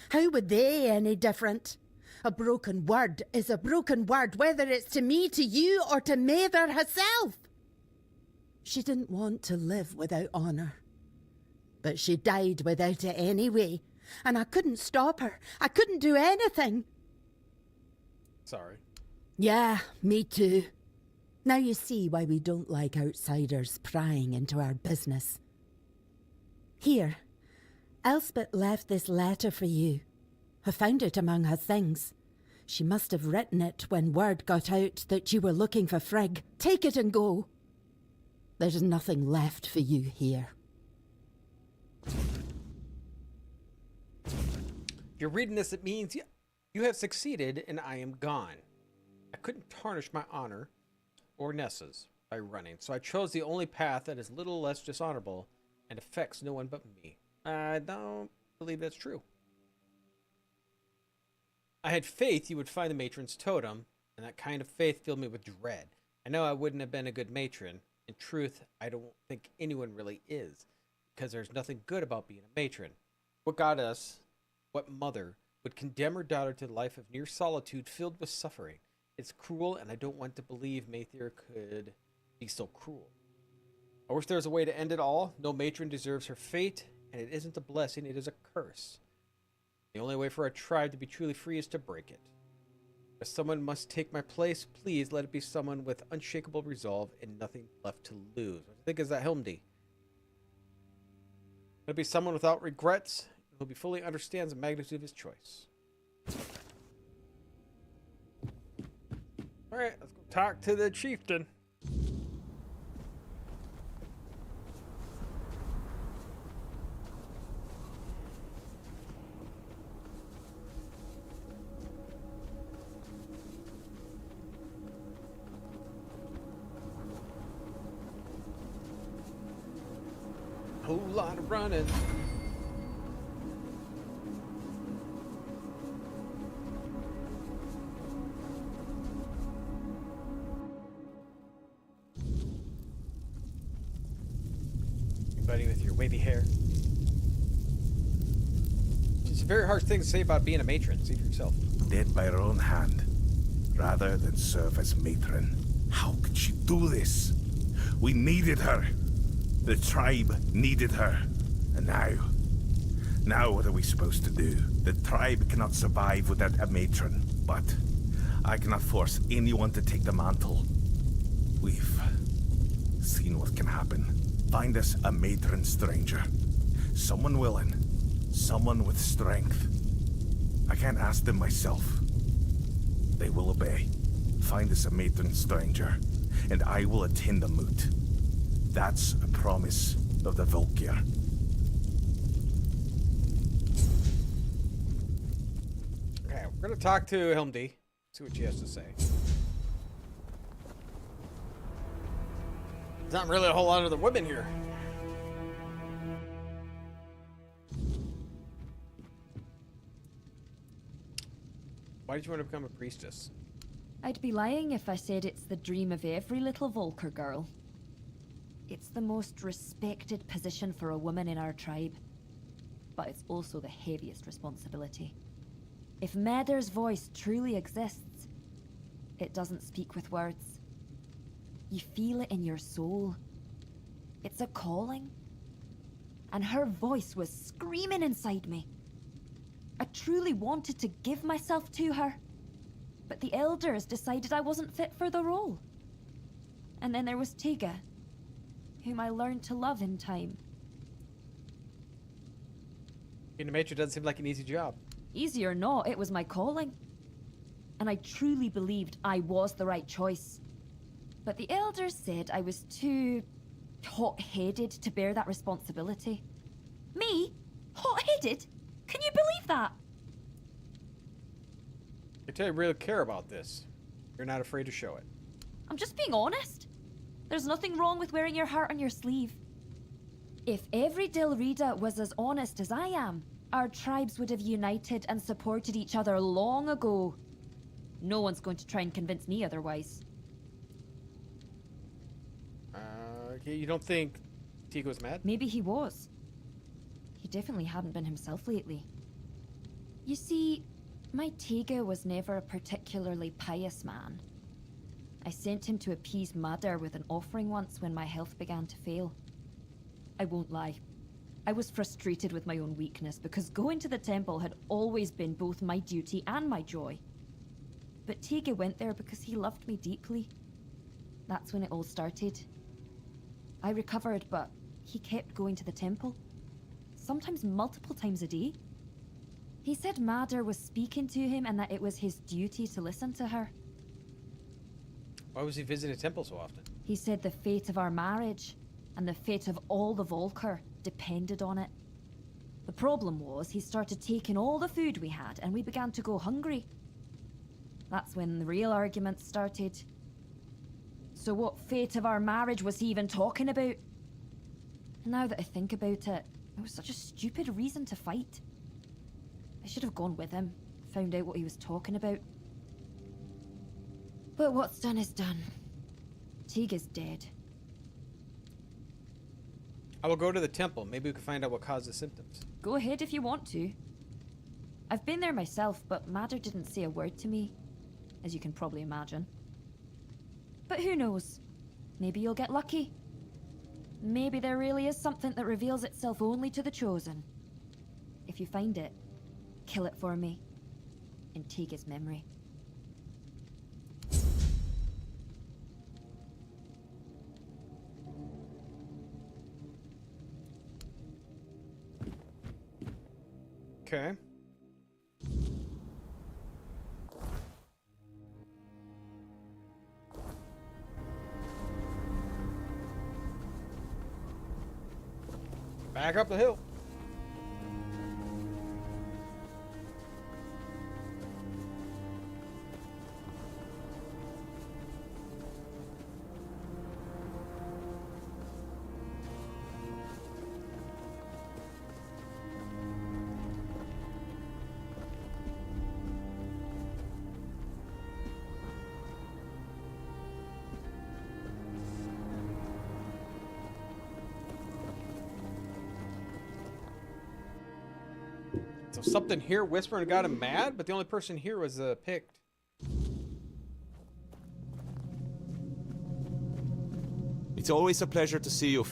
How would they any different? A broken word is a broken word, whether it's to me, to you, or to Mather herself. She didn't want to live without honour. But she died without it anyway, and I couldn't stop her. I couldn't do anything. Sorry. Yeah, me too. Now you see why we don't like outsiders prying into our business. Here, Elspeth left this letter for you. I found it among her things. She must have written it when word got out that you were looking for Frigg. Take it and go. There's nothing left for you here. If you're reading this, it means you have succeeded and I am gone. I couldn't tarnish my honor or Nessa's by running, so I chose the only path that is a little less dishonorable and affects no one but me. I don't believe that's true. I had faith you would find the matron's totem, and that kind of faith filled me with dread. I know I wouldn't have been a good matron. In truth, I don't think anyone really is, because there's nothing good about being a matron. What goddess, what mother, would condemn her daughter to a life of near solitude filled with suffering? It's cruel, and I don't want to believe Mather could be so cruel. I wish there was a way to end it all. No matron deserves her fate, and it isn't a blessing, it is a curse. The only way for our tribe to be truly free is to break it. If someone must take my place, please let it be someone with unshakable resolve and nothing left to lose. What I think is that Helmdy. Let it be someone without regrets, who fully understands the magnitude of his choice. Alright, let's go talk to the chieftain. Whole lot of running. Anybody with your wavy hair? It's a very harsh thing to say about being a matron. See for yourself. Dead by her own hand, rather than serve as matron. How could she do this? We needed her. The tribe needed her. And now what are we supposed to do? The tribe cannot survive without a matron. But I cannot force anyone to take the mantle. We've seen what can happen. Find us a matron stranger. Someone willing. Someone with strength. I can't ask them myself. They will obey. Find us a matron stranger, and I will attend the moot. That's a promise of the Volkir. Okay, we're gonna talk to Helmdi. See what she has to say. There's not really a whole lot of the women here. Why did you want to become a priestess? I'd be lying if I said it's the dream of every little Volker girl. It's the most respected position for a woman in our tribe. But it's also the heaviest responsibility. If Mader's voice truly exists, it doesn't speak with words. You feel it in your soul. It's a calling. And her voice was screaming inside me. I truly wanted to give myself to her. But the elders decided I wasn't fit for the role. And then there was Tiga, whom I learned to love in time. Being a matron doesn't seem like an easy job. Easy or not, it was my calling. And I truly believed I was the right choice. But the elders said I was too hot-headed to bear that responsibility. Me? Hot-headed? Can you believe that? I can tell you really care about this. You're not afraid to show it. I'm just being honest. There's nothing wrong with wearing your heart on your sleeve. If every Dilrida was as honest as I am, our tribes would have united and supported each other long ago. No one's going to try and convince me otherwise. Okay, you don't think Tigo's mad? Maybe he was. He definitely hadn't been himself lately. You see, my Tiga was never a particularly pious man. I sent him to appease Madar with an offering once when my health began to fail. I won't lie. I was frustrated with my own weakness because going to the temple had always been both my duty and my joy. But Tiga went there because he loved me deeply. That's when it all started. I recovered, but he kept going to the temple. Sometimes multiple times a day. He said Madar was speaking to him and that it was his duty to listen to her. Why was he visiting the temple so often? He said the fate of our marriage and the fate of all the Volker depended on it. The problem was he started taking all the food we had and we began to go hungry. That's when the real arguments started. So what fate of our marriage was he even talking about? Now that I think about it, it was such a stupid reason to fight. I should have gone with him, found out what he was talking about. But what's done is done. Tiga's dead. I will go to the temple. Maybe we can find out what caused the symptoms. Go ahead if you want to. I've been there myself, but Madar didn't say a word to me, as you can probably imagine. But who knows? Maybe you'll get lucky. Maybe there really is something that reveals itself only to the chosen. If you find it, kill it for me, in Tiga's memory. Okay. Back up the hill. So something here whispering got him mad, but the only person here was picked. It's always a pleasure to see you.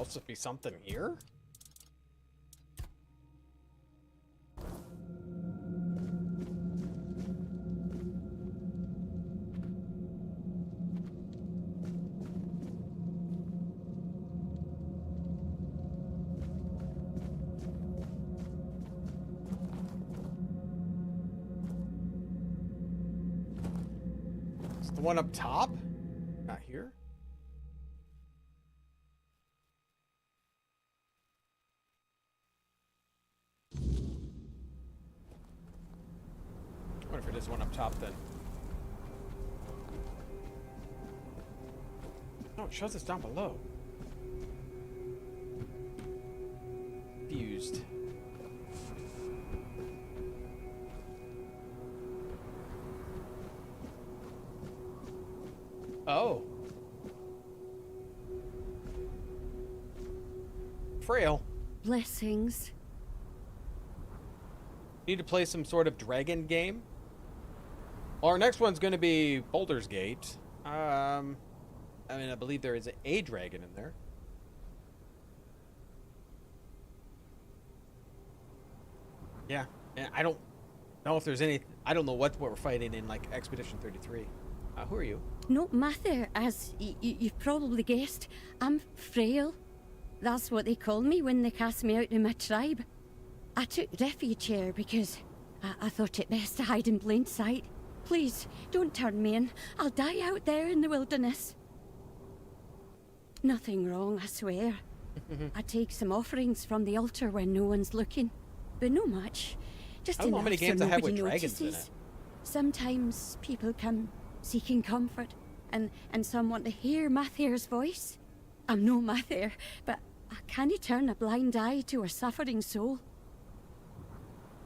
supposed to be something here? It's the one up top? Not here? What if it is one up top then? No, it shows us down below. Fused. Oh. Frail. Blessings. Need to play some sort of dragon game. Well, our next one's going to be Baldur's Gate. I mean, I believe there is a dragon in there. Yeah, and I don't know if there's any. I don't know what we're fighting in like Expedition 33. Who are you? No, Mather, as you've probably guessed, I'm frail. That's what they call me when they cast me out of my tribe. I took refuge here because I thought it best to hide in plain sight. Please, don't turn me in. I'll die out there in the wilderness. Nothing wrong, I swear. I take some offerings from the altar when no one's looking. But no much. Just I don't know how many enough games so I have with nobody dragons in notices. it. Sometimes people come seeking comfort, and some want to hear Mather's voice. I'm no Mather, but I can't turn a blind eye to a suffering soul.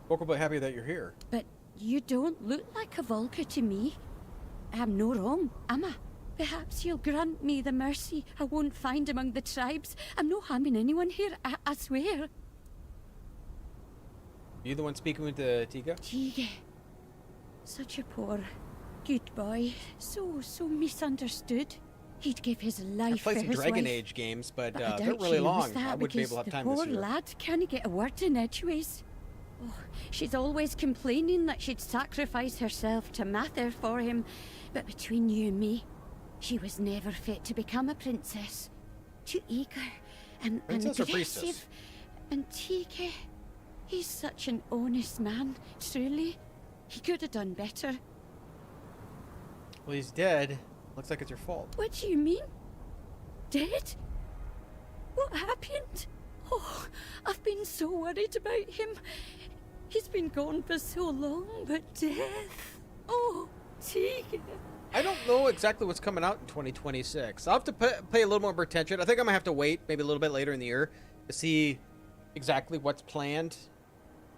We're happy that you're here. But you don't look like a Volker to me. I'm no wrong, am I? Perhaps you'll grant me the mercy I won't find among the tribes. I'm no harming anyone here, I swear. You the one speaking with Tiga? Tiga. Such a poor, good boy. So misunderstood. He'd give his life I played for some his Dragon wife. Age games, but I they're doubt really she knows long. that I wouldn't be because able to have the time poor this year. lad can't get a word in edgeways. Oh, she's always complaining that she'd sacrifice herself to Mather for him, but between you and me, she was never fit to become a princess. Too eager and Princess or aggressive. priestess? And Tika, he's such an honest man, truly. He could have done better. Well, he's dead. Looks like it's your fault. What do you mean? Dead? What happened? Oh, I've been so worried about him. He's been gone for so long, but death. Oh, Tegan. I don't know exactly what's coming out in 2026. I'll have to pay a little more attention. I think I'm gonna have to wait maybe a little bit later in the year to see exactly what's planned,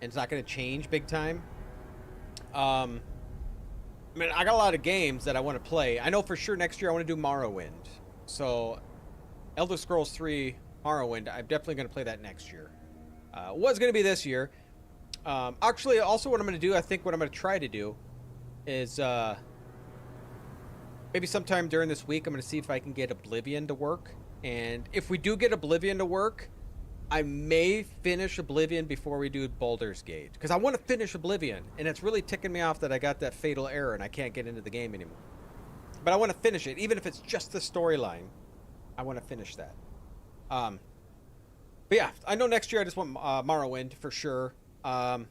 and it's not gonna change big time. I mean, I got a lot of games that I want to play. I know for sure next year I want to do Morrowind. So, Elder Scrolls 3 Morrowind, I'm definitely going to play that next year. Was going to be this year. Actually, also what I'm going to do, I think what I'm going to try to do is maybe sometime during this week, I'm going to see if I can get Oblivion to work. And if we do get Oblivion to work, I may finish Oblivion before we do Baldur's Gate. Because I want to finish Oblivion, and it's really ticking me off that I got that fatal error and I can't get into the game anymore. But I want to finish it, even if it's just the storyline. I want to finish that. But yeah, I know next year I just want Morrowind for sure. I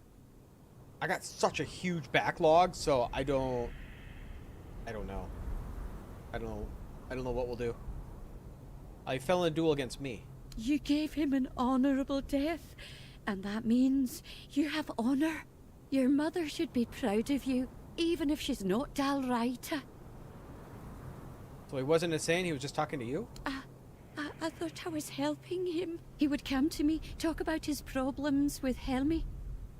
got such a huge backlog, so I don't know. I don't know what we'll do. He fell in a duel against me. You gave him an honourable death, and that means you have honour. Your mother should be proud of you, even if she's not Dalraita. So he wasn't insane, he was just talking to you? I thought I was helping him. He would come to me, talk about his problems with Helmi.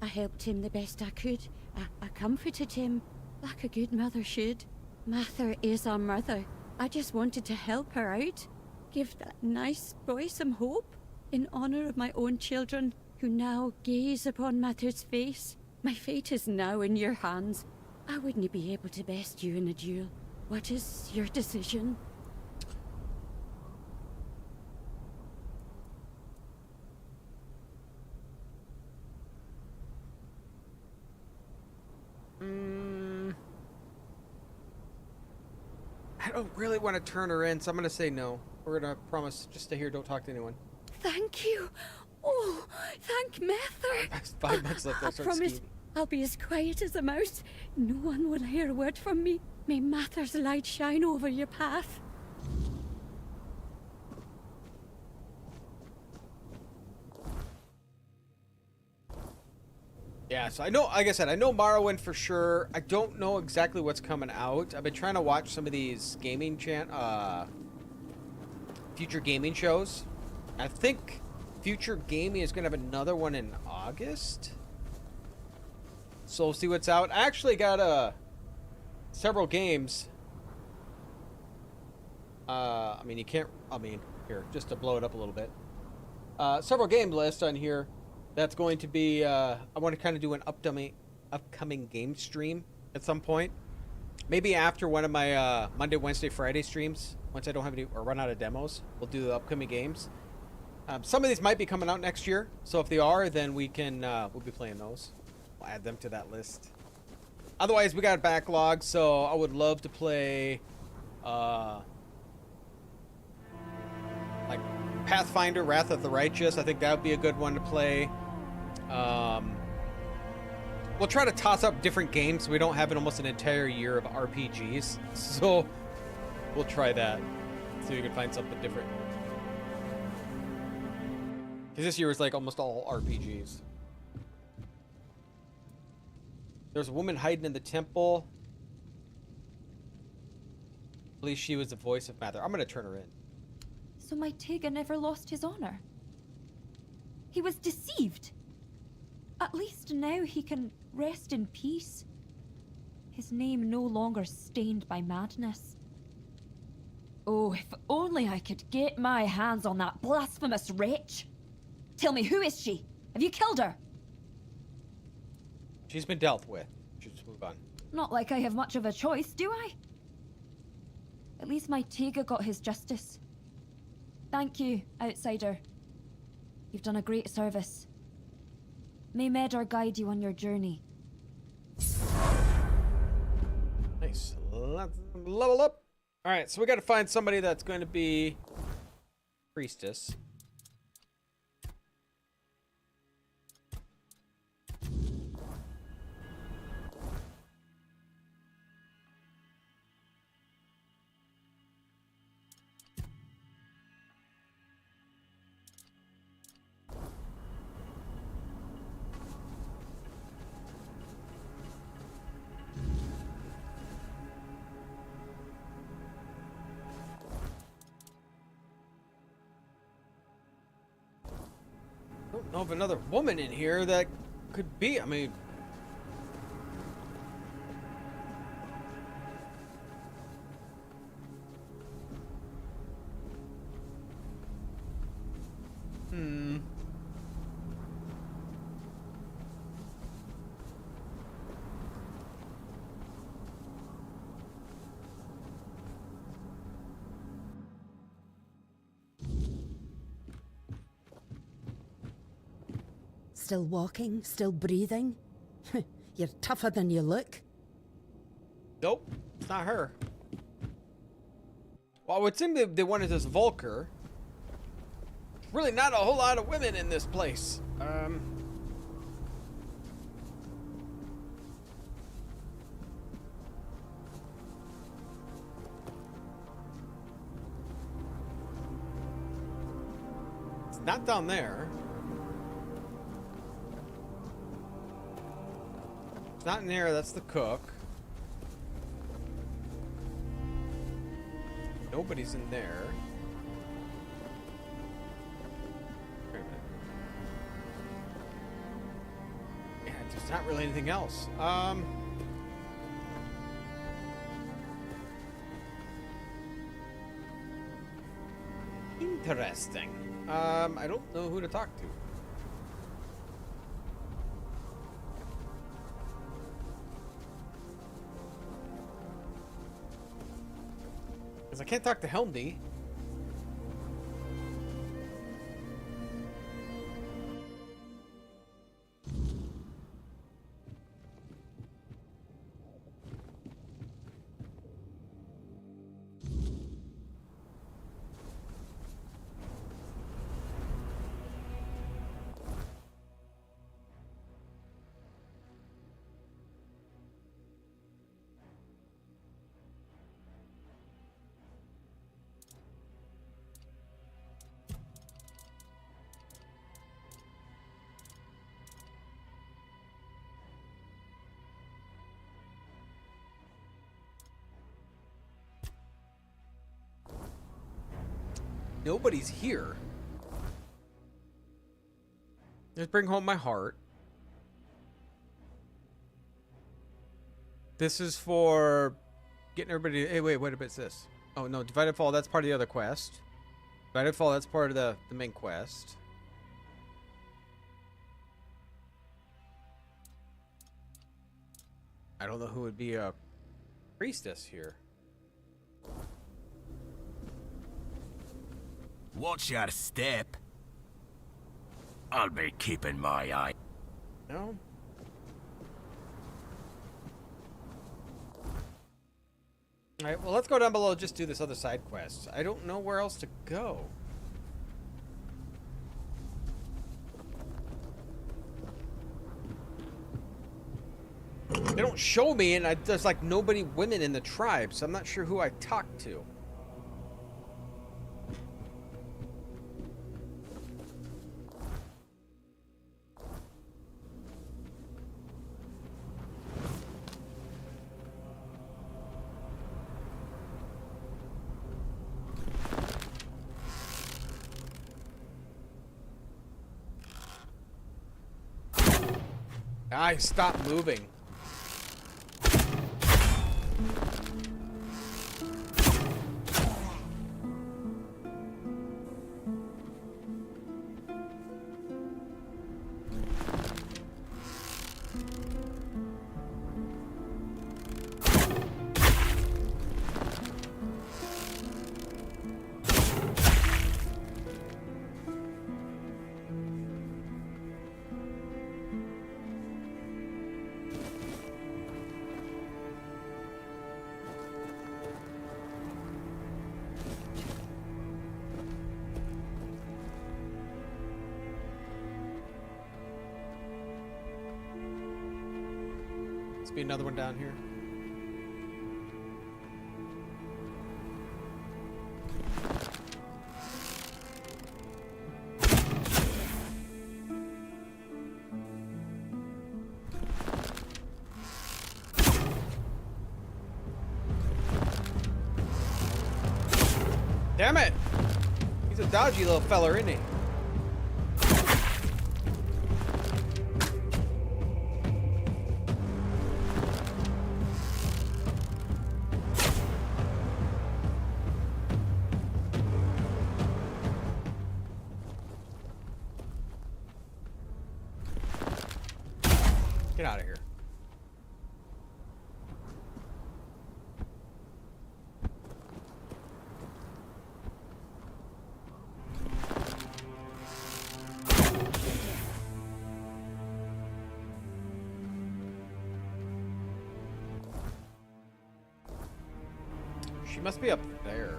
I helped him the best I could. I comforted him, like a good mother should. Mather is our mother. I just wanted to help her out. Give that nice boy some hope, in honour of my own children, who now gaze upon Mather's face. My fate is now in your hands. I wouldn't be able to best you in a duel. What is your decision? I don't really want to turn her in, so I'm going to say no. We're going to promise just stay here, don't talk to anyone. Thank you. Oh, thank Mather. 5 months left. I promise I'll be as quiet as a mouse. No one will hear a word from me. May Mather's light shine over your path. Yeah, so I know, like I said, I know Morrowind for sure. I don't know exactly what's coming out. I've been trying to watch some of these future gaming shows. I think Future Gaming is going to have another one in August. So we'll see what's out. I actually got several games. Here, just to blow it up a little bit. Several game lists on here. That's going to be, I want to kind of do an upcoming game stream at some point. Maybe after one of my Monday, Wednesday, Friday streams. Once I don't have any, or run out of demos, we'll do the upcoming games. Some of these might be coming out next year. So if they are, then we can, we'll be playing those. We'll add them to that list. Otherwise, we got a backlog, so I would love to play, like Pathfinder, Wrath of the Righteous. I think that would be a good one to play. We'll try to toss up different games so we don't have almost an entire year of RPGs. So we'll try that. See if we can find something different. Because this year was like almost all RPGs. There's a woman hiding in the temple. I believe she was the voice of Mather. I'm going to turn her in. So my Tega never lost his honor. He was deceived. At least now he can rest in peace. His name no longer stained by madness. Oh, if only I could get my hands on that blasphemous wretch. Tell me, who is she? Have you killed her? She's been dealt with. Just move on. Not like I have much of a choice, do I? At least my Tega got his justice. Thank you, outsider. You've done a great service. May Medar guide you on your journey. Nice. Let's level up. Alright, so we gotta find somebody that's going to be priestess. I don't know of another woman in here that could be. I mean, Still walking, still breathing? You're tougher than you look. nope, it's not her. Well, it would seem they wanted this Volker. Really not a whole lot of women in this place. It's not down there. It's not in there, that's the cook. Nobody's in there. Wait a minute. Yeah, there's not really anything else. Interesting. I don't know who to talk to. I can't talk to Helmdy. nobody's here. Let's bring home my heart. This is for getting everybody. Hey, wait, what is this? Oh no, Divided Fall. That's part of the other quest. Divided Fall. That's part of the main quest. I don't know who would be a priestess here. Watch your step. I'll be keeping my eye. No. Alright, well, let's go down below and just do this other side quest. I don't know where else to go. They don't show me, and there's like nobody women in the tribe, so I'm not sure who I talked to. I stopped moving. Must be another one down here. Damn it! He's a dodgy little feller, isn't he? Get out of here. She must be up there.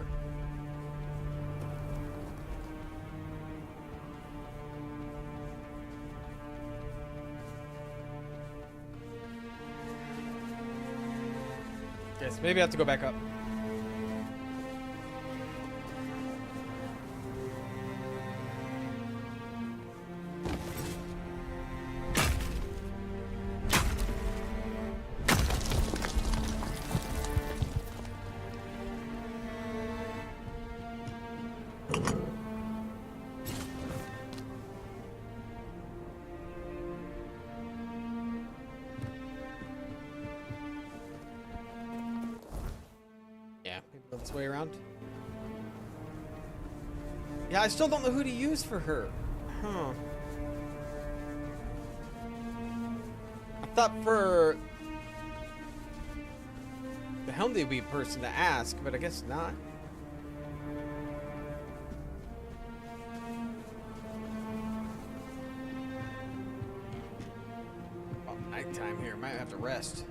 Yes, maybe I have to go back up. This way around. Yeah, I still don't know who to use for her. Huh. I thought for the Helm would be a person to ask, but I guess not. Oh, nighttime here. Might have to rest.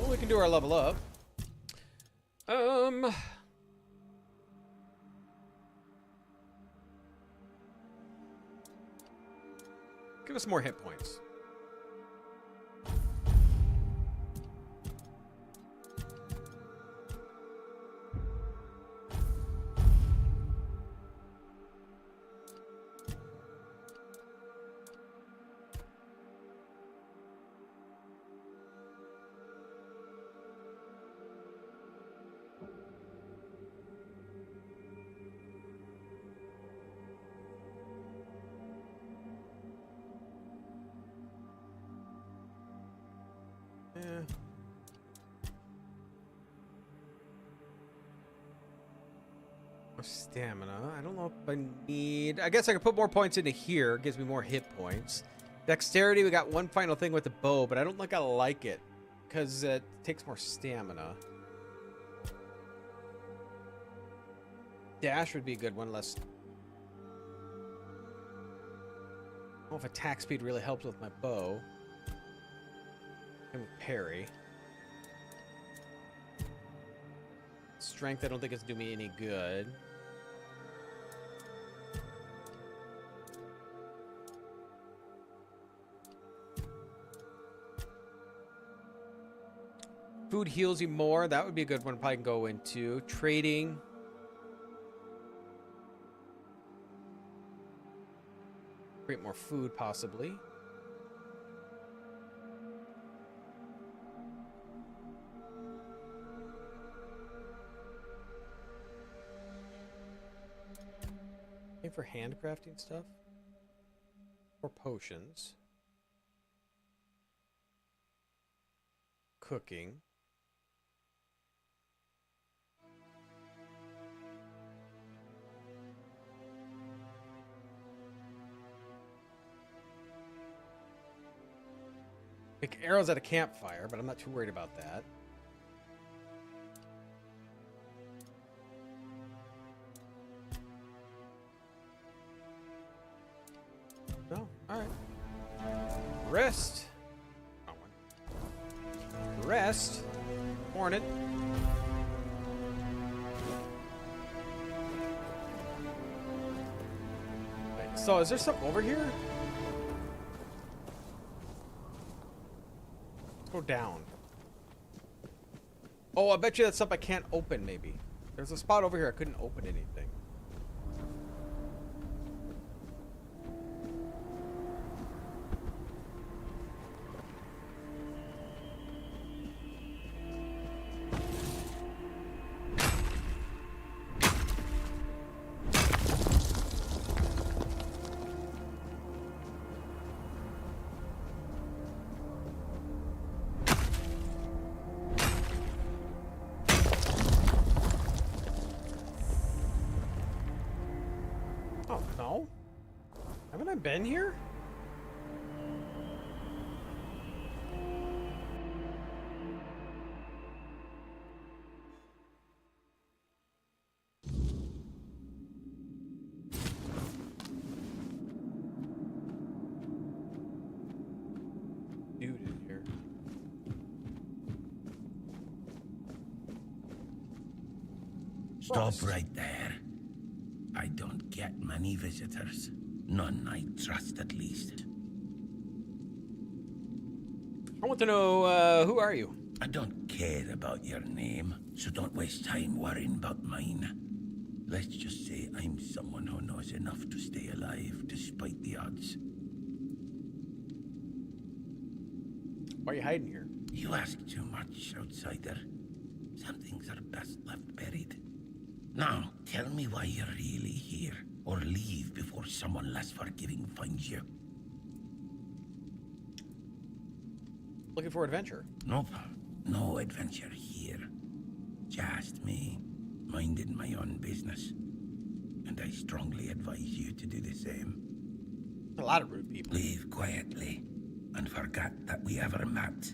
We can do our level up. Give us more hit points. Stamina. I don't know if I need... I guess I could put more points into here. It gives me more hit points. Dexterity, we got one final thing with the bow, but I don't think I like it because it takes more stamina. Dash would be a good one, less... I don't know if attack speed really helps with my bow. And with parry. Strength, I don't think it's doing me any good. Food heals you more. That would be a good one. Probably can go into trading. Create more food, possibly. For handcrafting stuff or potions, cooking, make arrows at a campfire, but I'm not too worried about that. No, alright. Rest. Rest. Hornet. Right, so is there something over here? Let's go down. Oh, I bet you that's something I can't open, maybe. There's a spot over here I couldn't open anything. No? Haven't I been here? Dude in here. Stop right there. I don't get many visitors. None I trust, at least. I want to know, who are you? I don't care about your name, so don't waste time worrying about mine. Let's just say I'm someone who knows enough to stay alive despite the odds. Why are you hiding here? You ask too much, outsider. Some things are best left buried. Now, tell me why you're really here, or leave before someone less forgiving finds you. Looking for adventure. Nope, no adventure here. Just me, minding my own business. And I strongly advise you to do the same. A lot of rude people. Leave quietly, and forget that we ever met.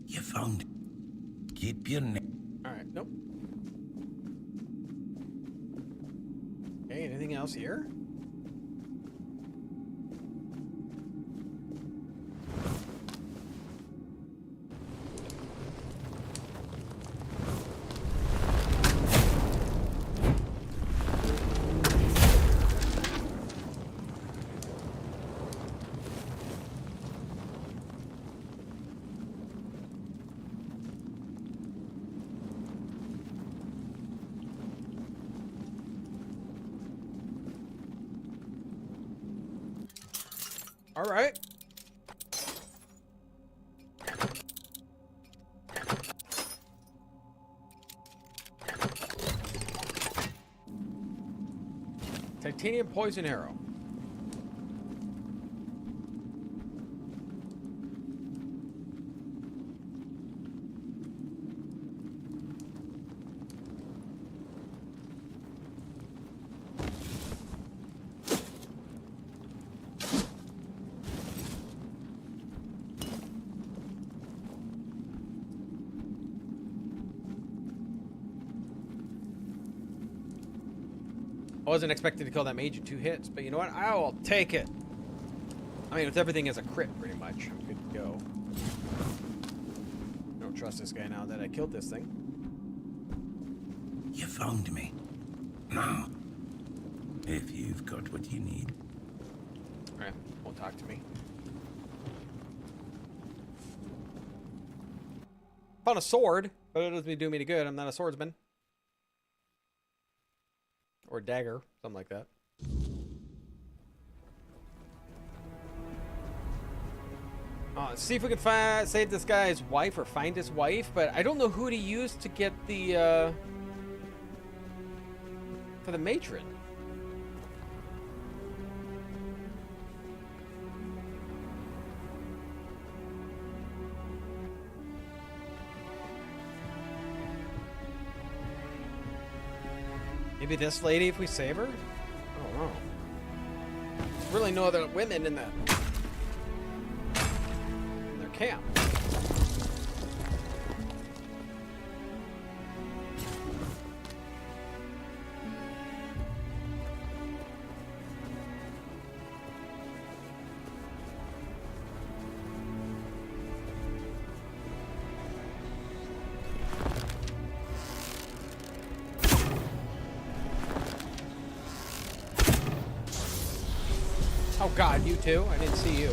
You found... Keep your name. Alright, nope. Okay, anything else here? All right. Titanium poison arrow. I wasn't expecting to kill that mage in 2 hits, but you know what? I will take it. I mean, with everything as a crit, pretty much, I'm good to go. I don't trust this guy now that I killed this thing. You found me. Now, if you've got what you need. Alright, won't talk to me. Found a sword, but it doesn't do me any good. I'm not a swordsman. Or dagger, something like that. Let's see if we can save this guy's wife or find his wife, but I don't know who to use to get the, for the matron. Maybe this lady if we save her? I don't know. There's really no other women in their camp. Oh god, you too? I didn't see you.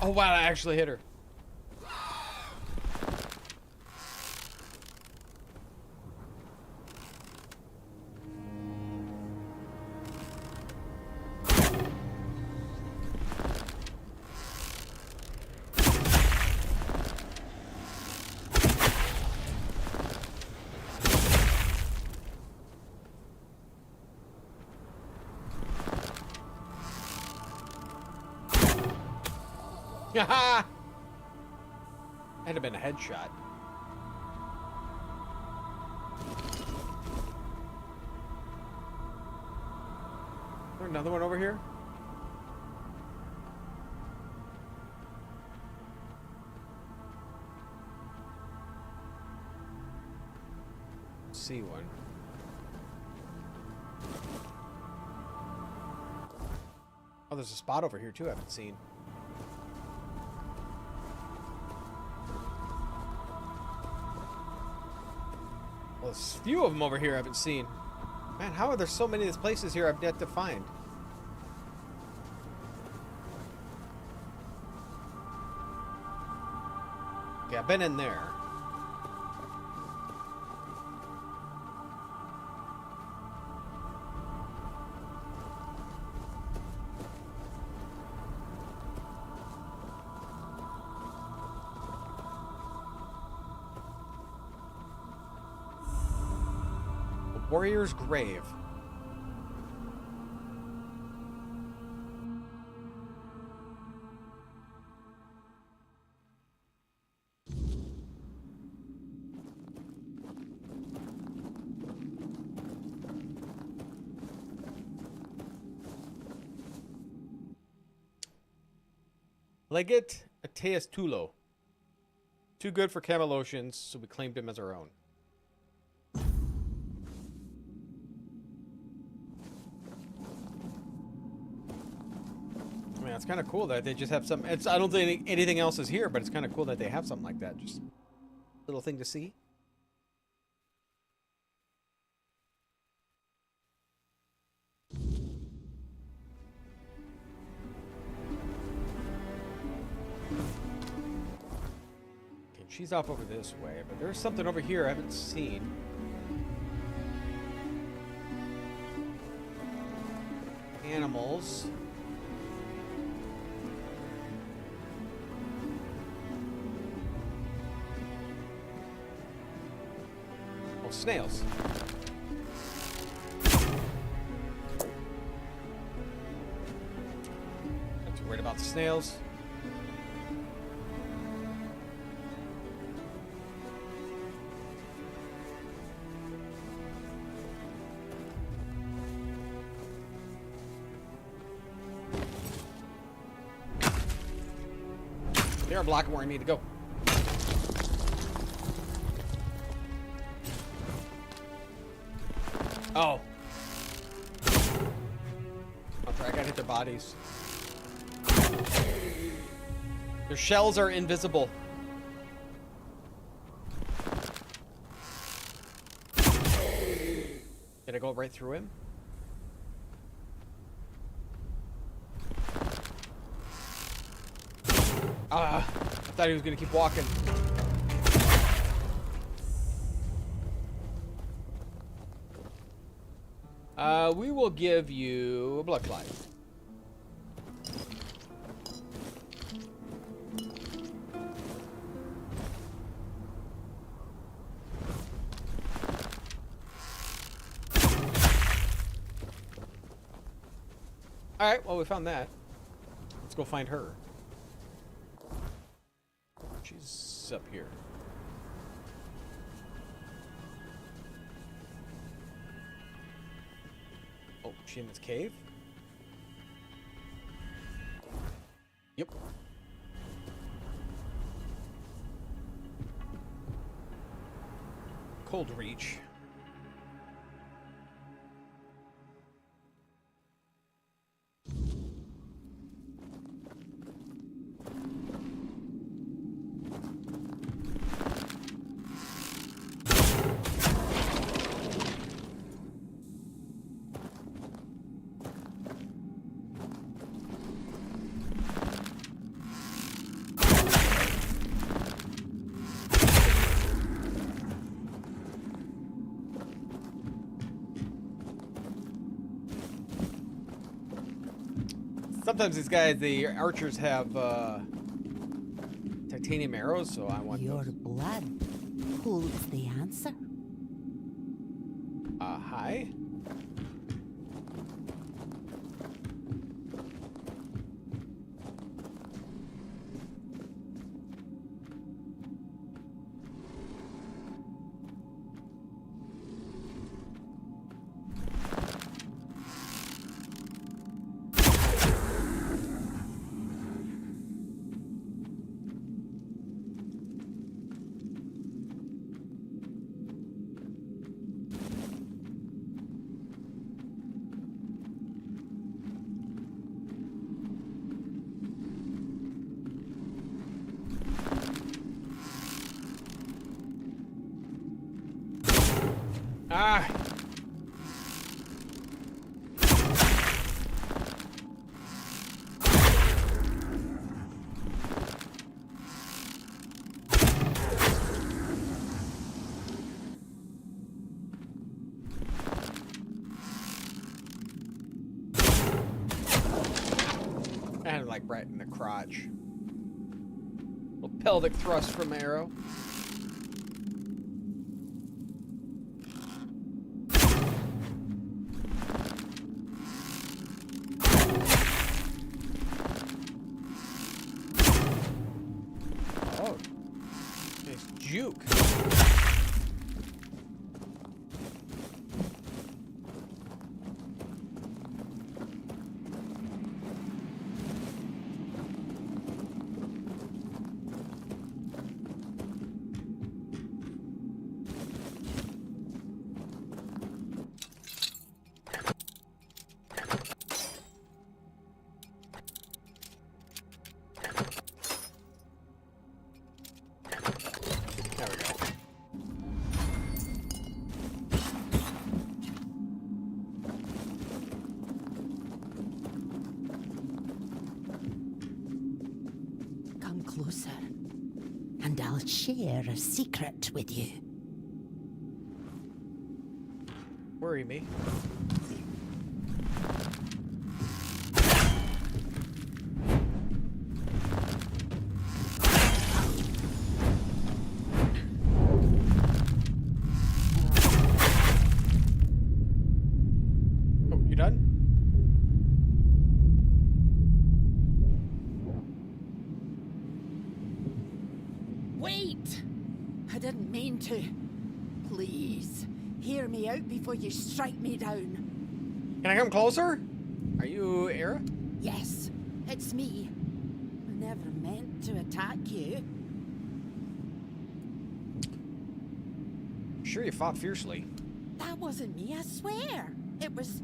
Oh wow, I actually hit her. Haha! That'd have been a headshot. Is there another one over here? See one. Oh, there's a spot over here too I haven't seen. Well, there's a few of them over here I haven't seen. Man, how are there so many of these places here I've yet to find? Okay, I've been in there. Warrior's Grave. Legate Ateus Tulo. Too good for Camelosians, so we claimed him as our own. I mean, it's kind of cool that they just have some. I don't think anything else is here, but it's kind of cool that they have something like that. Just a little thing to see. She's off over this way, but there's something over here I haven't seen. Animals. Oh, snails. Not too worried about the snails. They're blocking where I need to go. Oh. I gotta hit their bodies. Their shells are invisible. Did I go right through him? I thought he was gonna keep walking. We will give you a blood clot. All right, well, we found that. Let's go find her. She's up here. Oh, she in this cave? Yep. Cold Reach. Sometimes these guys, the archers, have titanium arrows, so I want your those. blood holds the answer. Hi. Ah. And like right in the crotch. Little pelvic thrust from arrow. Oh, nice juke. There we go. Come closer. and I'll share a secret with you. Worry me. Oh, you done? Wait! I didn't mean to. Please, hear me out before you strike me down. Can I come closer? Are you Era? Yes, it's me. I never meant to attack you. Sure, you fought fiercely. That wasn't me, I swear. It was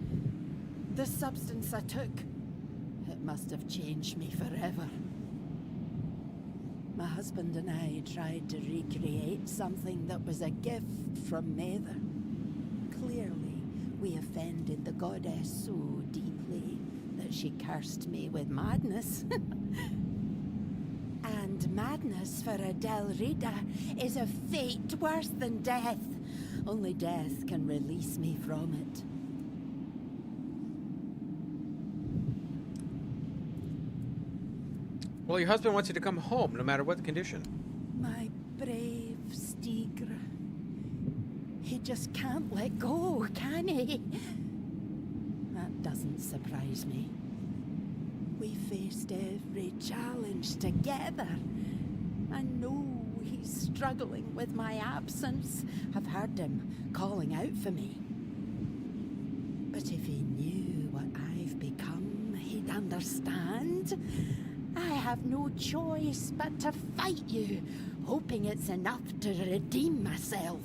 the substance I took. It must have changed me forever. My husband and I tried to recreate something that was a gift from Mather. Clearly, we offended the goddess so deeply that she cursed me with madness. And madness for a Del Rita is a fate worse than death. Only death can release me from it. Well, your husband wants you to come home, no matter what the condition. My brave Stigr. He just can't let go, can he? That doesn't surprise me. We faced every challenge together. I know he's struggling with my absence. I've heard him calling out for me. But if he knew what I've become, he'd understand. I have no choice but to fight you, hoping it's enough to redeem myself.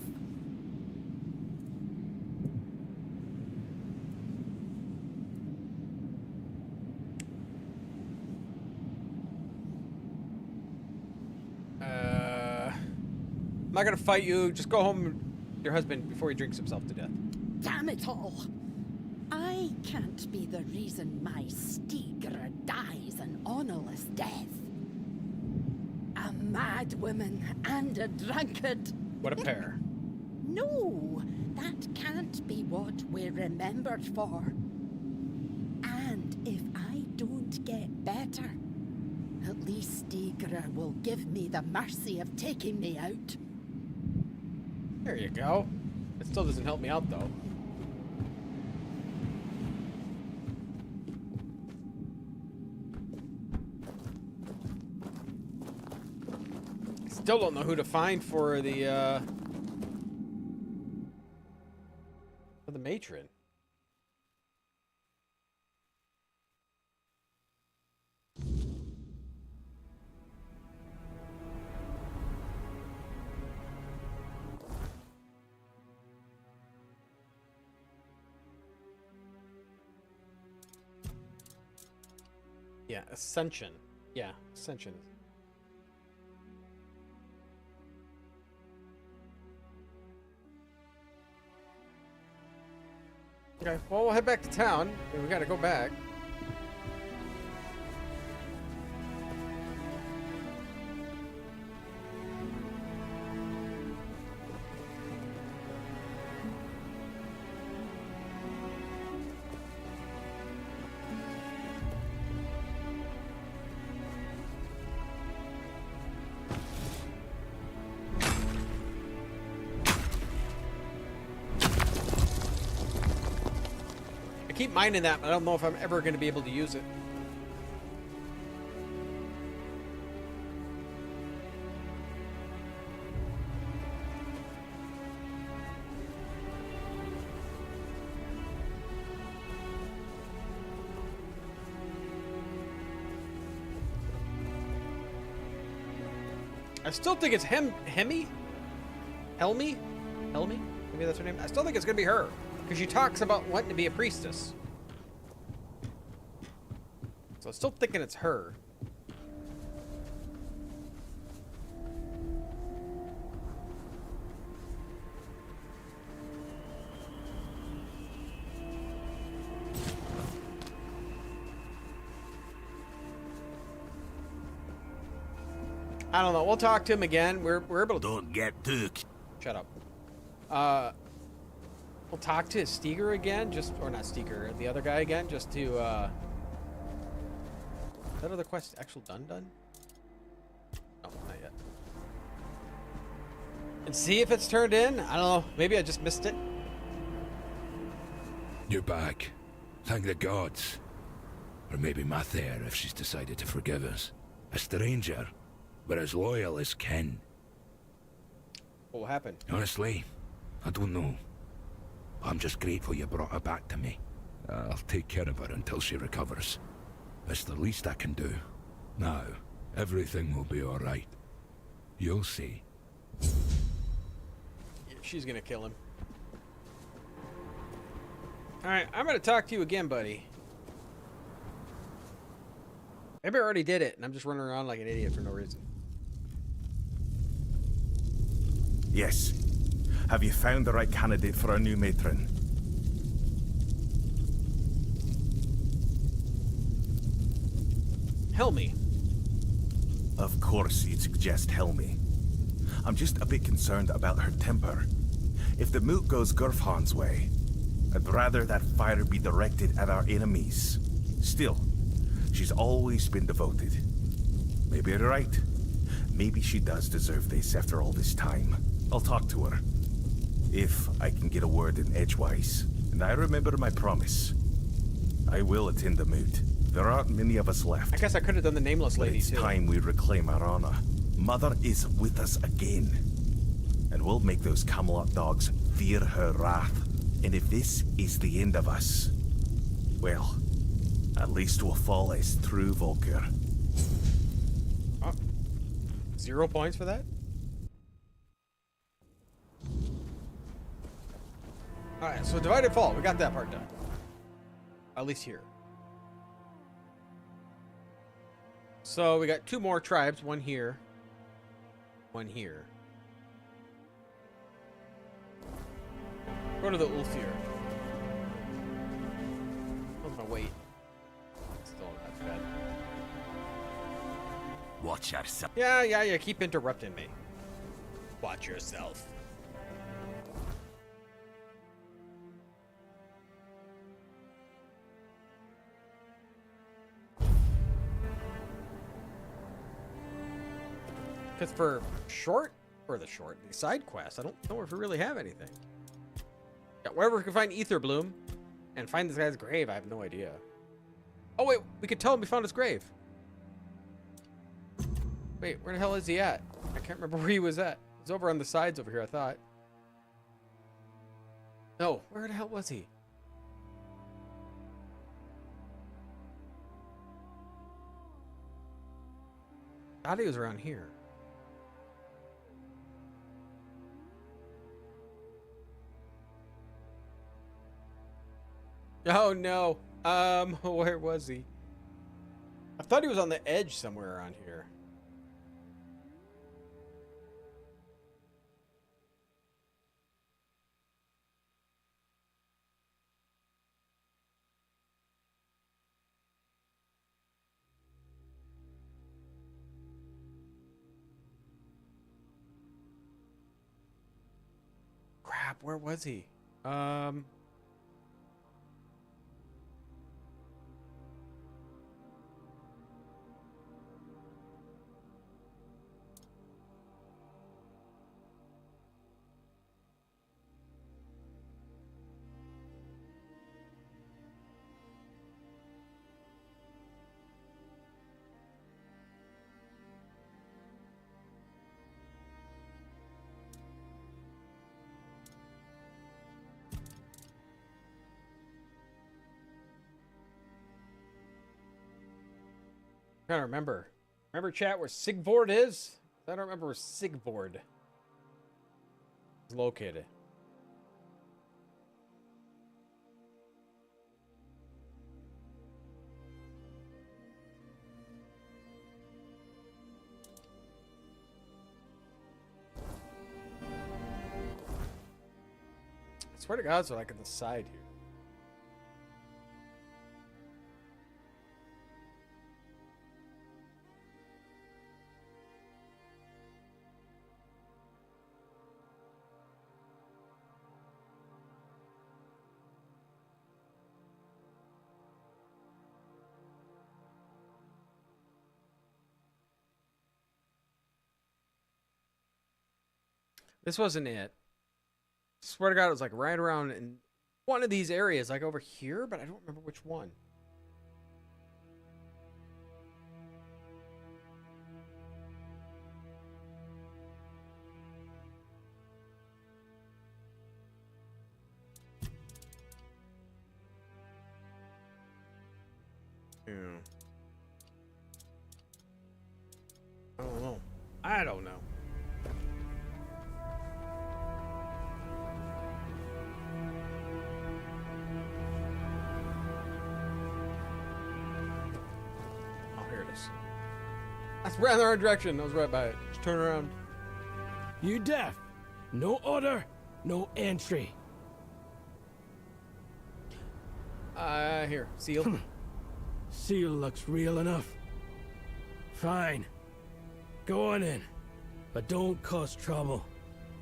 I'm not gonna fight you. Just go home with your husband before he drinks himself to death. Damn it all! I can't be the reason my Stigr dies an honorless death. A mad woman and a drunkard. What a pair. No, that can't be what we're remembered for. And if I don't get better, at least Stigr will give me the mercy of taking me out. There you go. It still doesn't help me out, though. Still don't know who to find for the matron. Yeah, Ascension. Yeah, Ascension. Okay, well, we'll head back to town. We gotta go back. I keep mining that, but I don't know if I'm ever going to be able to use it. I still think it's Helmy? Maybe that's her name. I still think it's going to be her. Because she talks about wanting to be a priestess. So I'm still thinking it's her. I don't know. We'll talk to him again. We're able to... Don't get too... Shut up. We'll talk to Steger again, or not Steger, the other guy again, just to, Is that other quest actual done? No, not yet. And see if it's turned in. I don't know. Maybe I just missed it. You're back. Thank the gods. Or maybe Mather, if she's decided to forgive us. A stranger, but as loyal as kin. What happened? Honestly, I don't know. I'm just grateful you brought her back to me. I'll take care of her until she recovers. It's the least I can do. Now, everything will be alright. You'll see. She's gonna kill him. Alright, I'm gonna talk to you again, buddy. Maybe I already did it, and I'm just running around like an idiot for no reason. Yes. Have you found the right candidate for our new matron? Helmy. Of course you'd suggest Helmy. I'm just a bit concerned about her temper. If the moot goes Gurfhan's way, I'd rather that fire be directed at our enemies. Still, she's always been devoted. Maybe you're right. Maybe she does deserve this after all this time. I'll talk to her. If I can get a word in edgewise. And I remember my promise. I will attend the moot. There aren't many of us left. I guess I could have done the nameless lady too. It's time we reclaim our honor. Mother is with us again. And we'll make those Camelot dogs fear her wrath. And if this is the end of us, well, at least we'll fall as true Volker. 0 points for that? Alright, so Divided Fall. We got that part done. At least here. So we got 2 more tribes. One here. One here. Go to the Ulfir. What's my weight? Still not bad. Watch yourself. Yeah, keep interrupting me. Watch yourself. Because for the side quest, I don't know if we really have anything. Yeah, wherever we can find Ether Bloom and find this guy's grave, I have no idea. Oh wait, we could tell him we found his grave. Wait, where the hell is he at? I can't remember where he was at. He's over on the sides over here, I thought. No, where the hell was he? I thought he was around here. Oh no. Where was he? I thought he was on the edge somewhere around here. Crap, where was he? I'm trying to remember. Remember, chat, where Sigvord is? I don't remember where Sigvord is located. I swear to God, it's like on the side here. This wasn't it. Swear to God, it was like right around in one of these areas, like over here, but I don't remember which one. Yeah. I don't know. I don't know. Oh, here it is. That's right in the right direction. I was right by it. Just turn around. You deaf? No order, no entry. Here. Seal. Seal looks real enough. Fine. Go on in. But don't cause trouble.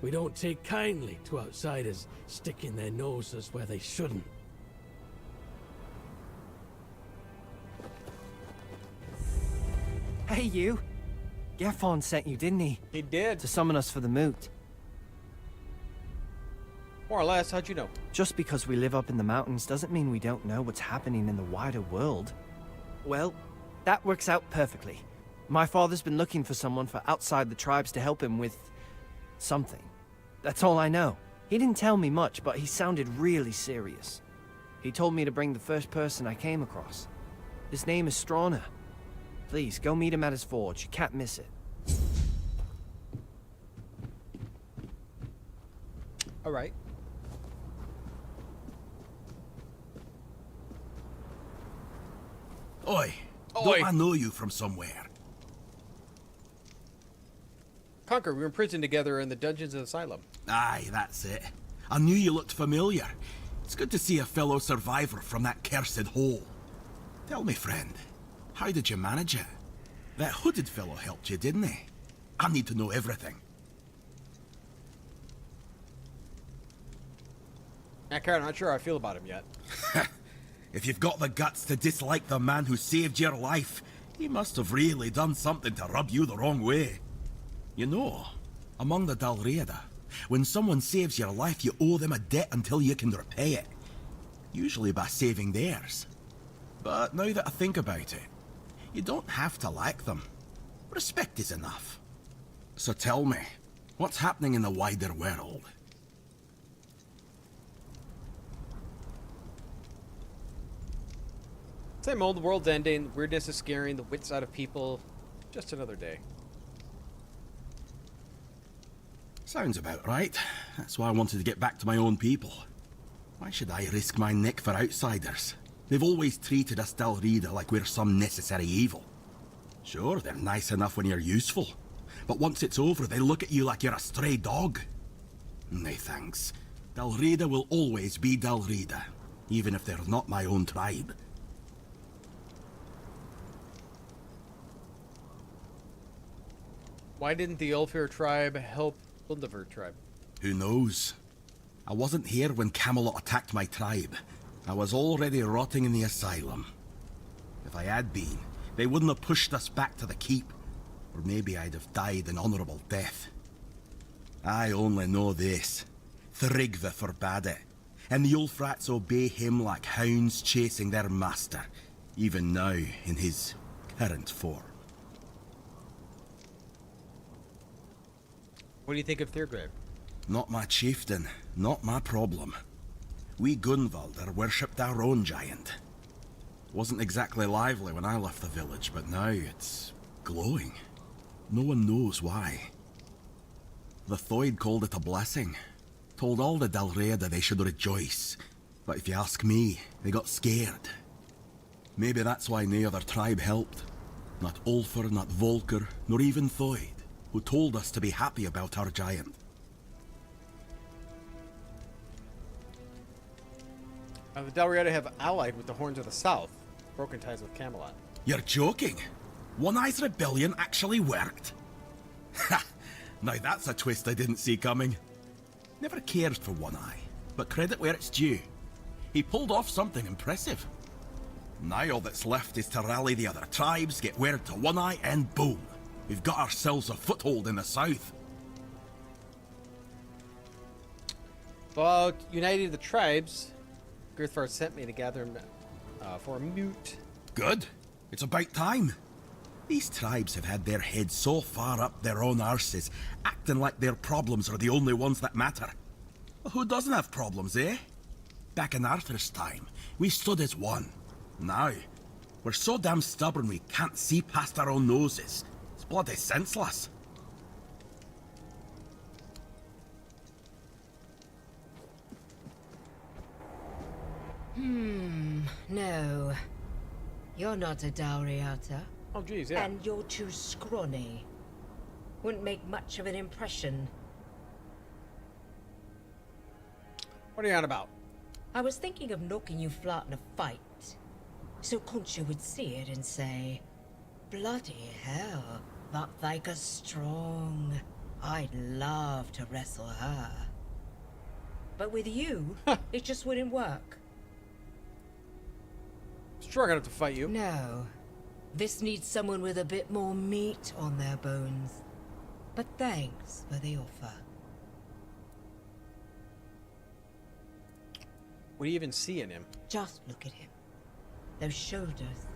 We don't take kindly to outsiders sticking their noses where they shouldn't. Hey, you. Gaffon sent you, didn't he? He did. To summon us for the moot. More or less, how'd you know? Just because we live up in the mountains doesn't mean we don't know what's happening in the wider world. Well, that works out perfectly. My father's been looking for someone for outside the tribes to help him with something. That's all I know. He didn't tell me much, but he sounded really serious. He told me to bring the first person I came across. His name is Strana. Please, go meet him at his forge. You can't miss it. All right. Oi, Oi. don't I know you from somewhere? Conquer, we were in prison together in the dungeons of the asylum. Aye, that's it. I knew you looked familiar. It's good to see a fellow survivor from that cursed hole. Tell me, friend, how did you manage it? That hooded fellow helped you, didn't he? I need to know everything. Karen, I'm not sure how I feel about him yet. If you've got the guts to dislike the man who saved your life, he must have really done something to rub you the wrong way. You know, among the Dalriada, when someone saves your life, you owe them a debt until you can repay it. Usually by saving theirs. But now that I think about it, you don't have to like them. Respect is enough. So tell me, what's happening in the wider world? Same old, the world's ending, weirdness is scaring, the wits out of people. Just another day. Sounds about right. That's why I wanted to get back to my own people. Why should I risk my neck for outsiders? They've always treated us Dalriada like we're some necessary evil. Sure, they're nice enough when you're useful. But once it's over, they look at you like you're a stray dog. Nay, thanks. Dalriada will always be Dalriada, even if they're not my own tribe. Why didn't the Ulfir tribe help Lundavir tribe? Who knows? I wasn't here when Camelot attacked my tribe. I was already rotting in the asylum. If I had been, they wouldn't have pushed us back to the keep. Or maybe I'd have died an honourable death. I only know this. Thrigve forbade it. And the Ulfrats obey him like hounds chasing their master. Even now, in his current form. What do you think of Thyrgrave? Not my chieftain, not my problem. We Gunvalder worshipped our own giant. Wasn't exactly lively when I left the village, but now it's glowing. No one knows why. The Thoid called it a blessing. Told all the Dalriada they should rejoice. But if you ask me, they got scared. Maybe that's why no other tribe helped. Not Ulfr, not Volker, nor even Thoid, who told us to be happy about our giant. The Dalriada have allied with the Horns of the South, broken ties with Camelot. You're joking? One Eye's rebellion actually worked? Ha! Now that's a twist I didn't see coming. Never cared for One Eye, but credit where it's due. He pulled off something impressive. Now all that's left is to rally the other tribes, get word to One Eye, and boom! We've got ourselves a foothold in the south. About uniting the tribes, Girthvar sent me to gather for a mute. Good. It's about time. These tribes have had their heads so far up their own arses, acting like their problems are the only ones that matter. Well, who doesn't have problems, eh? Back in Arthur's time, we stood as one. Now, we're so damn stubborn we can't see past our own noses. It's bloody senseless. No. You're not a Dauriata. Oh, geez, yeah. And you're too scrawny. Wouldn't make much of an impression. What are you on about? I was thinking of knocking you flat in a fight, so Concha would see it and say, bloody hell, that Thyka's strong. I'd love to wrestle her. But with you, it just wouldn't work. Strong enough to fight you. No. This needs someone with a bit more meat on their bones. But thanks for the offer. What do you even see in him? Just look at him. Those shoulders,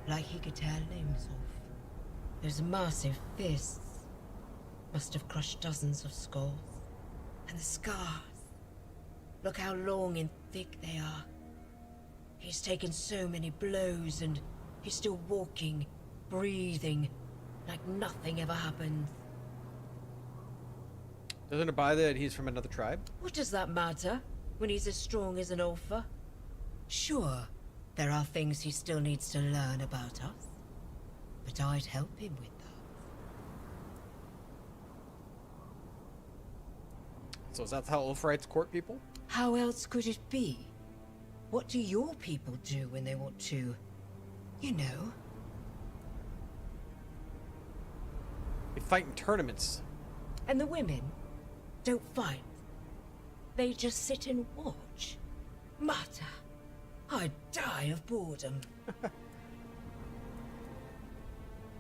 like he could tear limbs off. Those massive fists, must have crushed dozens of skulls. And the scars. Look how long and thick they are. He's taken so many blows and he's still walking, breathing, like nothing ever happened. Doesn't it bother that he's from another tribe? What does that matter when he's as strong as an Ulfa? Sure, there are things he still needs to learn about us, but I'd help him with that. So is that how Ulfrites court people? How else could it be? What do your people do when they want to, you know? They fight in tournaments. And the women don't fight. They just sit and watch. Mata, I'd die of boredom.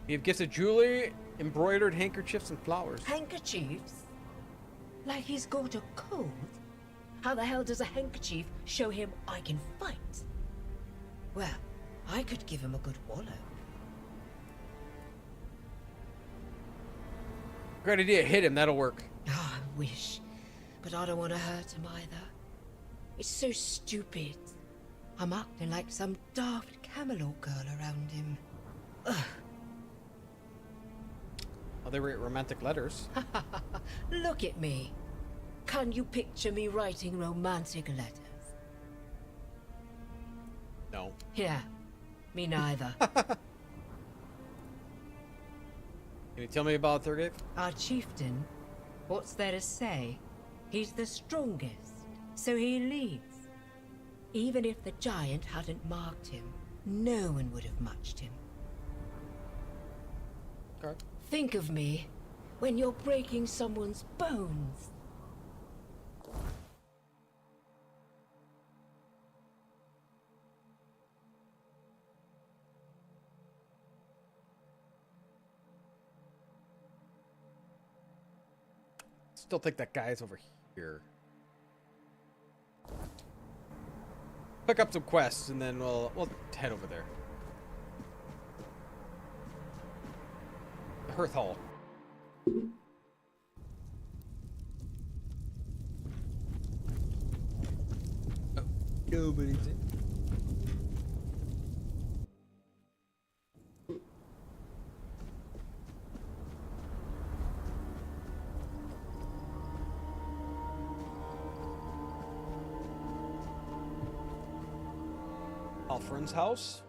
You have gifts of jewelry, embroidered handkerchiefs, and flowers. Handkerchiefs? Like he's got a cold? How the hell does a handkerchief show him I can fight? Well, I could give him a good wallow. Great idea, hit him, that'll work. Oh, I wish. But I don't want to hurt him either. It's so stupid. I'm acting like some daft Camelot girl around him. Ugh. Oh, they write romantic letters. Look at me. Can you picture me writing romantic letters? No. Yeah, me neither. Can you tell me about Thurgate? Our chieftain, what's there to say? He's the strongest, so he leads. Even if the giant hadn't marked him, no one would have matched him. Okay. Think of me when you're breaking someone's bones. Still think that guy's over here. Pick up some quests and then we'll head over there. The Hearth Hall. Oh, nobody's in. Alfred's house.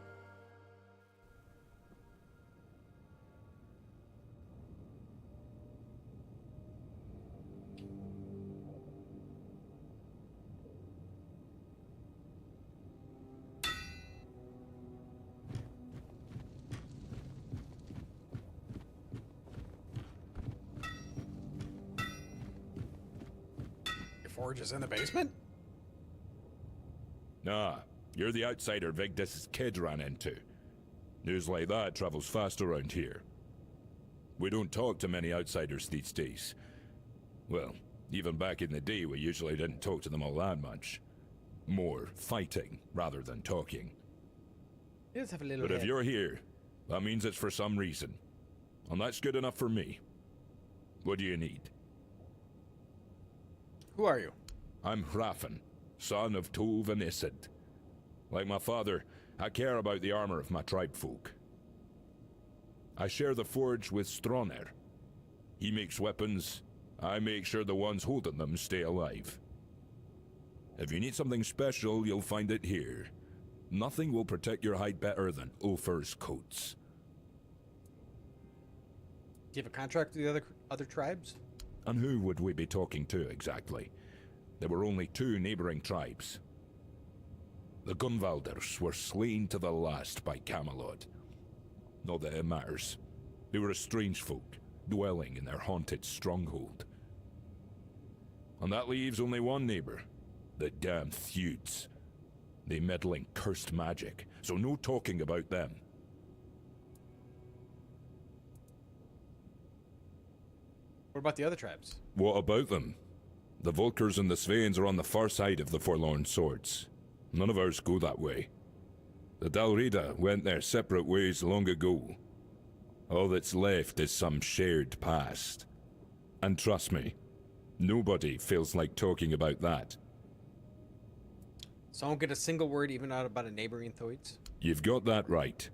Your forge is in the basement? Nah, you're the outsider Vigdis's kid ran into. News like that travels fast around here. We don't talk to many outsiders these days. Well, Even back in the day, we usually didn't talk to them all that much. More fighting rather than talking. He does have a little But if head. you're here, that means it's for some reason. And that's good enough for me. What do you need? Who are you? I'm Hrafn, son of Tove and Isid. Like my father, I care about the armor of my tribe folk. I share the forge with Stronner. He makes weapons, I make sure the ones holding them stay alive. If you need something special, you'll find it here. Nothing will protect your hide better than Ophir's coats. Do you have a contract with the other tribes? And who would we be talking to exactly? There were only 2 neighboring tribes. The Gunvalders were slain to the last by Camelot. Not that it matters. They were a strange folk, dwelling in their haunted stronghold. And that leaves only one neighbor, the damn Theuds. They meddle in cursed magic, so no talking about them. What about the other tribes? What about them? The Volkers and the Sveins are on the far side of the Forlorn Swords. None of ours go that way. The Dalrida went their separate ways long ago. All that's left is some shared past. And trust me, nobody feels like talking about that. So I don't get a single word even out about a neighboring Thoids? You've got that right.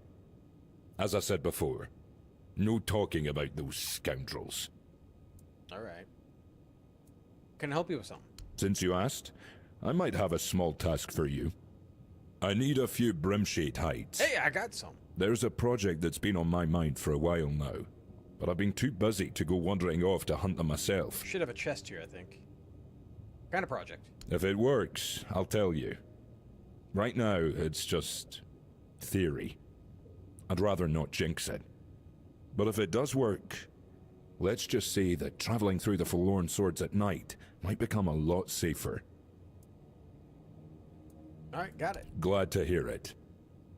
As I said before, no talking about those scoundrels. Alright. Can I help you with something? Since you asked, I might have a small task for you. I need a few Brimshade hides. Hey, I got some. There's a project that's been on my mind for a while now, but I've been too busy to go wandering off to hunt them myself. Should have a chest here, I think. Kind of project. If it works, I'll tell you. Right now, it's just theory. I'd rather not jinx it. But if it does work, let's just say that traveling through the Forlorn Swords at night might become a lot safer. Alright, got it. Glad to hear it.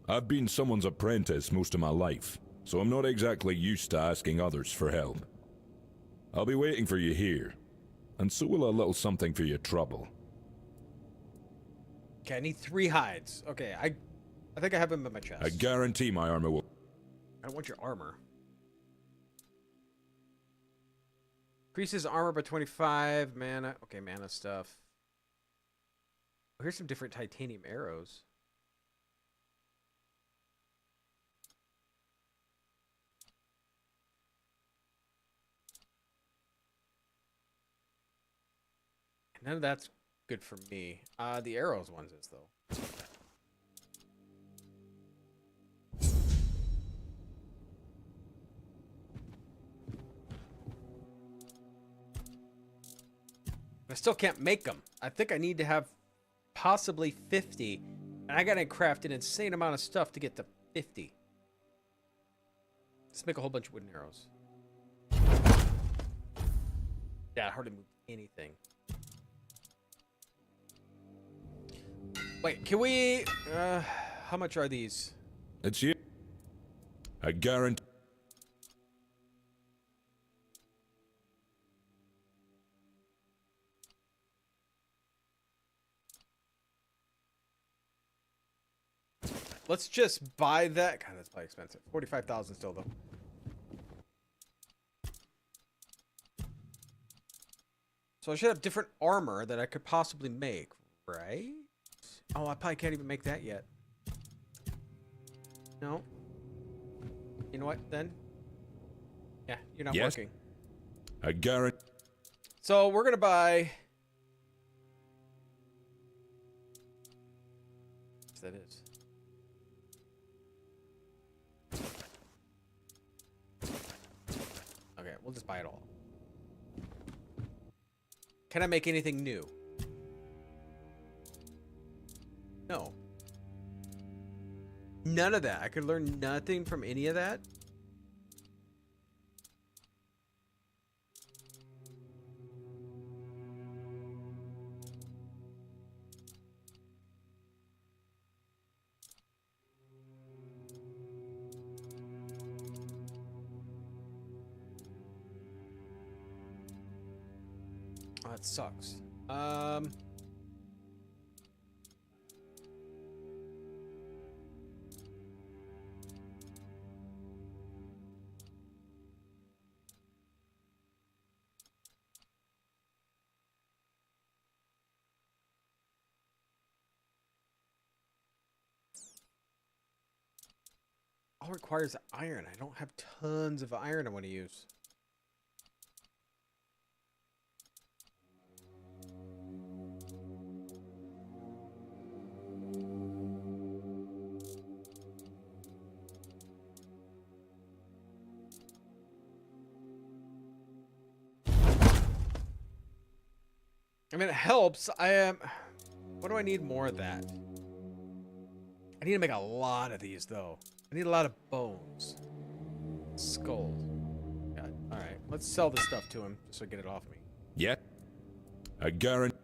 I've been someone's apprentice most of my life, so I'm not exactly used to asking others for help. I'll be waiting for you here, and so will a little something for your trouble. Okay, I need 3 hides. Okay, I think I have them in my chest. I guarantee my armor will... I don't want your armor. Increases armor by 25, mana. Okay, mana stuff. Oh, here's some different titanium arrows. None of that's good for me. The arrows ones is, though. I still can't make them. I think I need to have possibly 50. And I gotta craft an insane amount of stuff to get to 50. Let's make a whole bunch of wooden arrows. Yeah, I hardly moved anything. Wait, can we... how much are these? It's you. I guarantee... Let's just buy that. God, that's probably expensive. 45,000 still, though. So I should have different armor that I could possibly make, right? Oh, I probably can't even make that yet. No. You know what, then? Yeah, you're not working. I guarantee... So we're gonna buy... What's that is? Okay, we'll just buy it all. Can I make anything new? No. None of that. I could learn nothing from any of that. that sucks. All requires iron. I don't have tons of iron I want to use. I mean, it helps. I am. What do I need more of that? I need to make a lot of these, though. I need a lot of bones. Skulls. God. All right, let's sell this stuff to him just so I get it off me. Yeah. I guarantee.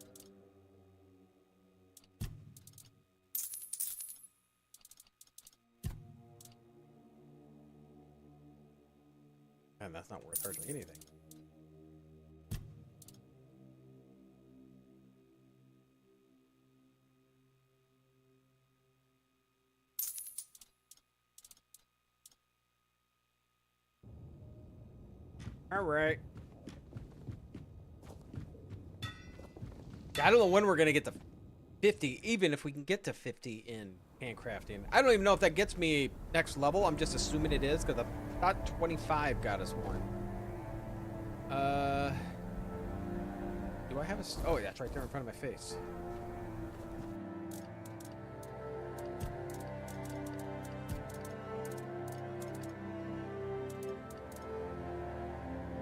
And that's not worth hardly anything. All right. I don't know when we're going to get to 50, even if we can get to 50 in handcrafting. I don't even know if that gets me next level. I'm just assuming it is because I thought 25 got us one. Do I have a... Oh, yeah, it's right there in front of my face.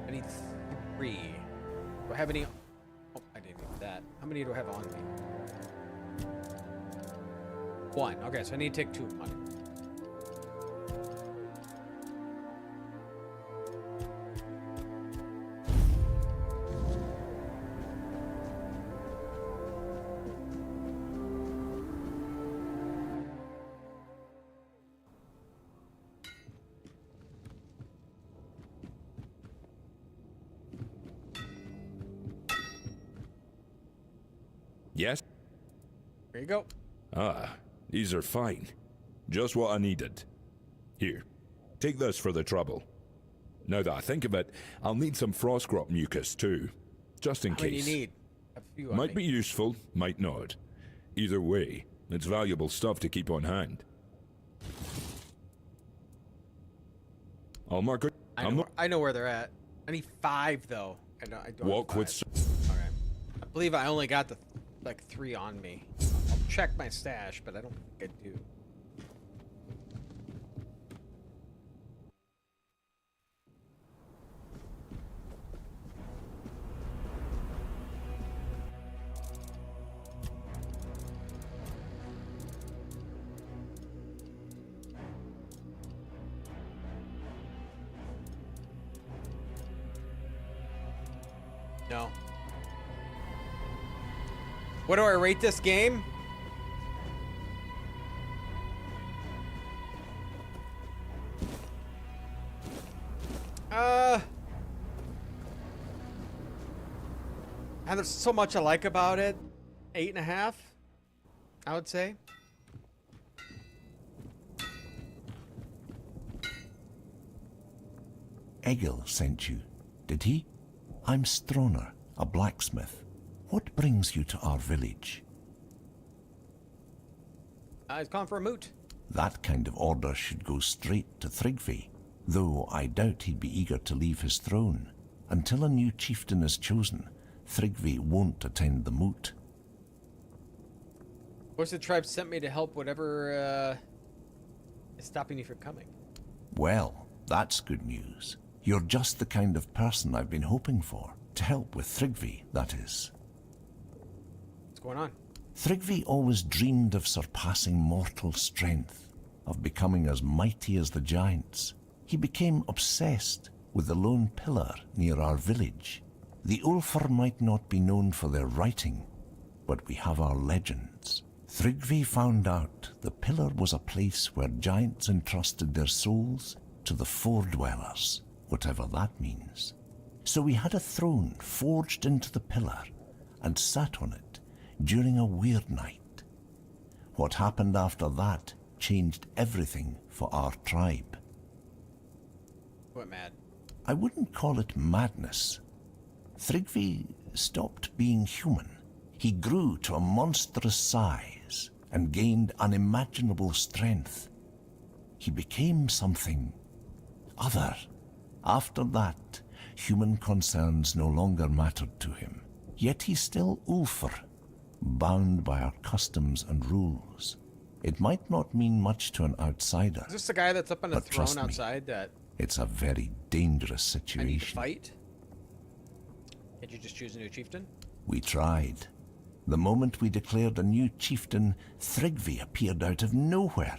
I need 3. Do I have any... Oh, I didn't need that. How many do I have on me? 1. Okay, so I need to take 2 of money. Yes? There you go. Ah, these are fine. Just what I needed. Here, take this for the trouble. Now that I think of it, I'll need some frostgrot mucus too. Just in How many case. do you need? A few on Might me. be useful, might not. Either way, it's valuable stuff to keep on hand. I'll mark it. I know where they're at. I need 5 though. I don't Walk have with. 5. All right. I believe I only got the like 3 on me. I'll check my stash, but I don't think I do. No. What do I rate this game? And there's so much I like about it. 8.5, I would say. Egil sent you, did he? I'm Stroner, a blacksmith. What brings you to our village? He's gone for a moot. That kind of order should go straight to Thrigvi, though I doubt he'd be eager to leave his throne. Until a new chieftain is chosen, Thrigvi won't attend the moot. What's the tribe sent me to help whatever is stopping you from coming? Well, that's good news. You're just the kind of person I've been hoping for. To help with Thrigvi, that is. What's going on? Thrigvi always dreamed of surpassing mortal strength, of becoming as mighty as the giants. He became obsessed with the lone pillar near our village. The Ulfar might not be known for their writing, but we have our legends. Thrigvi found out the pillar was a place where giants entrusted their souls to the Four-Dwellers, whatever that means. So we had a throne forged into the pillar, and sat on it during a weird night. What happened after that changed everything for our tribe. What mad? I wouldn't call it madness. Thrigvi stopped being human. He grew to a monstrous size and gained unimaginable strength. He became something other. After that, human concerns no longer mattered to him. Yet he's still Ulfr, bound by our customs and rules. It might not mean much to an outsider. Is this the guy that's up on the but trust throne me, outside that it's a very dangerous I need to situation. fight? Can't you just choose a new chieftain? We tried. The moment we declared a new chieftain, Thrigvi appeared out of nowhere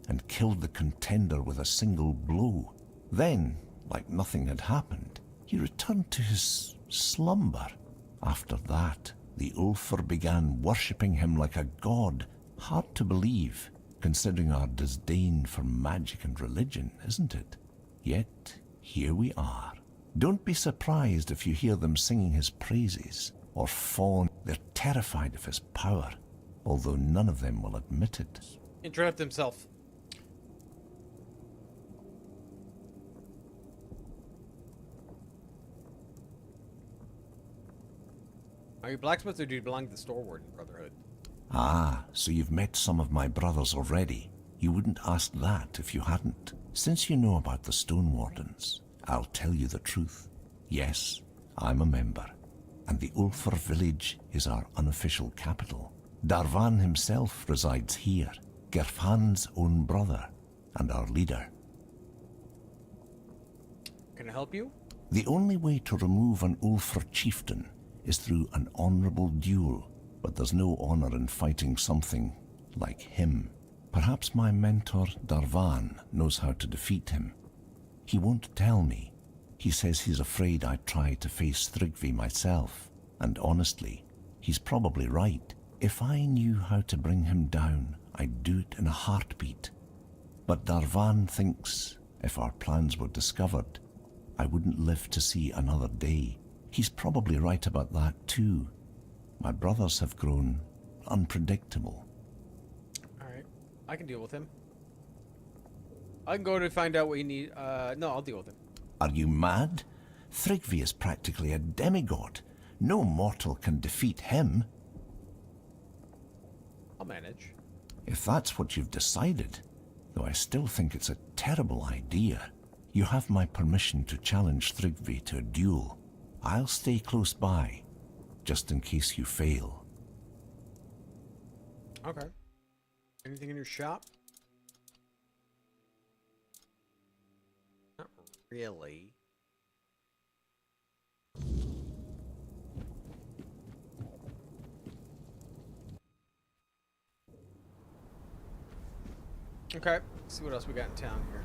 and killed the contender with a single blow. Then, like nothing had happened, he returned to his slumber. After that, the Ulfr began worshipping him like a god. Hard to believe, considering our disdain for magic and religion, isn't it? Yet, here we are. Don't be surprised if you hear them singing his praises or fawn. They're terrified of his power, although none of them will admit it. Interrupt himself. Are you blacksmiths or do you belong to the Store Warden Brotherhood? Ah, so you've met some of my brothers already. You wouldn't ask that if you hadn't. Since you know about the Stone Wardens, I'll tell you the truth. Yes, I'm a member, and the Ulfr village is our unofficial capital. Darvan himself resides here, Gerfan's own brother, and our leader. Can I help you? The only way to remove an Ulfr chieftain is through an honorable duel, but there's no honor in fighting something like him. Perhaps my mentor, Darvan, knows how to defeat him. He won't tell me. He says he's afraid I'd try to face Thrigvi myself, and honestly, he's probably right. If I knew how to bring him down, I'd do it in a heartbeat. But Darvan thinks if our plans were discovered, I wouldn't live to see another day. He's probably right about that too. My brothers have grown unpredictable. Alright, I can deal with him. I can go to find out what you need. No, I'll deal with him. Are you mad? Thrigvi is practically a demigod. No mortal can defeat him. I'll manage. If that's what you've decided, though I still think it's a terrible idea. You have my permission to challenge Thrigvi to a duel. I'll stay close by, just in case you fail. Okay. Anything in your shop? Not really. Okay, let's see what else we got in town here.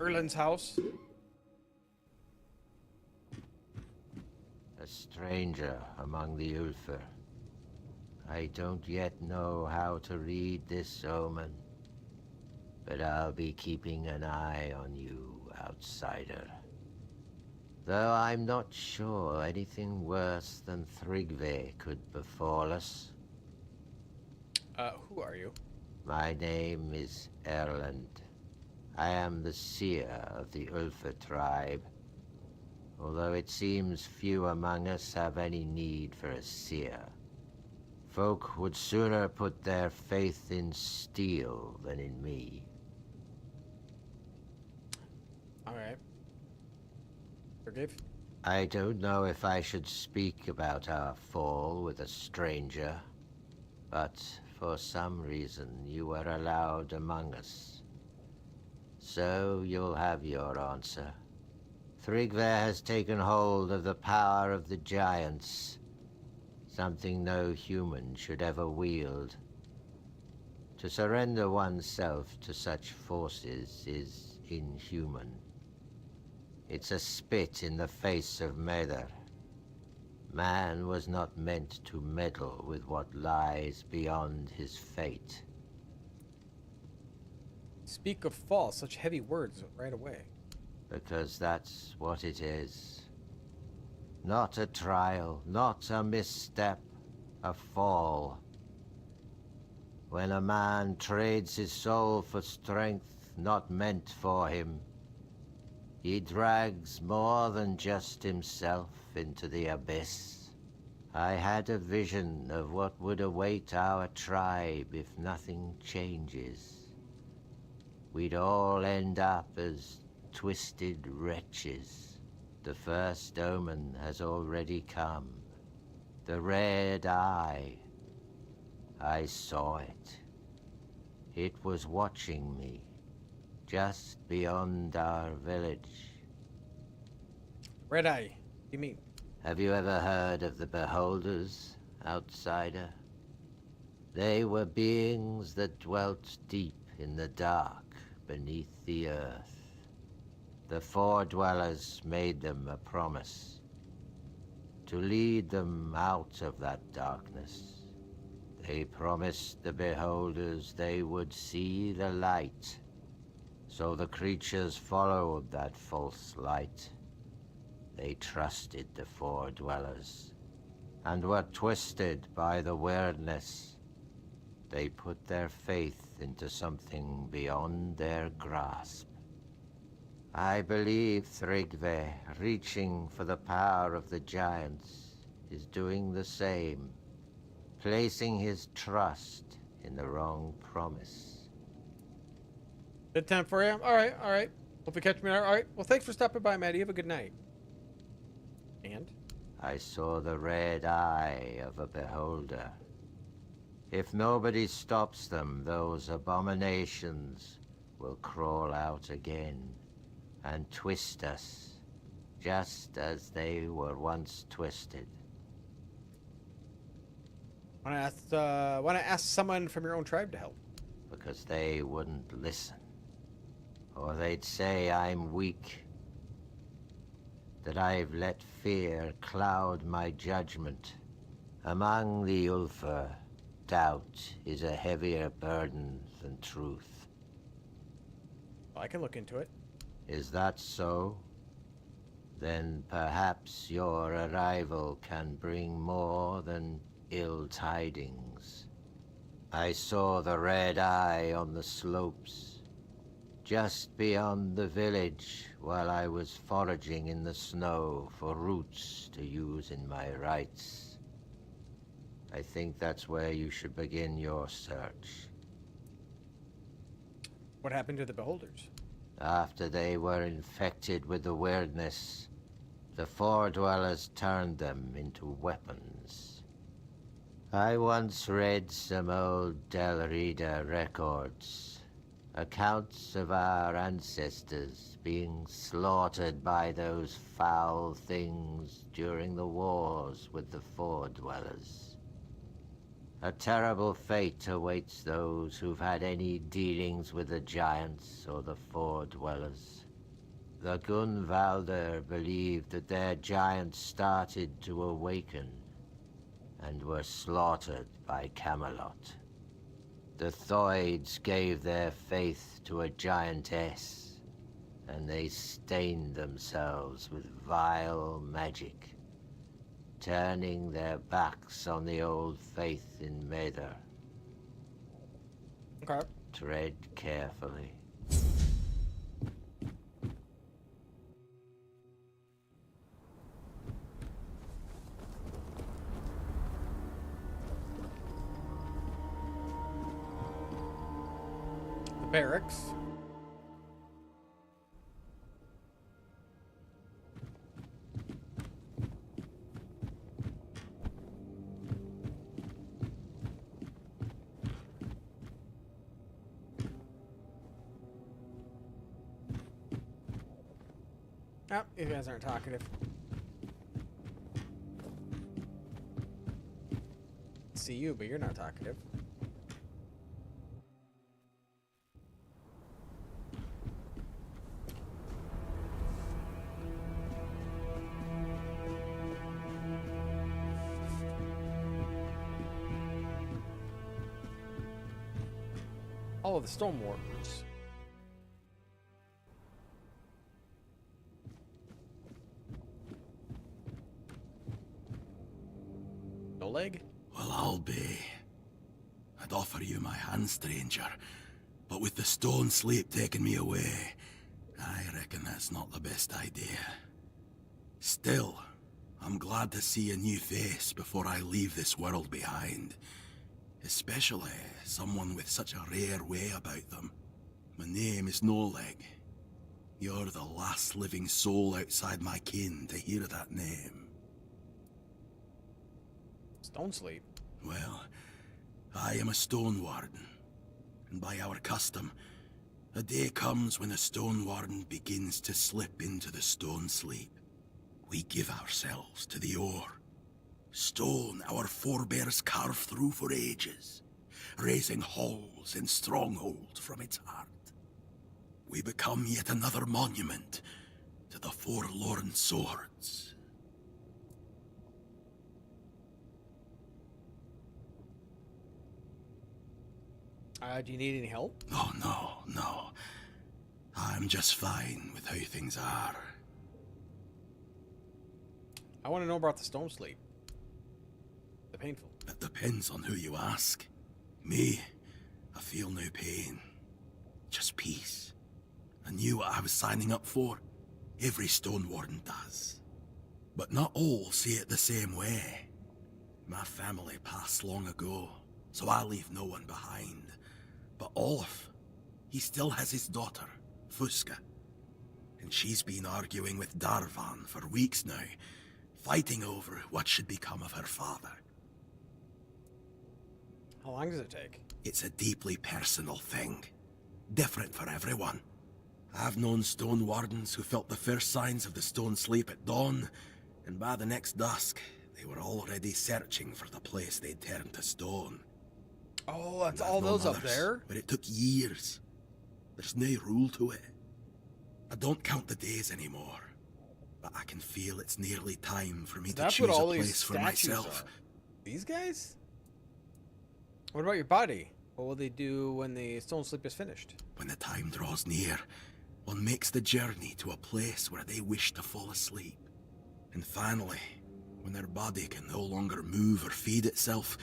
Erlin's house. A stranger among the Ulfr. I don't yet know how to read this omen, but I'll be keeping an eye on you, outsider. Though I'm not sure anything worse than Thrigvi could befall us. Who are you? My name is Erland. I am the seer of the Ulfr tribe, although it seems few among us have any need for a seer. Folk would sooner put their faith in steel than in me. Alright. Forgive? I don't know if I should speak about our fall with a stranger, but for some reason you were allowed among us. So you'll have your answer. Thrigvi has taken hold of the power of the giants, something no human should ever wield. To surrender oneself to such forces is inhuman. It's a spit in the face of Mather. Man was not meant to meddle with what lies beyond his fate. Speak of fall, such heavy words right away. Because that's what it is. Not a trial, not a misstep, a fall. When a man trades his soul for strength not meant for him, he drags more than just himself into the abyss. I had a vision of what would await our tribe if nothing changes. We'd all end up as twisted wretches. The first omen has already come. The red eye. I saw it. It was watching me, just beyond our village. Red eye, what do you mean? Have you ever heard of the Beholders, outsider? They were beings that dwelt deep in the dark beneath the earth. The Four Dwellers made them a promise to lead them out of that darkness. They promised the Beholders they would see the light, so the creatures followed that false light. They trusted the Four Dwellers and were twisted by the weirdness. They put their faith into something beyond their grasp. I believe Thrygve, reaching for the power of the giants, is doing the same, placing his trust in the wrong promise. Good time for you? Alright, alright. Hope you catch me. Alright. Well, thanks for stopping by, Maddie. Have a good night. And? I saw the red eye of a beholder. If nobody stops them, those abominations will crawl out again and twist us, just as they were once twisted. Want to ask someone from your own tribe to help? Because they wouldn't listen. Or they'd say I'm weak, that I've let fear cloud my judgment. Among the Ulfar, doubt is a heavier burden than truth. I can look into it. Is that so? Then perhaps your arrival can bring more than ill tidings. I saw the red eye on the slopes, just beyond the village, while I was foraging in the snow for roots to use in my rites. I think that's where you should begin your search. What happened to the Beholders? After they were infected with the weirdness, the Four Dwellers turned them into weapons. I once read some old Del Rida records, accounts of our ancestors being slaughtered by those foul things during the wars with the Four Dwellers. A terrible fate awaits those who've had any dealings with the giants or the Four Dwellers. The Gunvalder believed that their giants started to awaken and were slaughtered by Camelot. The Thoids gave their faith to a giantess, and they stained themselves with vile magic, turning their backs on the old faith in Mather. Okay. Tread carefully. The barracks. Oh, you guys aren't talkative. See you, but you're not talkative. All of the Stormwarpers. I'll be. I'd offer you my hand, stranger, but with the stone sleep taking me away, I reckon that's not the best idea. Still, I'm glad to see a new face before I leave this world behind. Especially someone with such a rare way about them. My name is Noleg. You're the last living soul outside my kin to hear that name. Stone Sleep? Well, I am a stone warden. And by our custom, a day comes when a stone warden begins to slip into the stone sleep. We give ourselves to the ore. Stone our forebears carved through for ages, raising halls and strongholds from its heart. We become yet another monument to the forlorn swords. Do you need any help? Oh, no. I'm just fine with how things are. I want to know about the Stone Sleep. The painful. It depends on who you ask. Me, I feel no pain. Just peace. I knew what I was signing up for. Every stone warden does. But not all see it the same way. My family passed long ago, so I leave no one behind. But Olaf, he still has his daughter, Fuska. And she's been arguing with Darvan for weeks now, fighting over what should become of her father. How long does it take? It's a deeply personal thing. Different for everyone. I've known stone wardens who felt the first signs of the stone sleep at dawn, and by the next dusk, they were already searching for the place they'd turned to stone. Oh, that's all those up there? But it took years. There's no rule to it. I don't count the days anymore, but I can feel it's nearly time for me to choose a place for myself. These guys? What about your body? What will they do when the stone sleep is finished? When the time draws near, one makes the journey to a place where they wish to fall asleep. And finally, when their body can no longer move or feed itself,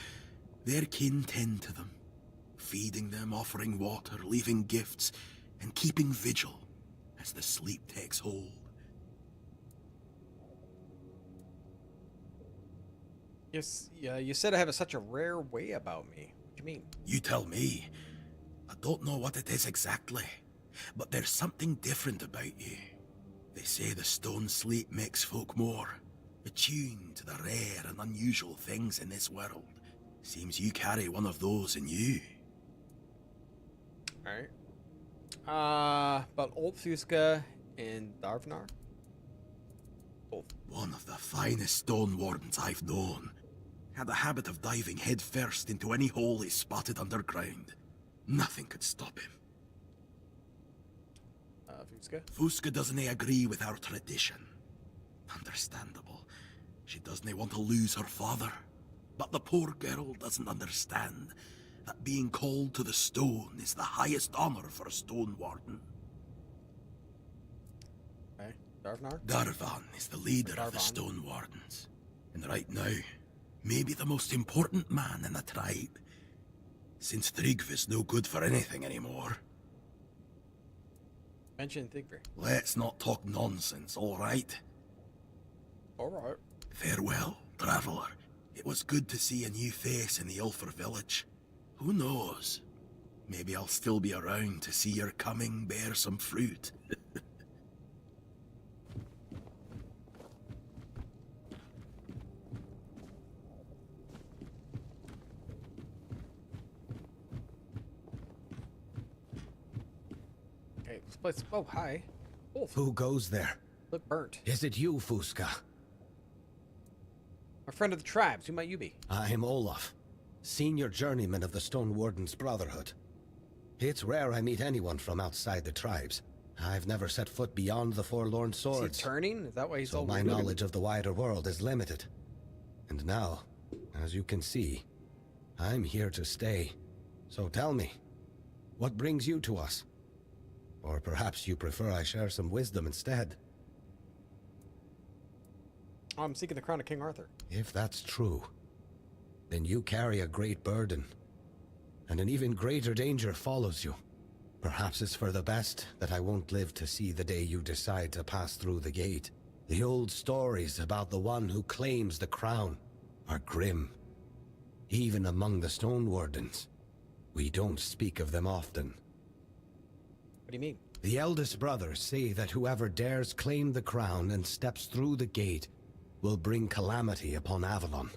their kin tend to them, feeding them, offering water, leaving gifts, and keeping vigil as the sleep takes hold. Yes, yeah, you said I have such a rare way about me. What do you mean? You tell me. I don't know what it is exactly, but there's something different about you. They say the stone sleep makes folk more attuned to the rare and unusual things in this world. Seems you carry one of those in you. Alright. But Old Fuska and Darvnar? Both. One of the finest stone wardens I've known. Had a habit of diving head first into any hole he spotted underground. Nothing could stop him. Fuska? Fuska doesn't agree with our tradition. Understandable. She doesn't want to lose her father. But the poor girl doesn't understand that being called to the stone is the highest honor for a stone warden. Okay. Darvnar? Darvan is the leader of the stone wardens. And right now, maybe the most important man in the tribe. Since Tryggvi's no good for anything anymore. Mention Thigby. Let's not talk nonsense, alright? Alright. Farewell, traveller. It was good to see a new face in the Ulfer village. Who knows? Maybe I'll still be around to see your coming bear some fruit. Okay, this place. Oh, hi. Wolf. Who goes there? Look burnt. Is it you, Fuska? A friend of the tribes. Who might you be? I'm Olaf, senior journeyman of the Stone Warden's Brotherhood. It's rare I meet anyone from outside the tribes. I've never set foot beyond the Forlorn Swords. Is he turning? Is that why he's so all my weird? knowledge of the wider world is limited. And now, as you can see, I'm here to stay. So tell me, what brings you to us? Or perhaps you prefer I share some wisdom instead? Oh, I'm seeking the crown of King Arthur. If that's true, then you carry a great burden, and an even greater danger follows you. Perhaps it's for the best that I won't live to see the day you decide to pass through the gate. The old stories about the one who claims the crown are grim. Even among the Stone Wardens, we don't speak of them often. What do you mean? The eldest brothers say that whoever dares claim the crown and steps through the gate will bring calamity upon Avalon.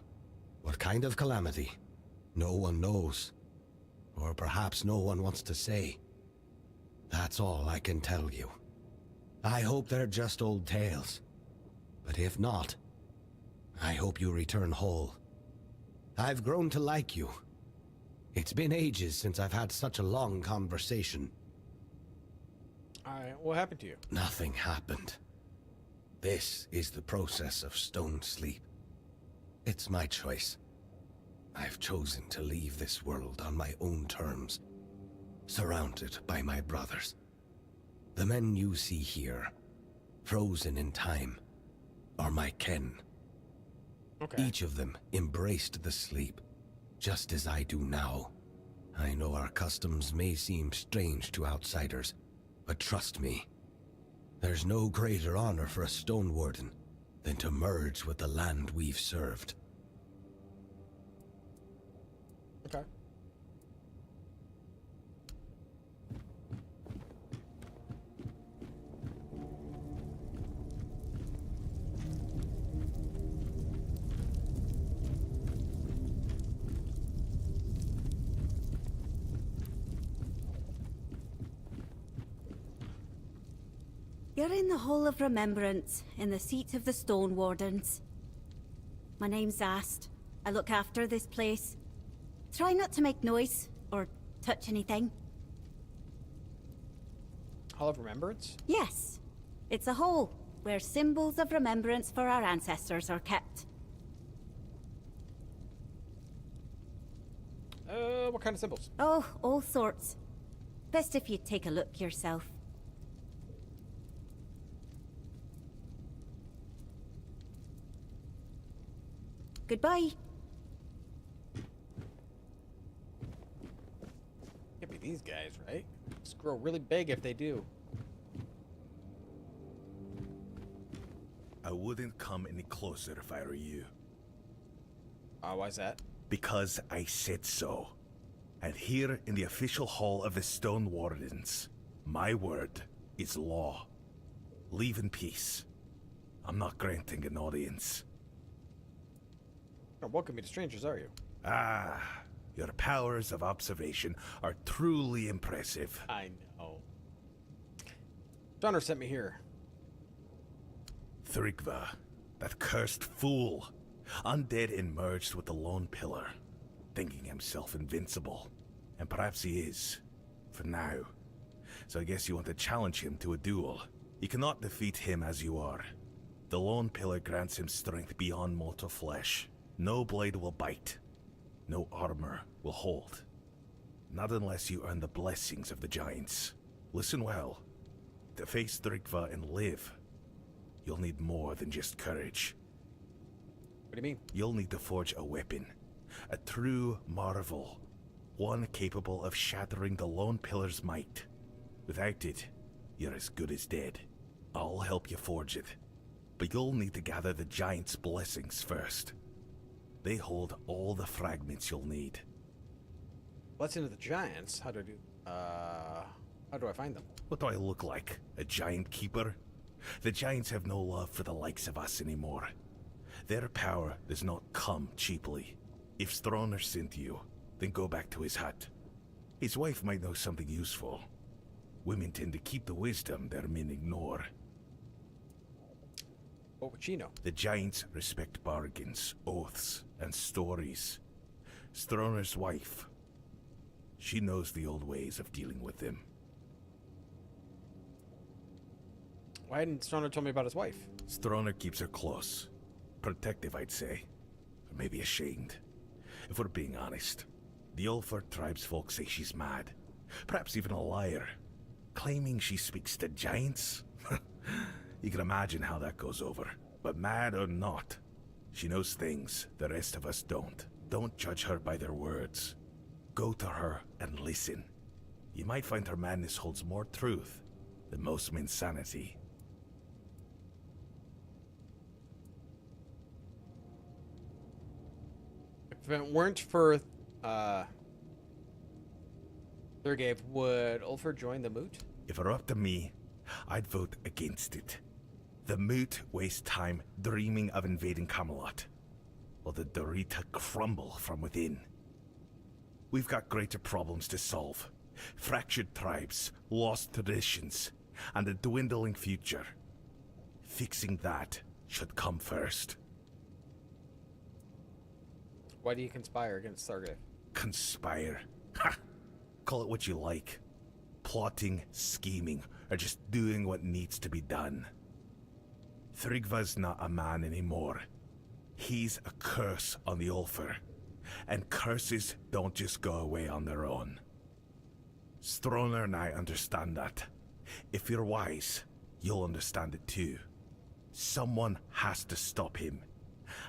What kind of calamity? No one knows. Or perhaps no one wants to say. That's all I can tell you. I hope they're just old tales. But if not, I hope you return whole. I've grown to like you. It's been ages since I've had such a long conversation. Alright, what happened to you? Nothing happened. This is the process of stone sleep. It's my choice. I've chosen to leave this world on my own terms, surrounded by my brothers. The men you see here, frozen in time, are my kin. Okay. Each of them embraced the sleep, just as I do now. I know our customs may seem strange to outsiders, but trust me, there's no greater honor for a Stone Warden than to merge with the land we've served. Okay. You're in the Hall of Remembrance, in the seat of the Stone Wardens. My name's Ast. I look after this place. Try not to make noise, or touch anything. Hall of Remembrance? Yes. It's a hall, where symbols of remembrance for our ancestors are kept. What kind of symbols? Oh, all sorts. Best if you take a look yourself. Goodbye. Can't be these guys, right? Just grow really big if they do. I wouldn't come any closer if I were you. Why's that? Because I said so. And here in the official hall of the Stone Wardens, my word is law. Leave in peace. I'm not granting an audience. Don't welcome me to strangers, are you? Ah, your powers of observation are truly impressive. I know. Donner sent me here. Thrigva, that cursed fool. Undead and merged with the Lone Pillar, thinking himself invincible. And perhaps he is, for now. So I guess you want to challenge him to a duel. You cannot defeat him as you are. The Lone Pillar grants him strength beyond mortal flesh. No blade will bite. No armor will hold. Not unless you earn the blessings of the Giants. Listen well. To face Thrigva and live, you'll need more than just courage. What do you mean? You'll need to forge a weapon. A true marvel. One capable of shattering the Lone Pillar's might. Without it, you're as good as dead. I'll help you forge it. But you'll need to gather the Giants' blessings first. They hold all the fragments you'll need. Blessing of the Giants? How do I do... how do I find them? What do I look like? A giant keeper? The Giants have no love for the likes of us anymore. Their power does not come cheaply. If Stroner sent you, then go back to his hut. His wife might know something useful. Women tend to keep the wisdom their men ignore. What would she know? The Giants respect bargains, oaths, and stories. Stroner's wife, she knows the old ways of dealing with them. Why hadn't Stroner told me about his wife? Stroner keeps her close. Protective, I'd say. Or maybe ashamed. If we're being honest, the Ulford tribesfolk say she's mad. Perhaps even a liar. Claiming she speaks to giants? You can imagine how that goes over. But mad or not, she knows things the rest of us don't. Don't judge her by their words. Go to her and listen. You might find her madness holds more truth than most men's sanity. If it weren't for Thurgave, would Ulfr join the Moot? If it were up to me, I'd vote against it. The Moot waste time dreaming of invading Camelot, while the Dorita crumble from within. We've got greater problems to solve. Fractured tribes, lost traditions, and a dwindling future. Fixing that should come first. Why do you conspire against Thurgave? Conspire? Ha! Call it what you like. Plotting, scheming, or just doing what needs to be done. Thrygva's not a man anymore. He's a curse on the Ulfr. And curses don't just go away on their own. Stroner and I understand that. If you're wise, you'll understand it too. Someone has to stop him.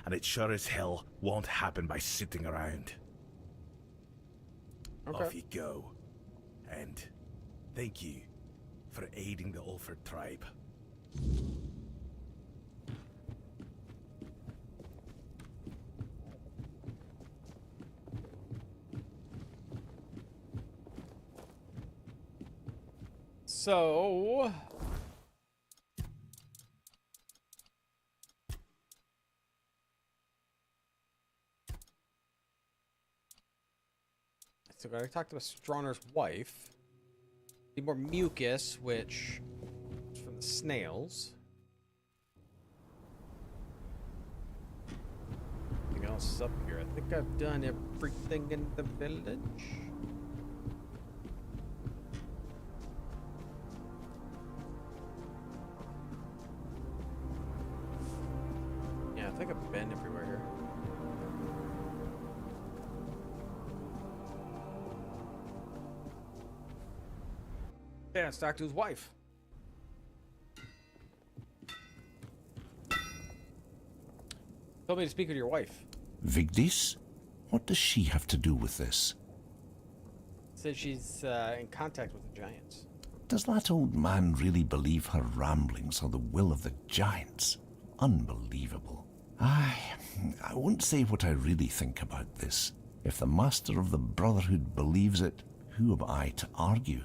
And it sure as hell won't happen by sitting around. Okay. Off you go. And thank you for aiding the Ulfr tribe. So gotta talk to Stronner's wife. Need more mucus, which is from the snails. Anything else up here? I think I've done everything in the village. Yeah, I think I've been everywhere here. Yeah, let's talk to his wife. Told me to speak with your wife. Vigdis? What does she have to do with this? Said she's in contact with the giants. Does that old man really believe her ramblings are the will of the giants? Unbelievable. I won't say what I really think about this. If the master of the Brotherhood believes it, who am I to argue?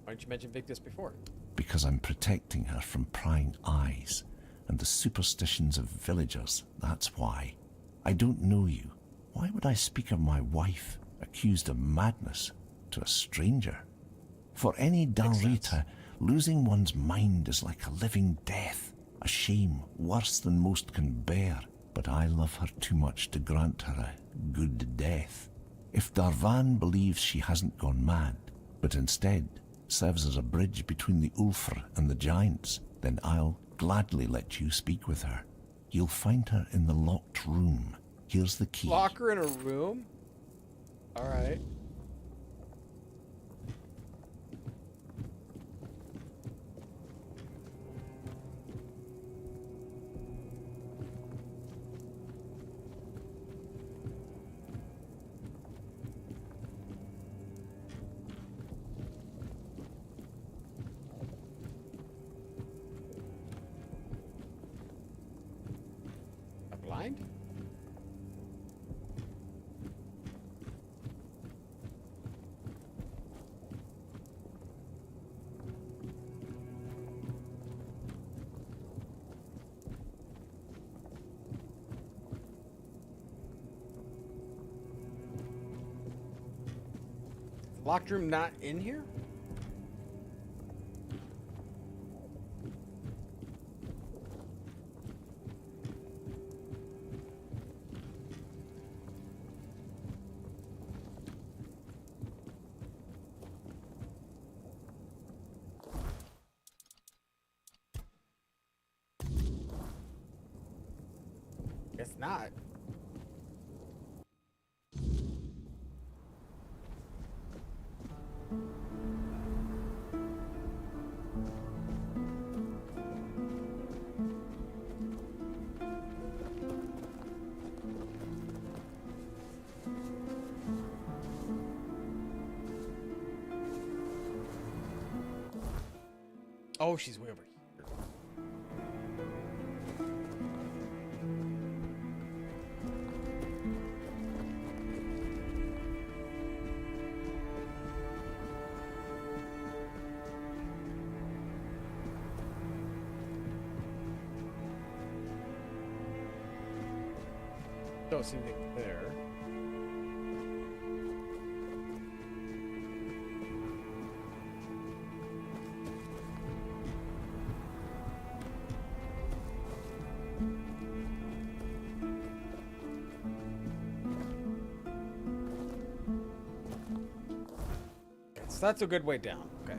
Why didn't you mention Victus before? Because I'm protecting her from prying eyes and the superstitions of villagers, that's why. I don't know you. Why would I speak of my wife, accused of madness, to a stranger? For any Dalrita, losing one's mind is like a living death, a shame worse than most can bear. But I love her too much to grant her a good death. If Darvan believes she hasn't gone mad, but instead serves as a bridge between the Ulfr and the giants, then I'll gladly let you speak with her. You'll find her in the locked room. Here's the key. Lock her in a room? Alright. Blind? Locked room not in here? Guess not. Oh, she's way over here. Don't see anything there. So that's a good way down. Okay.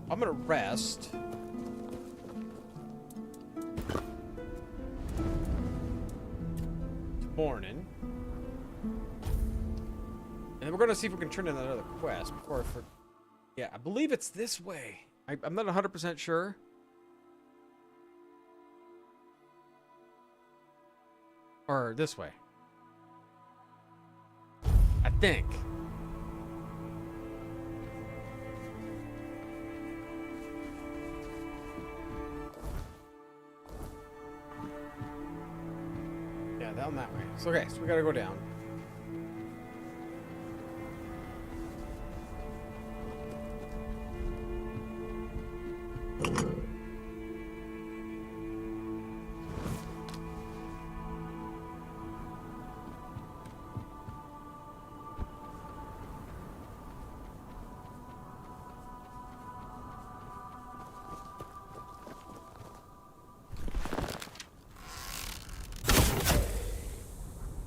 I'm gonna rest. Morning. And then we're gonna see if we can turn in another quest before I forget. Yeah, I believe it's this way. I'm not 100% sure. Or this way. I think. Yeah, down that way. So, okay, so we gotta go down.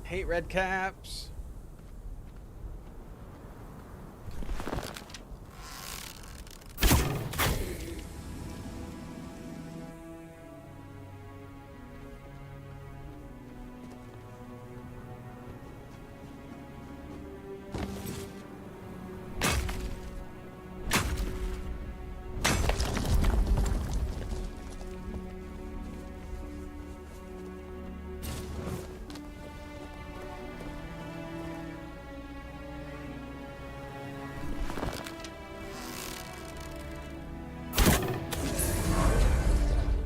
Hate red caps.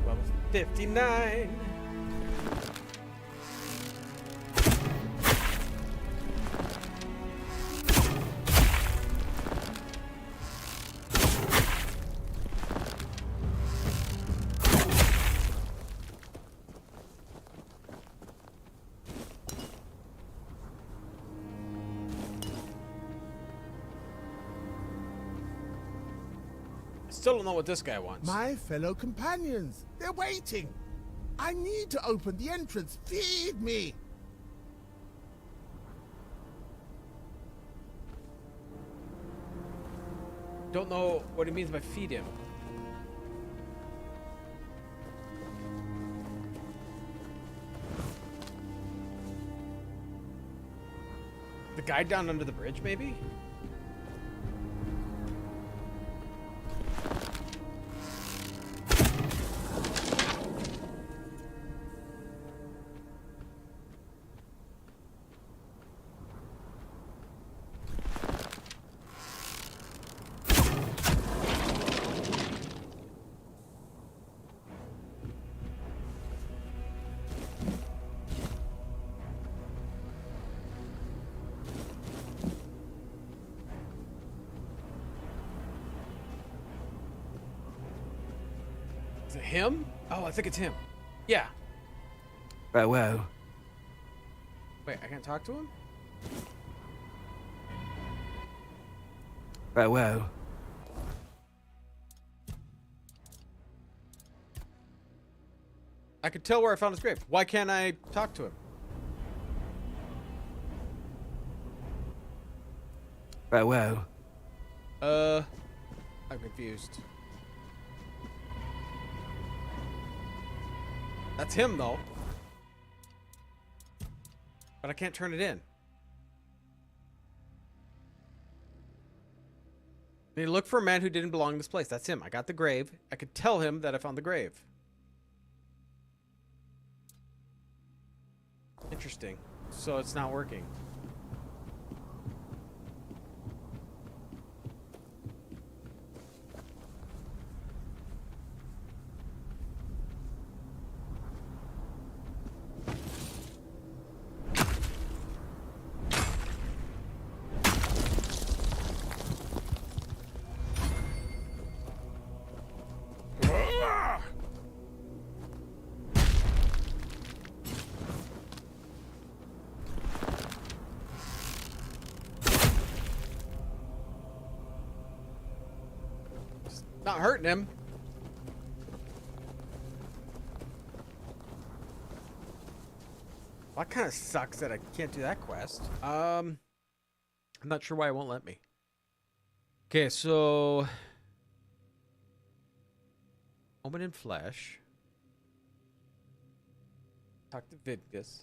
Level 59. Still don't know what this guy wants. My fellow companions, they're waiting. I need to open the entrance. Feed me. Don't know what he means by feed him. The guy down under the bridge, maybe? Is it him? Oh, I think it's him. Yeah. Farewell. Wait, I can't talk to him? Farewell. I could tell where I found his grave. Why can't I talk to him? Farewell. I'm confused. That's him, though. But I can't turn it in. I need to look for a man who didn't belong in this place. That's him. I got the grave. I could tell him that I found the grave. Interesting. So it's not working. Not hurting him. Well, that kind of sucks that I can't do that quest. I'm not sure why it won't let me. Okay, so Omen in flesh. Talk to Vidgus.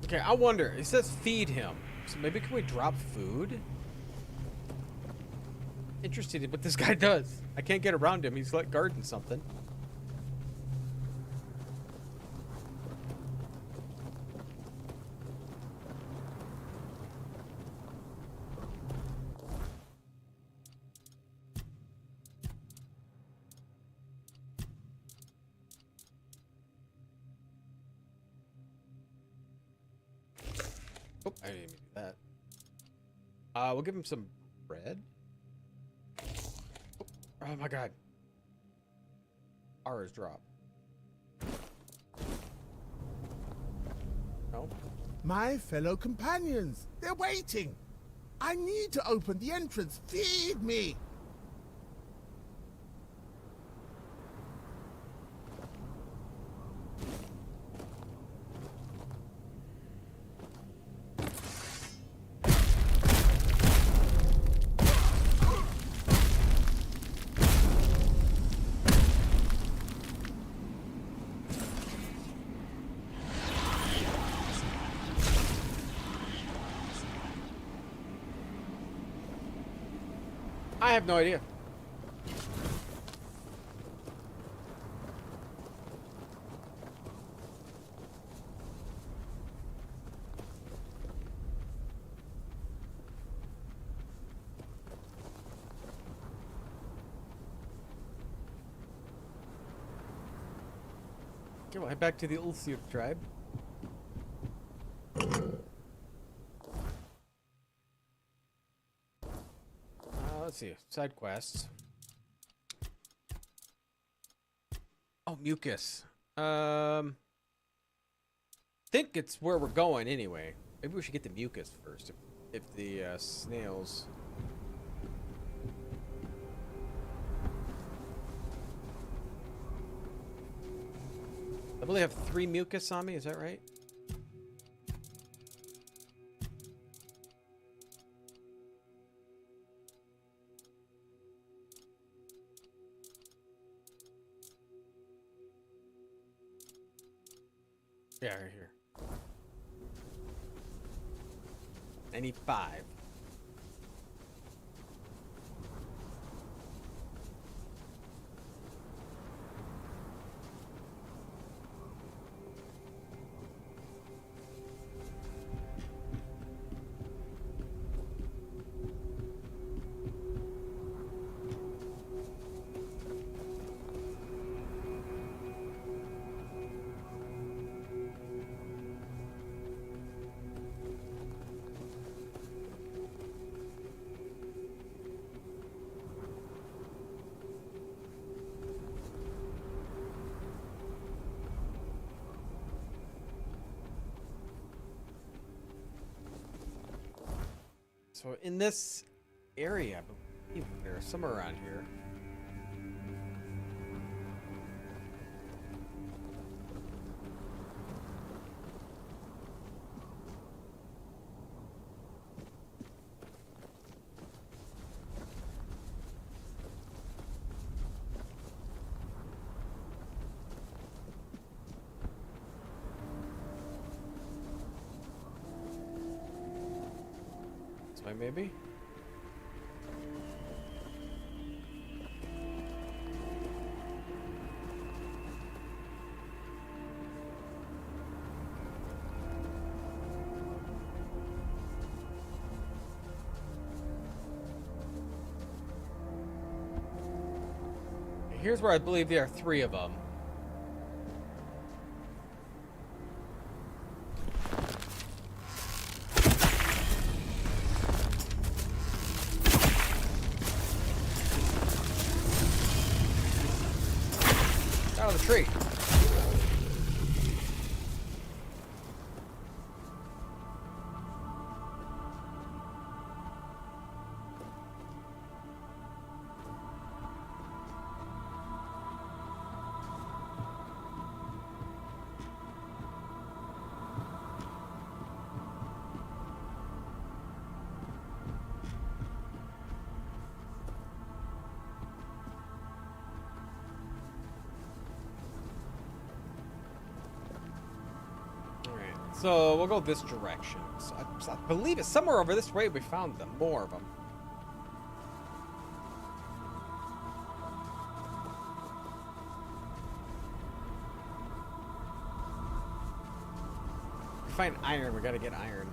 Okay, I wonder. It says feed him. So maybe can we drop food? Interested in what this guy does. I can't get around him. He's like guarding something. Oh, I didn't even do that. We'll give him some bread. Oh my god. R's drop. No. My fellow companions, they're waiting. I need to open the entrance. Feed me. I have no idea. Okay, we'll head back to the Ulsiuk tribe. Let's see. Side quests. Oh, mucus. Think it's where we're going anyway. Maybe we should get the mucus first. If the snails. I believe I have 3 mucus on me. Is that right? Yeah, right here. I need 5. So in this area, I believe there's somewhere around here. Maybe? Here's where I believe there are 3 of them. out of the tree. So we'll go this direction. So I believe it's somewhere over this way we found them, more of them. If we find iron, we gotta get iron.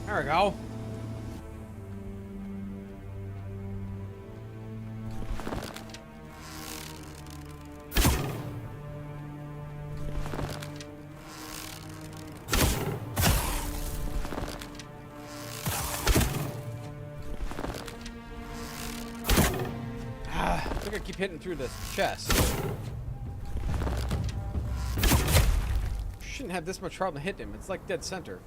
There we go. I think I keep hitting through this chest. Shouldn't have this much trouble hitting him. It's like dead center.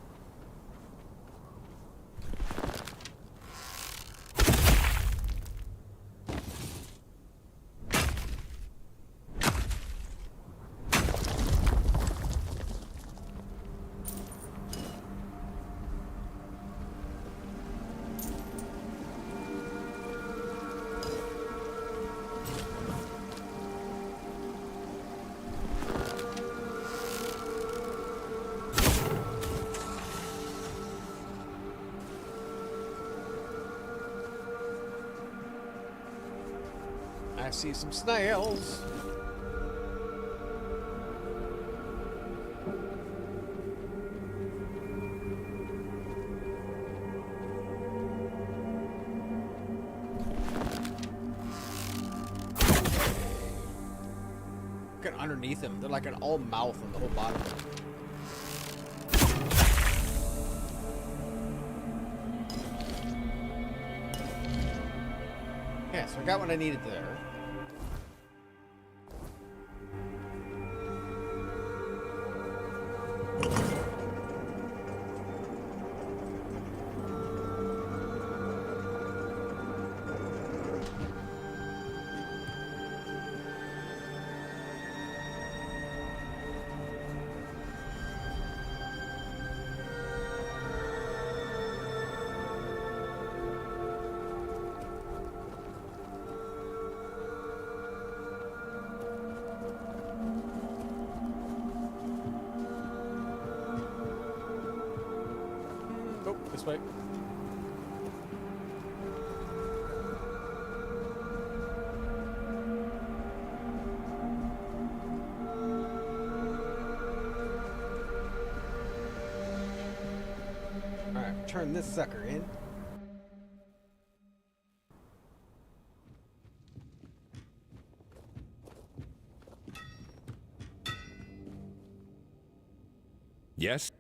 I see some snails. Look at underneath them. They're like an all mouth on the whole bottom. Yeah, so I got what I needed there. This way. Alright, turn this sucker in. Yes?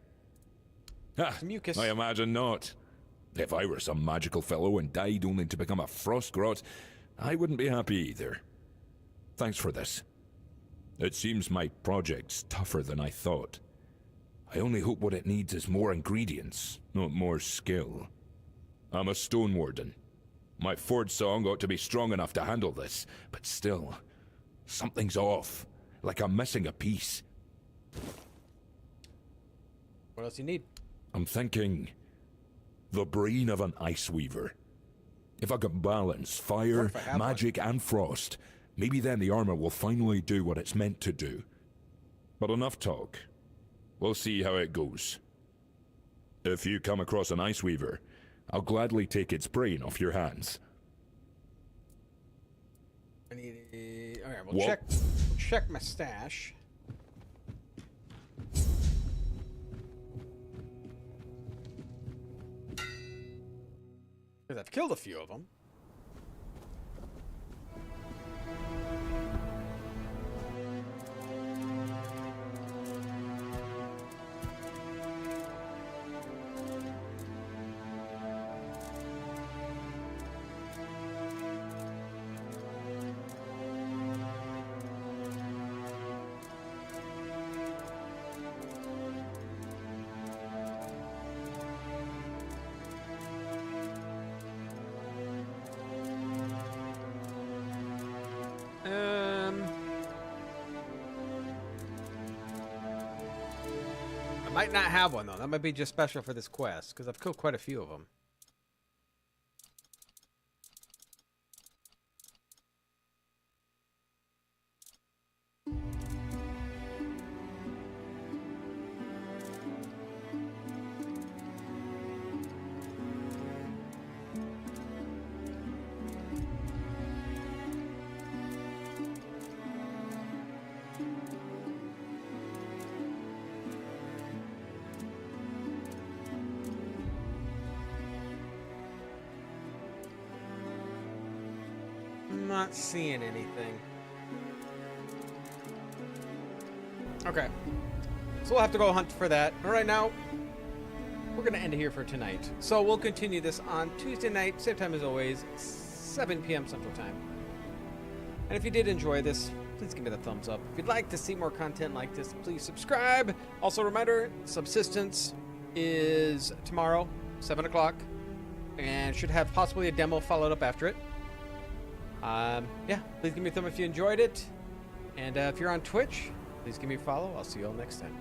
Ah, mucus. I imagine not. If I were some magical fellow and died only to become a frost grot, I wouldn't be happy either. Thanks for this. It seems my project's tougher than I thought. I only hope what it needs is more ingredients, not more skill. I'm a stone warden. My Ford song ought to be strong enough to handle this, but still, something's off, like I'm missing a piece. What else do you need? I'm thinking the brain of an ice weaver. If I could balance fire, magic, and frost, Maybe then the armor will finally do what it's meant to do. But enough talk. We'll see how it goes. If you come across an Ice Weaver, I'll gladly take its brain off your hands. I need a... Alright, we'll check my stash. Because I've killed a few of them. I might not have one though. That might be just special for this quest because I've killed quite a few of them. Not seeing anything. Okay. So we'll have to go hunt for that. But right now, we're going to end it here for tonight. So we'll continue this on Tuesday night, same time as always, 7 p.m. Central Time. And if you did enjoy this, please give me the thumbs up. If you'd like to see more content like this, please subscribe. Also, reminder, Subsistence is tomorrow, 7 o'clock, and should have possibly a demo followed up after it. Yeah, please give me a thumb if you enjoyed it. And if you're on Twitch, please give me a follow. I'll see you all next time.